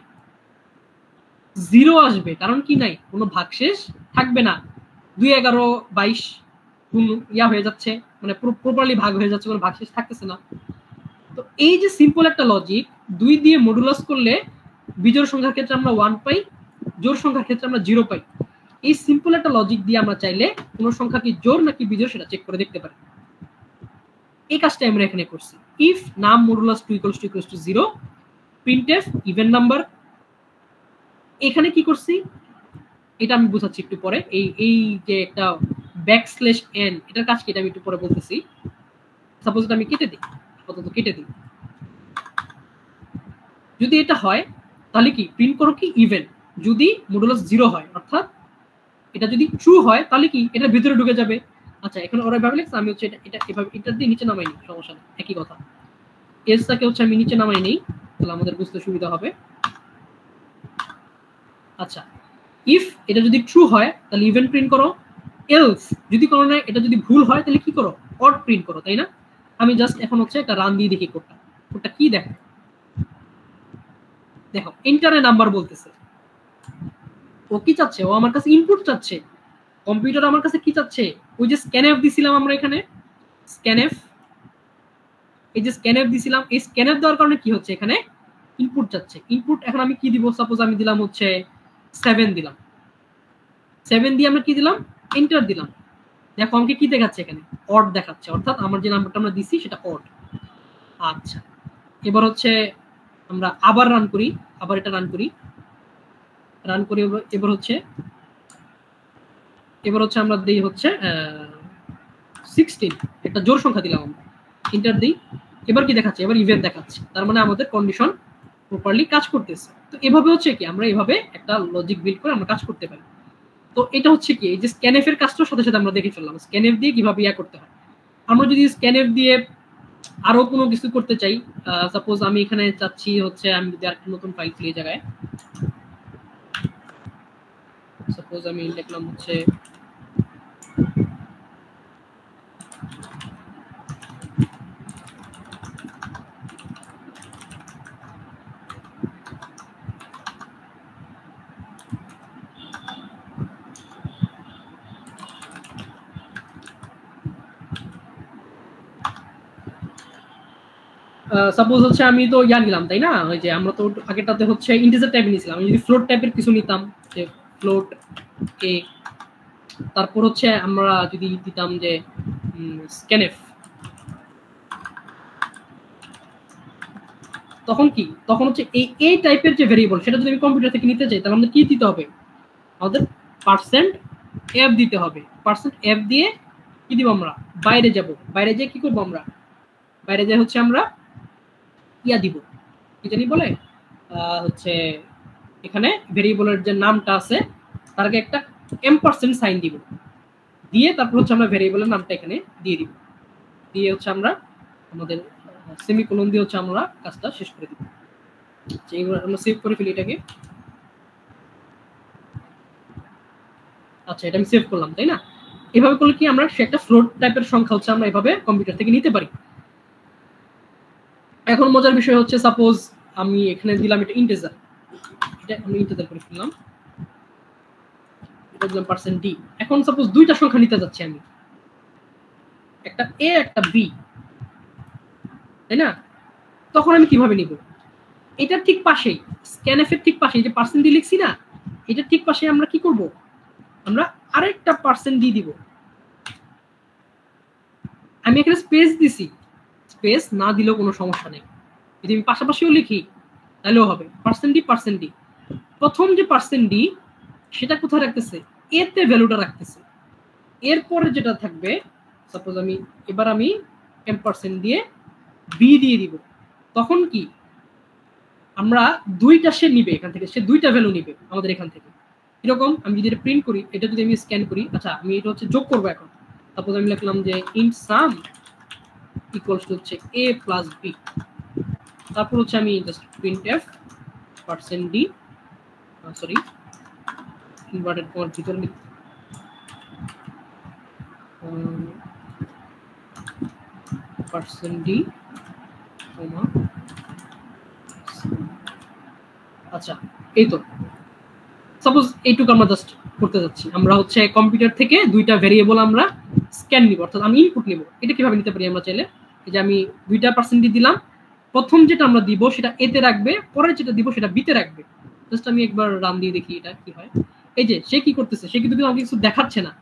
0 আসবে। কারণ কি নাই, কোনো ভাগশেষ থাকবে না, 2 11 22 হয়ে যাচ্ছে, মানে প্রপারলি ভাগ হয়ে যাচ্ছে, কোনো ভাগশেষ থাকতেছে না। তো এই যে সিম্পল একটা লজিক, 2 দিয়ে মডুলাস করলে বিজোড় সংখ্যার ক্ষেত্রে আমরা 1 পাই, জোড় সংখ্যার ক্ষেত্রে আমরা 0 পাই। এই সিম্পল একটা লজিক দিয়ে আমরা চাইলে কোনো সংখ্যা কি জোড় নাকি বিজোড় সেটা চেক করে দেখতে পারি। এই কাজটা আমরা এখানে করছি, ইফ নাম মডুলাস 2 = 0, প্রিন্টএফ ইভেন নাম্বার। এখানে কি করছি এটা আমি বোঝাচ্ছি একটু পরে। এই যে একটা \n, এটার কাজ কি এটা আমি একটু পরে বলতেছি। সাপোজ এটা আমি কেটে দিই, আপাতত কেটে দিই। যদি এটা হয় তাহলে কি প্রিন্ট করো কি ইভেন, যদি মডুলাস 0 হয়, অর্থাৎ এটা যদি ট্রু হয় তাহলে কি এটা ভিতরে ঢুকে যাবে। আচ্ছা এখানে ওরা ভাবে লিখছে, আমি হচ্ছে এটা এভাবে এটা দিয়ে নিচে নামাই নি, সমস্যা নেই, একই কথা। এসটাকে হচ্ছে আমি নিচে নামাই নেই, তাহলে আমাদের বুঝতে সুবিধা হবে। আচ্ছা, ইফ এটা যদি ট্রু হয় তাহলে ইভেন প্রিন্ট করো, এলস যদি কোনো না এটা যদি ভুল হয় তাহলে কি করো, অড প্রিন্ট করো, তাই না? আমি জাস্ট এখন হচ্ছে একটা রান দিয়ে দেখি কোডটা কি দেখো। দেখো এন্টারে নাম্বার বলতেছে, ও কি চাচ্ছে, ও আমার কাছে ইনপুট চাচ্ছে। কম্পিউটার আমার কাছে কি চাচ্ছে, ওই যে স্ক্যানএফ দিছিলাম আমরা এখানে, স্ক্যানএফ, এই যে স্ক্যানএফ দিছিলাম, এই স্ক্যানএফ দেওয়ার কারণে কি হচ্ছে, এখানে ইনপুট চাচ্ছে। ইনপুট এখন আমি কি দিব, সাপোজ আমি দিলাম হচ্ছে 7 দিলাম, 7 দিয়ে আমরা কি দিলাম, এন্টার দিলাম। দেখো আমাকে কি দেখাচ্ছে, এখানে অড দেখাচ্ছে, অর্থাৎ আমার যে নাম্বারটা আমরা দিছি সেটা অড। আচ্ছা এবার হচ্ছে আমরা আবার রান করি, আবার এটা রান করি এবার হচ্ছে আমরা দিই হচ্ছে 16, একটা জোড় সংখ্যা দিলাম, আমরা এন্টার দিই। এবার কি দেখাচ্ছে, এবার ইভেন দেখাচ্ছে, তার মানে আমাদের কন্ডিশন প্রপারলি কাজ করতেছে। তো এভাবে হচ্ছে কি আমরা এভাবে একটা লজিক বিল্ড করে আমরা কাজ করতে পারি। তো এটা হচ্ছে কি, এই যে স্ক্যানএফ এর কাজটার সাথে সাথে আমরা দেখে ফেললাম স্ক্যানএফ দিয়ে কিভাবে ইয়া করতে হয়। আমরা যদি স্ক্যানএফ দিয়ে আরো কোনো কিছু করতে চাই, সাপোজ আমি এখানে চাচ্ছি হচ্ছে আমি যদি আরেকটা নতুন ফাইল খুলি এই জায়গায়, সাপোজ আমি লিখলাম হচ্ছে সাপোজ হচ্ছে আমি তো ইয়া নিলাম তাই না, ওই যে আমরা তো আগেটাতে হচ্ছে ইন্টিজার টাইপ নিয়েছিলাম, আমি যদি ফ্লোট টাইপের কিছু নিতাম যে ফ্লোট এ, তারপর হচ্ছে আমরা যদি দিতাম যে স্ক্যানএফ, তখন কি, তখন হচ্ছে এই টাইপের যে ভেরিয়েবল সেটা যদি আমি কম্পিউটার থেকে নিতে চাই তাহলে আমাদের কি দিতে হবে, আমাদের %f দিতে হবে। %f দিয়ে কি দিব, আমরা বাইরে যাব, বাইরে যেয়ে কি করব, আমরা বাইরে যেয়ে হচ্ছে আমরা ইয়া দিব, কি জানি বলে হচ্ছে এখানে ভেরিয়েবলের যে নামটা আছে তার আগে একটা এম্পারসেন্ট সাইন দিব, দিয়ে তারপর হচ্ছে আমরা ভেরিয়েবলের নামটা এখানে দিয়ে দিব, দিয়ে হচ্ছে আমরা আমাদের সেমিকোলন দিয়ে হচ্ছে আমরা কাজটা শেষ করে দিব। আমরা সেভ করে ফেলি এটাকে। আচ্ছা, এটা আমি সেভ করলাম তাই না। এভাবে করলে কি আমরা একটা ফ্লোট টাইপের সংখ্যা হচ্ছে আমরা এভাবে কম্পিউটার থেকে নিতে পারি। এখন মজার বিষয় হচ্ছে সাপোজ আমি এখানে দিলাম এটা ইন্টিজার, এটা আমি ইন্টিজার করে ফেললাম, এটা দিলাম %d। এখন সাপোজ দুইটা সংখ্যা নিতে যাচ্ছি আমি, একটা a একটা b, তাই না। তখন আমি কিভাবে নিব, এটা ঠিক পাশেই স্ক্যানএফ এর ঠিক পাশেই যে %d লিখছি না, এটা ঠিক পাশে আমরা কি করব, আমরা আরেকটা %d দিব। আমি এখানে স্পেস দিছি, স্পেস না দিলেও কোনো সমস্যা নেই, যদি আমি পাশাপাশিও লিখি তাহলেও হবে। %d প্রথম যে %d সেটা কোথায় রাখতেছে, এ তে ভ্যালুটা রাখতেছে, এরপরে যেটা থাকবে সাপোজ আমি এবার আমি %, দিয়ে b দিয়ে দিব, তখন কি আমরা দুইটা সে নিবে এখান থেকে, সে দুইটা ভ্যালু নিবে আমাদের এখান থেকে। এরকম আমি যদি এটা প্রিন্ট করি, এটা যদি আমি স্ক্যান করি, আচ্ছা আমি এটা হচ্ছে যোগ করবো এখন, সাপোজ আমি লিখলাম যে int sum ইকুয়ালস টু হচ্ছে a প্লাস b, তারপর হচ্ছে আমি just printf %d sorry inverted কমার ভিতরে %d কমা, আচ্ছা এই তো সাপোজ এইটুকু আমরা জাস্ট করতে যাচ্ছি, আমরা হচ্ছে কম্পিউটার থেকে দুইটা ভেরিয়েবল আমরা স্ক্যান নিব, অর্থাৎ আমি ইনপুট নিব। এটা কিভাবে নিতে পারি আমরা চাইলে, এই যে আমি দুইটা % দিলাম, প্রথম যেটা আমরা দিব সেটা এ তে রাখবে, পরে যেটা দিব সেটা বি তে রাখবে। জাস্ট আমি একবার রান দিয়ে দেখি এটা কি হয়। এই যে সে কি করতেছে, সে কিন্তু আমাকে কিছু দেখাচ্ছে না,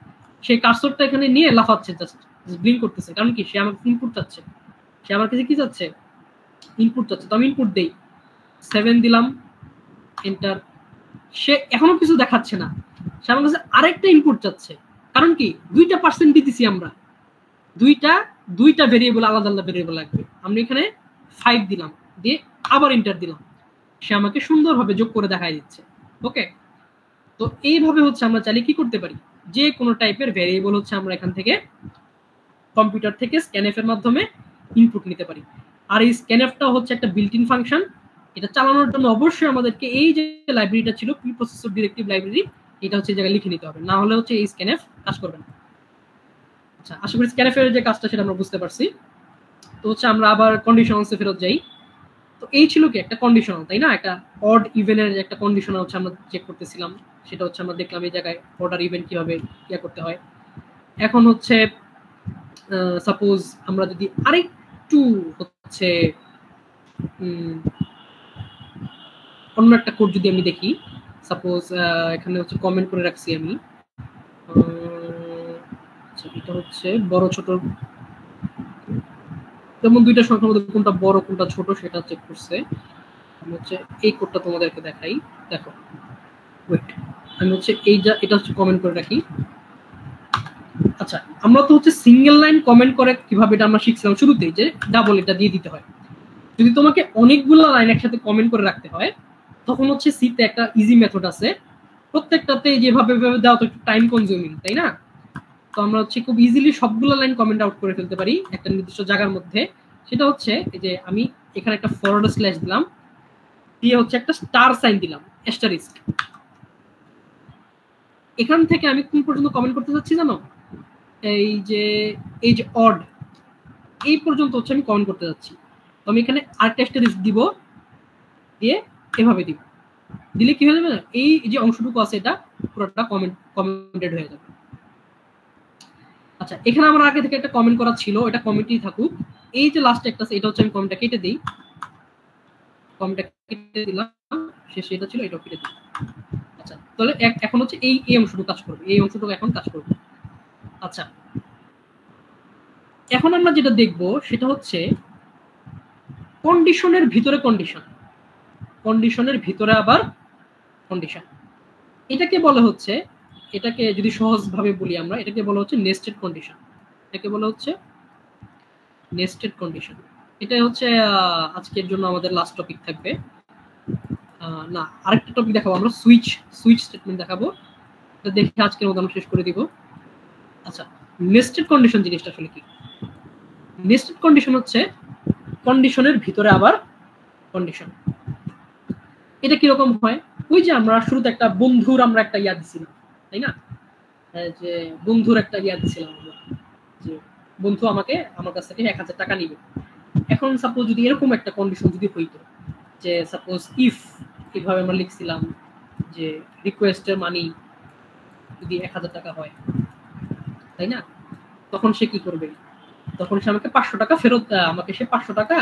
সে কার্সরটা এখানে নিয়ে লাফাচ্ছে, জাস্ট ব্লিঙ্ক করতেছে, কারণ কি সে আমাকে ইনপুট চাচ্ছে, সে আমার কাছে কি চাচ্ছে, ইনপুট চাচ্ছে। তো আমি ইনপুট দেই, 7 দিলাম, এন্টার, সে এখনো কিছু দেখাচ্ছে না, সে আমার কাছে আরেকটা ইনপুট চাচ্ছে, কারণ কি দুইটা % দিতেছি আমরা, দুইটা ভেরিয়েবল আলাদা আলাদা ভেরিয়েবল লাগবে। আমরা এখানে 5 দিলাম, দিয়ে আবার এন্টার দিলাম, সে আমাকে সুন্দরভাবে যোগ করে দেখাই দিচ্ছে। ওকে, তো এইভাবে হচ্ছে আমরা চাইলে কি করতে পারি, যে কোনো টাইপের ভেরিয়েবল হচ্ছে আমরা এখান থেকে কম্পিউটার থেকে স্ক্যানএফ এর মাধ্যমে ইনপুট নিতে পারি। আর এই স্ক্যানএফটা হচ্ছে একটা বিল্ট ইন ফাংশন, এটা চালানোর জন্য অবশ্যই আমাদেরকে এই যে লাইব্রেরিটা ছিল প্রি প্রসেসর ডিরেক্টিভ লাইব্রেরি, এটা হচ্ছে জায়গায় লিখে নিতে হবে, না হলে হচ্ছে এই স্ক্যানএফ কাজ করবে না। আচ্ছা, আশা করি স্ক্যানএফ এর যে কাজটা সেটা আমরা বুঝতে পারছি। তো হচ্ছে আমরা আবার কন্ডিশনালসে ফেরত যাই। তো এই ছিল কি একটা কন্ডিশনাল, তাই না, একটা অড ইভেনের একটা কন্ডিশনাল হচ্ছে আমরা চেক করতেছিলাম, সেটা হচ্ছে আমরা দেখলাম এই জায়গায় অর্ডার ইভেন কিভাবে ইয়া করতে হয়। এখন হচ্ছে সাপোজ আমরা যদি আরেকটু হচ্ছে অন্য একটা কোড যদি আমি দেখি, সাপোজ এখানে হচ্ছে কমেন্ট করে রাখছি আমি, আচ্ছা এটা হচ্ছে বড় ছোট, যেমন দুইটা সংখ্যার মধ্যে কোনটা বড় কোনটা ছোট সেটা চেক করছে। আমি হচ্ছে এই কোডটা তোমাদেরকে দেখাই, দেখো ওয়েট, আমি হচ্ছে এটা হচ্ছে কমেন্ট করে রাখি। আচ্ছা, আমরা তো হচ্ছে সিঙ্গেল লাইন কমেন্ট করে কিভাবে এটা আমরা শিখছিলাম শুরুতেই, যে ডাবল এটা দিয়ে দিতে হয়। যদি তোমাকে অনেকগুলো লাইন একসাথে কমেন্ট করে রাখতে হয়, তখন হচ্ছে সিতে একটা ইজি মেথড আছে, প্রত্যেকটাতে যেভাবে দেওয়া তো একটু টাইম কনজিউমিং, তাই না? তো আমরা হচ্ছে খুব ইজিলি সবগুলো লাইন কমেন্ট আউট করে ফেলতে পারি একটা নির্দিষ্ট জায়গার মধ্যে। সেটা হচ্ছে এই যে আমি এখানে একটা ফরওয়ার্ড স্ল্যাশ দিলাম, দিয়ে হচ্ছে একটা স্টার সাইন দিলাম, অ্যাস্টারিস্ক। এখান থেকে আমি কোন পর্যন্ত কমেন্ট করতে চাচ্ছি জানো? এই যে অড এই পর্যন্ত হচ্ছে আমি কমেন্ট করতে যাচ্ছি। তো আমি এখানে আরেকটা অ্যাস্টারিস্ক দিব, দিয়ে এভাবে দিব। দিলে কি হয়ে যাবে, এই যে অংশটুকু আছে এটা পুরোটা কমেন্টেড হয়ে যাবে। আচ্ছা, এখানে আমার আগে থেকে একটা কমেন্ট করা ছিল, এটা কমেন্টই থাকুক। এই যে লাস্ট একটা আছে, এটা হচ্ছে আমি কমেন্টটা কেটে দিই, কমেন্টটা কেটে দিলাম, শেষে এটা ছিল, এটাও কেটে দিই। আচ্ছা, তাহলে এখন হচ্ছে এই অংশটুকু কাজ করবে, এই অংশটুকু এখন কাজ করবে। আচ্ছা, এখন আমরা যেটা দেখব সেটা হচ্ছে কন্ডিশনের ভিতরে কন্ডিশন, কন্ডিশনের ভিতরে আবার কন্ডিশন। এটাকে বলা হচ্ছে, এটাকে যদি সহজভাবে বলি আমরা, এটাকে বলা হচ্ছে নেস্টেড কন্ডিশন। এটাকে বলা হচ্ছে নেস্টেড কন্ডিশন। এটাই হচ্ছে আজকের জন্য আমাদের লাস্ট টপিক থাকবে। না, আরেকটা টপিক দেখাবো আমরা, সুইচ স্টেটমেন্ট দেখাবো, এটা দেখে আজকের মতো আমরা শেষ করে দিব। আচ্ছা, নেস্টেড কন্ডিশন জিনিসটা আসলে কি? নেস্টেড কন্ডিশন হচ্ছে কন্ডিশনের ভিতরে আবার কন্ডিশন। এটা কিরকম হয়? ওই যে আমরা শুরুতে একটা বন্ধুর আমরা একটা ইয়া দিছিলাম, তাই না? যে বন্ধুর একটা ইয়া দিছিলাম আমরা, যে বন্ধু আমাকে আমার কাছ থেকে 1000 টাকা নিবে। এখন সাপোজ যদি এরকম একটা কন্ডিশন যদি হইতো, যে সাপোজ ইফ কিভাবে আমরা লিখছিলাম যে রিকোয়েস্টের মানি যদি 1000 টাকা হয়, তাই না? তখন সে কি করবে? তখন সে আমাকে 500 টাকা ফেরত, আমাকে সে 500 টাকা,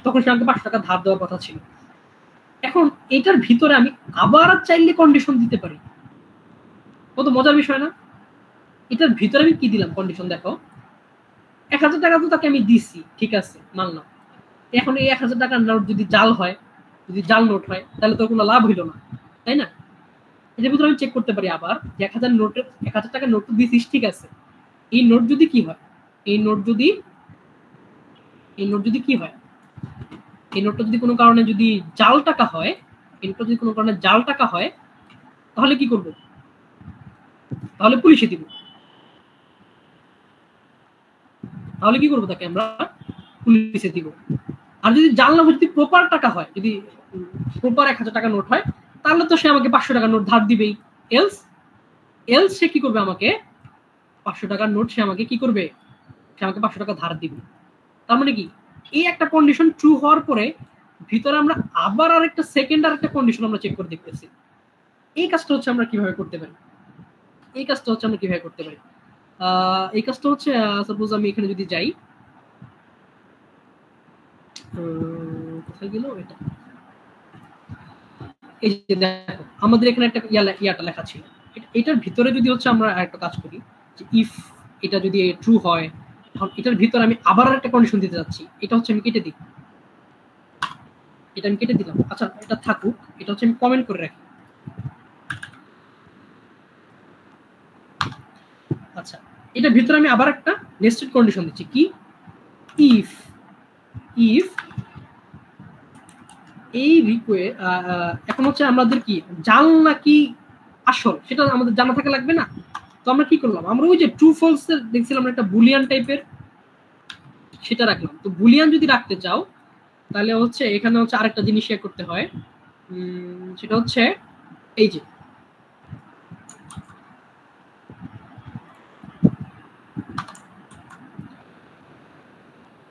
তখন সে আমাকে 500 টাকা ধার দেওয়ার কথা ছিল। এখন এটার ভিতরে আমি আবার চাইলে কন্ডিশন দিতে পারি। কত মজার বিষয় না? এটার ভিতরে আমি কি দিলাম কন্ডিশন দেখো, 1000 টাকা তো তাকে আমি দিছি, ঠিক আছে, মানলাম। এখন এই 1000 টাকার নোট যদি জাল হয়, যদি জাল নোট হয়, তাহলে তো কোনো লাভ হইল না, তাই না? এটার ভিতরে আমি চেক করতে পারি আবার যে 1000 টাকার নোট তো দিছিস, ঠিক আছে, এই নোট যদি কি হয়, এই নোট যদি কি হয়, এই নোটটা যদি কোনো কারণে যদি জাল টাকা হয়, এই নোটটা যদি কোনো কারণে জাল টাকা হয়, তাহলে কি করব? তাহলে পুলিশে দিব। তাহলে কি করবো? তাকে আমরা পুলিশে দিব। আর যদি জাল না হয়, যদি প্রপার টাকা হয়, যদি প্রপার 1000 টাকা নোট হয়, তাহলে তো সে আমাকে 500 টাকা নোট ধার দিবেই। এলস সে কি করবে? আমাকে 500 টাকার নোট সে আমাকে কি করবে? সে আমাকে 500 টাকা ধার দিবে। তার মানে কি, এই একটা কন্ডিশন ট্রু হওয়ার পরে ভিতরে আমরা আবার আরেকটা সেকেন্ড আরেকটা কন্ডিশন আমরা চেক করে দেখতেছি। এই কাজটা হচ্ছে আমরা কিভাবে করতে পারি? এই কাজটা হচ্ছে সাপোজ আমি এখানে যদি যাই, কোথায় গেল এটা? এই যে দেখো, আমাদের এখানে একটা ইয়াটা লেখা ছিল, এটার ভিতরে যদি হচ্ছে আমরা একটা কাজ করি, যে ইফ এটা যদি ট্রু হয়, এটার ভিতরে আমি আবার একটা কন্ডিশন দিতে যাচ্ছি, এটা হচ্ছে আমি কেটে দিই, এটা আমি কেটে দিলাম। আচ্ছা, এটা থাকুক, এটা হচ্ছে আমি কমেন্ট করে রাখি। আচ্ছা, এটার ভিতরে আমি আবার একটা নেস্টেড কন্ডিশন দিচ্ছি, কি? ইফ এই এখন হচ্ছে আমাদের কি জাল নাকি আসল সেটা আমাদের জানা থাকা লাগবে না? তো আমরা কি করলাম, আমরা ওই যে ট্রু ফলস দেখছিলাম একটা বুলিয়ান টাইপের, সেটা রাখলাম। তো বুলিয়ান যদি রাখতে চাও, তাহলে হচ্ছে এখানে হচ্ছে আরেকটা জিনিস শেয়ার করতে হয়, সেটা হচ্ছে এই যে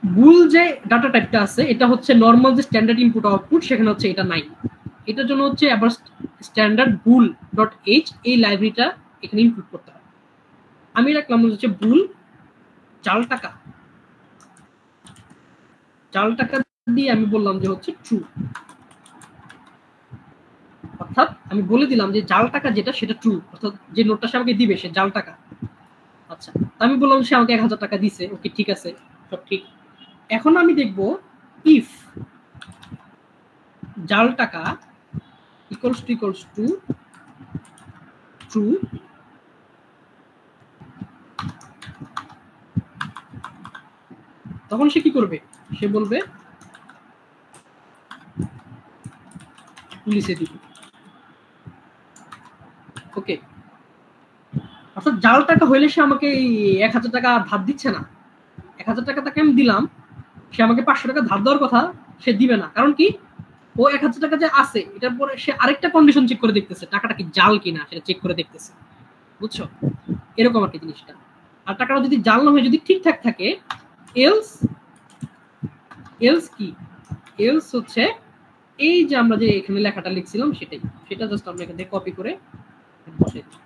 বুল যে ডাটা টাইপটা আছে, এটা হচ্ছে নর্মাল যে স্ট্যান্ডার্ড ইনপুট আউটপুট, সেখানে হচ্ছে এটা নাই। এটার জন্য হচ্ছে আবার স্ট্যান্ডার্ড বুল ডট এইচ এই লাইব্রেরিটা এখানে ইনপুট করতে হয়। আমি রাখলাম হচ্ছে বুল জাল টাকা দিয়ে আমি বললাম যে হচ্ছে ট্রু, অর্থাৎ আমি বলে দিলাম যে জাল টাকা যেটা সেটা ট্রু, অর্থাৎ যে নোটটা সে আমাকে দিবে সে জাল টাকা। আচ্ছা, আমি বললাম সে আমাকে 1000 টাকা দিছে, ওকে, ঠিক আছে, সব ঠিক। এখন আমি দেখব ইফ জাল টাকা ইকুয়ালস টু ট্রু, তখন সে কি করবে? সে বলবে পুলিশে দিবে। ওকে, অর্থাৎ জাল টাকা হইলে সে আমাকে এই 1000 টাকা ধার দিচ্ছে না। 1000 টাকা তাকে আমি দিলাম, সে আমাকে 500 টাকা ধার দেওয়ার কথা, সে দিবে না। কারণ কি, ও 1000 টাকা যে আছে এটার পরে সে আরেকটা কন্ডিশন চেক করে দেখতেছে, টাকাটা কি জাল কিনা সেটা চেক করে দেখতেছে। বুঝছো, এরকম আর কি জিনিসটা। আর টাকাটা যদি জাল না হয়ে যদি ঠিকঠাক থাকে, এলস কি, এলস হচ্ছে এই যে আমরা যে এখানে লেখাটা লিখছিলাম সেটাই, সেটা জাস্ট আমরা এখান থেকে কপি করে বসাই দিই।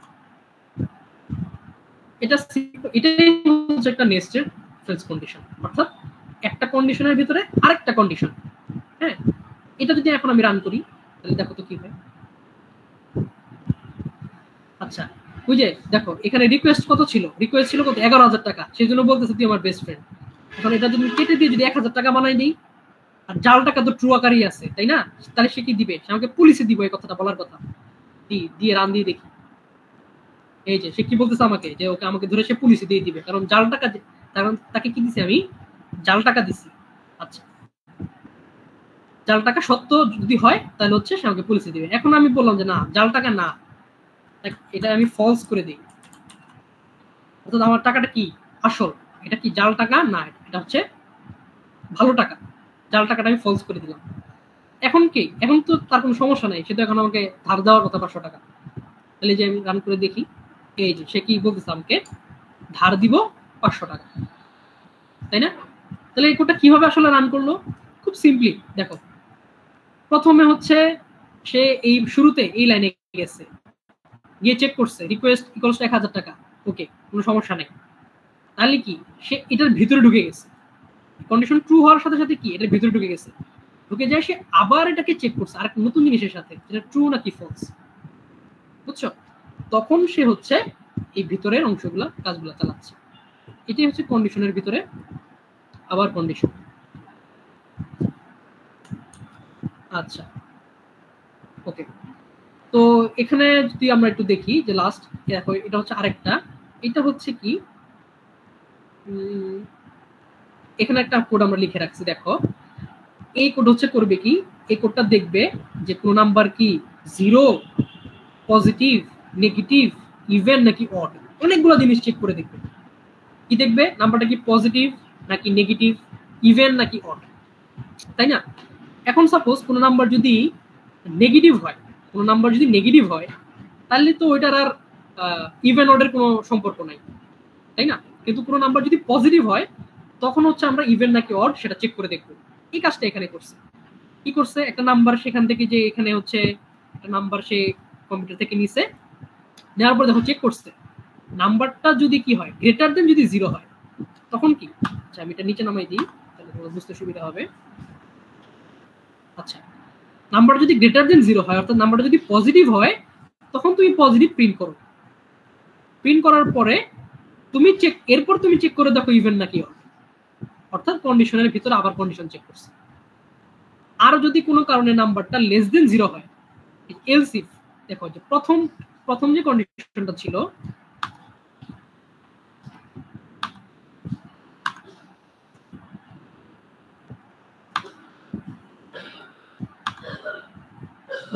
এটাই হচ্ছে একটা নেস্টেড এলস কন্ডিশন, অর্থাৎ একটা কন্ডিশনের ভিতরে আরেকটা কন্ডিশন। হ্যাঁ, এটা যদি এখন আমি রান করি তাহলে দেখো তো কি হয়। আচ্ছা, ওই যে দেখো এখানে রিকোয়েস্ট কত ছিল, রিকোয়েস্ট ছিল কত 11,000 টাকা, সেই জন্য বলতেছে তুই আমার বেস্ট ফ্রেন্ড। এখন এটা যদি কেটে দিয়ে যদি 1000 টাকা বানাই দিই, আর জাল টাকা তো ট্রু আকারই আছে তাই না, তাহলে সে কি দিবে, সে আমাকে পুলিশে দিব, এই কথাটা বলার কথা। দিয়ে রান দিয়ে দেখি, এই যে সে কি বলতেছে আমাকে, যে ওকে আমাকে ধরে সে পুলিশে দিয়ে দিবে, কারণ জাল টাকা, কারণ তাকে কি দিছি আমি, জাল টাকা দিছি। আচ্ছা, জাল টাকা সত্য যদি হয় তাহলে হচ্ছে সে আমাকে পুলিশে দিবে। এখন আমি বললাম যে না, জাল টাকা না, এটা আমি ফলস করে দিই, অর্থাৎ আমার টাকাটা কি আসল, এটা কি জাল টাকা না, এটা হচ্ছে ভালো টাকা, জাল টাকাটা আমি ফলস করে দিলাম। এখন কি, এখন তো তার কোনো সমস্যা নাই, সে তো এখন আমাকে ধার দেওয়ার কথা 500 টাকা। তাহলে যে আমি রান করে দেখি, এই যে সে কি বলতেছে, আমাকে ধার দিব 500 টাকা, তাই না? তাহলে এই কোডটা কিভাবে আসলে রান করলো, খুব সিম্পলি দেখো। প্রথমে হচ্ছে সে এই শুরুতে এই লাইনে গেছে, গিয়ে চেক করছে রিকোয়েস্ট ইকুয়ালস 1000 টাকা, ওকে কোনো সমস্যা নেই। তাহলে কি, সে এটার ভিতরে ঢুকে গেছে, কন্ডিশন ট্রু হওয়ার সাথে সাথে কি এটার ভিতরে ঢুকে গেছে, ঢুকে যায় সে আবার এটাকে চেক করছে আর নতুন জিনিসের সাথে, যেটা ট্রু নাকি ফলস। বুঝছো, তখন সে হচ্ছে এই ভিতরের অংশগুলা কাজগুলা চালাচ্ছে। এটাই হচ্ছে কন্ডিশনের ভিতরে আবার কন্ডিশন। আচ্ছা, ওকে, তো এখানে যদি আমরা একটু দেখি যে লাস্ট দেখো, এটা হচ্ছে আরেকটা, এটা হচ্ছে কি, এখানে একটা কোড আমরা লিখে রাখছি, দেখো এই কোড হচ্ছে করবে কি, এই কোডটা দেখবে যে কোন নাম্বার কি জিরো, পজিটিভ, নেগেটিভ, ইভেন নাকি অড, অনেকগুলো জিনিস চেক করে দেখবে। কি দেখবে, নাম্বারটা কি পজিটিভ নাকি নেগেটিভ, ইভেন নাকি অড, তাই না? এখন সাপোজ কোন নাম্বার যদি নেগেটিভ হয়, কোন নাম্বার যদি নেগেটিভ হয়, তাহলে তো ওইটার আর ইভেন অডের কোনো সম্পর্ক নাই, তাই না? কিন্তু কোনো নাম্বার যদি পজিটিভ হয়, তখন হচ্ছে আমরা ইভেন নাকি অড সেটা চেক করে দেখবো। এই কাজটা এখানে করছে। কি করছে, একটা নাম্বার সেখান থেকে, যে এখানে হচ্ছে একটা নাম্বার সে কম্পিউটার থেকে নিছে, নেওয়ার পর দেখো চেক করছে, নাম্বারটা যদি কি হয়, গ্রেটার দেন যদি 0 হয়, তখন কি, আচ্ছা আমি এটা নিচে নামাই দিই তাহলে তোমার বুঝতে সুবিধা হবে। আচ্ছা, নাম্বার যদি গ্রেটার দেন 0 হয়, অর্থাৎ নাম্বারটা যদি পজিটিভ হয়, তখন তুমি পজিটিভ প্রিন্ট করো। প্রিন্ট করার পরে তুমি চেক, এরপর তুমি চেক করে দেখো ইভেন নাকি অড, অর্থাৎ কন্ডিশনের ভিতরে আবার কন্ডিশন চেক করছে। আর যদি কোনো কারণে নাম্বারটা লেস দেন 0 হয়, এলস ইফ, দেখো যে প্রথম যে কন্ডিশনটা ছিল,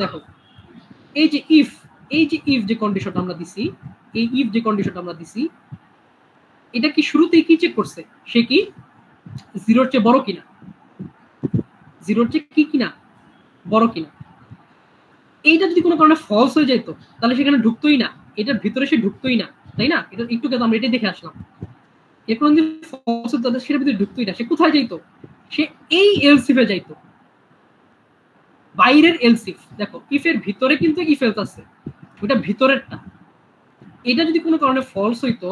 দেখো এই যে ইফ, যে কন্ডিশনটা আমরা দিছি, এই ইফ যে কন্ডিশনটা আমরা দিছি, এটা কি শুরুতেই কি চেক করছে, সে কি 0-র চেয়ে বড় কিনা, 0-র চেয়ে কি কিনা বড় কিনা। এইটা যদি কোনো কারণে ফলস হয়ে যেত, তাহলে সেখানে ঢুকতোই না, এটার ভিতরে সে ঢুকতোই না, তাই না? এটা একটু কিন্তু আমরা এটাই দেখে আসলাম। এরপর যদি ফলস হতো, তাহলে সেটার ভিতরে ঢুকতোই না, সে কোথায় যাইতো, সে এই এলসিফে যাইতো, বাইরের এলসিফ। দেখো ইফ এর ভিতরে কিন্তু ইফ এলস আছে, ওটা ভিতরেরটা। এটা যদি কোনো কারণে ফলস হইতো,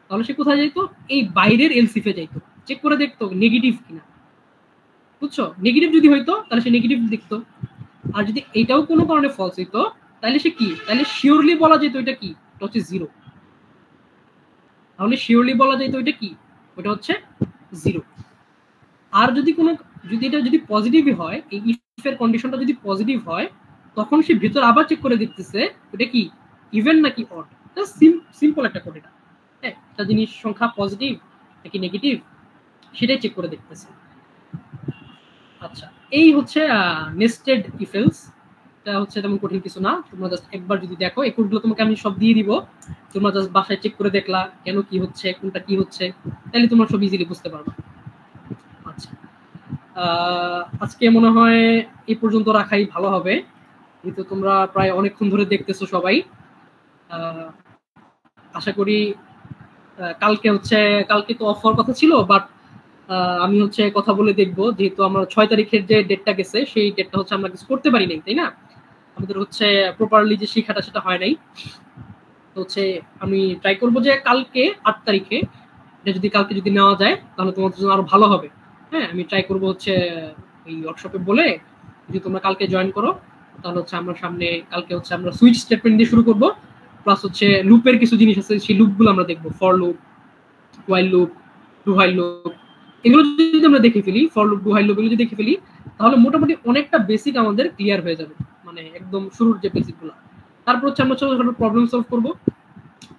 তাহলে সে কোথায় যাইতো, এই বাইরের এলসিফে যাইতো, চেক করে দেখতো নেগেটিভ কিনা। বুঝছো, নেগেটিভ যদি হইতো তাহলে সে নেগেটিভ দেখতো, আর যদি এটাও কোনো কারণে ফলস হইতো, তাহলে সে কি, তাহলে শিওরলি বলা যেত এটা কি, এটা হচ্ছে 0। তাহলে শিওরলি বলা যেত এটা কি, ওটা হচ্ছে 0। আর যদি কোনো, যদি এটা যদি পজিটিভই হয়, এই ইফ এর কন্ডিশনটা যদি পজিটিভ হয়, তখন সে ভিতর আবার চেক করে দেখতেছে এটা কি ইভেন নাকি অড। সিম্পল একটা কোড এটা। হ্যাঁ, একটা জিনিস সংখ্যা পজিটিভ নাকি নেগেটিভ সেটাই চেক করে দেখতেছে। আচ্ছা, এই হচ্ছে নেস্টেড ইফ এলস। এটা হচ্ছে তেমন কঠিন কিছু না, তোমরা জাস্ট একবার যদি দেখো, এই কোডগুলো তোমাকে আমি সব দিয়ে দিব, তোমরা জাস্ট বাসায় চেক করে দেখলা কেন কি হচ্ছে, কোনটা কি হচ্ছে, তাহলে তোমরা সব ইজিলি বুঝতে পারবে। আচ্ছা, আজকে মনে হয় এই পর্যন্ত রাখাই ভালো হবে, যেহেতু তোমরা প্রায় অনেকক্ষণ ধরে দেখতেছো সবাই। আশা করি কালকে তো অফ হওয়ার কথা ছিল, বাট আমি হচ্ছে কথা বলে দেখবো, যেহেতু আমরা 6 তারিখের যে ডেটটা গেছে সেই ডেটটা হচ্ছে আমরা কিছু করতে পারি নাই, তাই না? আমাদের হচ্ছে প্রপারলি যে শিক্ষাটা সেটা হয় নাই। তো হচ্ছে আমি ট্রাই করবো যে কালকে 8 তারিখে এটা যদি কালকে যদি নেওয়া যায় তাহলে তোমাদের জন্য আরো ভালো হবে। হ্যাঁ, আমি ট্রাই করবো হচ্ছে এই ওয়ার্কশপে বলে যদি তোমরা কালকে জয়েন করো তাহলে হচ্ছে আমরা সামনে কালকে হচ্ছে আমরা সুইচ স্টেটমেন্ট দিয়ে শুরু করবো, প্লাস হচ্ছে লুপের কিছু জিনিস আছে সেই লুপগুলো আমরা দেখবো, for loop, while loop, do while loop, এগুলো যদি আমরা দেখে ফেলি, for loop, do while loop এগুলো যদি দেখে ফেলি তাহলে মোটামুটি অনেকটা বেসিক আমাদের ক্লিয়ার হয়ে যাবে, মানে একদম শুরুর যে বেসিকগুলো। তারপর হচ্ছে আমরা ছোট ছোট প্রবলেম সলভ করবো,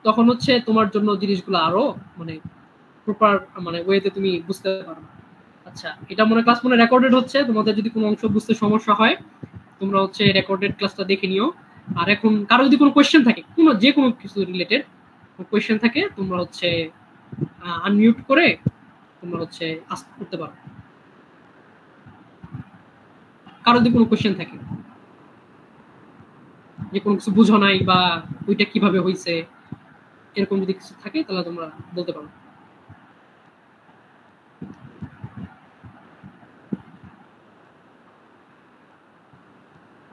তখন হচ্ছে তোমার জন্য জিনিসগুলো আরো মানে প্রপার মানে ওয়েতে তুমি বুঝতে পারবে। আচ্ছা, এটা ক্লাস রেকর্ডেড হচ্ছে, তোমাদের যদি কোনো অংশ বুঝতে সমস্যা হয় তোমরা হচ্ছে রেকর্ডেড ক্লাসটা দেখে নিও। আর এখন কারো যদি কোনো কোয়েশ্চেন থাকে, যে কোনো কিছু রিলেটেড কোয়েশ্চেন থাকে, তোমরা হচ্ছে আনমিউট করে তোমরা হচ্ছে আস্ক করতে পারো। কারো যদি কোনো কোয়েশ্চেন থাকে, যে কোনো কিছু বুঝো নাই বা ওইটা কিভাবে হয়েছে, এরকম যদি কিছু থাকে তাহলে তোমরা বলতে পারো।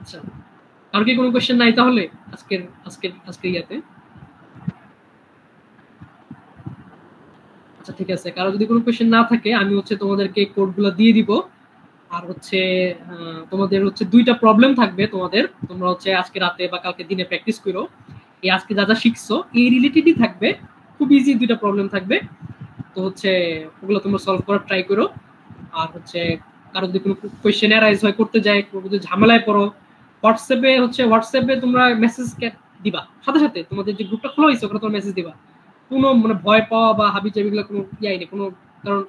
আচ্ছা, আর কি কোনো কোয়েশ্চেন নাই তাহলে আজকের ইয়াতে? আচ্ছা, ঠিক আছে, কারো যদি কোনো কোয়েশ্চেন না থাকে আমি হচ্ছে তোমাদেরকে কোডগুলো দিয়ে দিব। আর হচ্ছে তোমাদের হচ্ছে 2টা প্রবলেম থাকবে তোমাদের, তোমরা হচ্ছে আজকে রাতে বা কালকে দিনে প্র্যাকটিস করো। এই আজকে যা যা শিখছো এই রিলেটেডই থাকবে, খুব ইজি 2টা প্রবলেম থাকবে। তো হচ্ছে ওগুলো তোমরা সলভ করার ট্রাই করো। আর হচ্ছে কারো যদি কোনো কোয়েশ্চেন অ্যারাইজ হয়, করতে যায়, যদি ঝামেলায় পড়ো, হোয়াটসঅ্যাপে তোমরা মেসেজ দিবা, সাথে সাথে তোমাদের যে গ্রুপটা খোলা হয়েছে ওখানে তোমরা মেসেজ দিবা। কোনো ভয় পাওয়া বা হাবি জাবিগুলো কোনো ইয়াই নেই, কোনো কারণ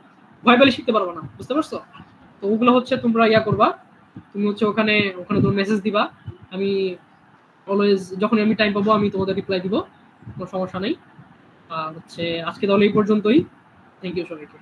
ভয় পেলে শিখতে পারবো না, বুঝতে পারছো? তো ওগুলো হচ্ছে তোমরা করবা, তুমি হচ্ছে ওখানে তোমরা মেসেজ দিবা, আমি অলওয়েজ যখন আমি টাইম পাবো আমি তোমাদের রিপ্লাই দিব, কোনো সমস্যা নেই। আর হচ্ছে আজকে তাহলে এই পর্যন্তই। থ্যাংক ইউ সবাইকে।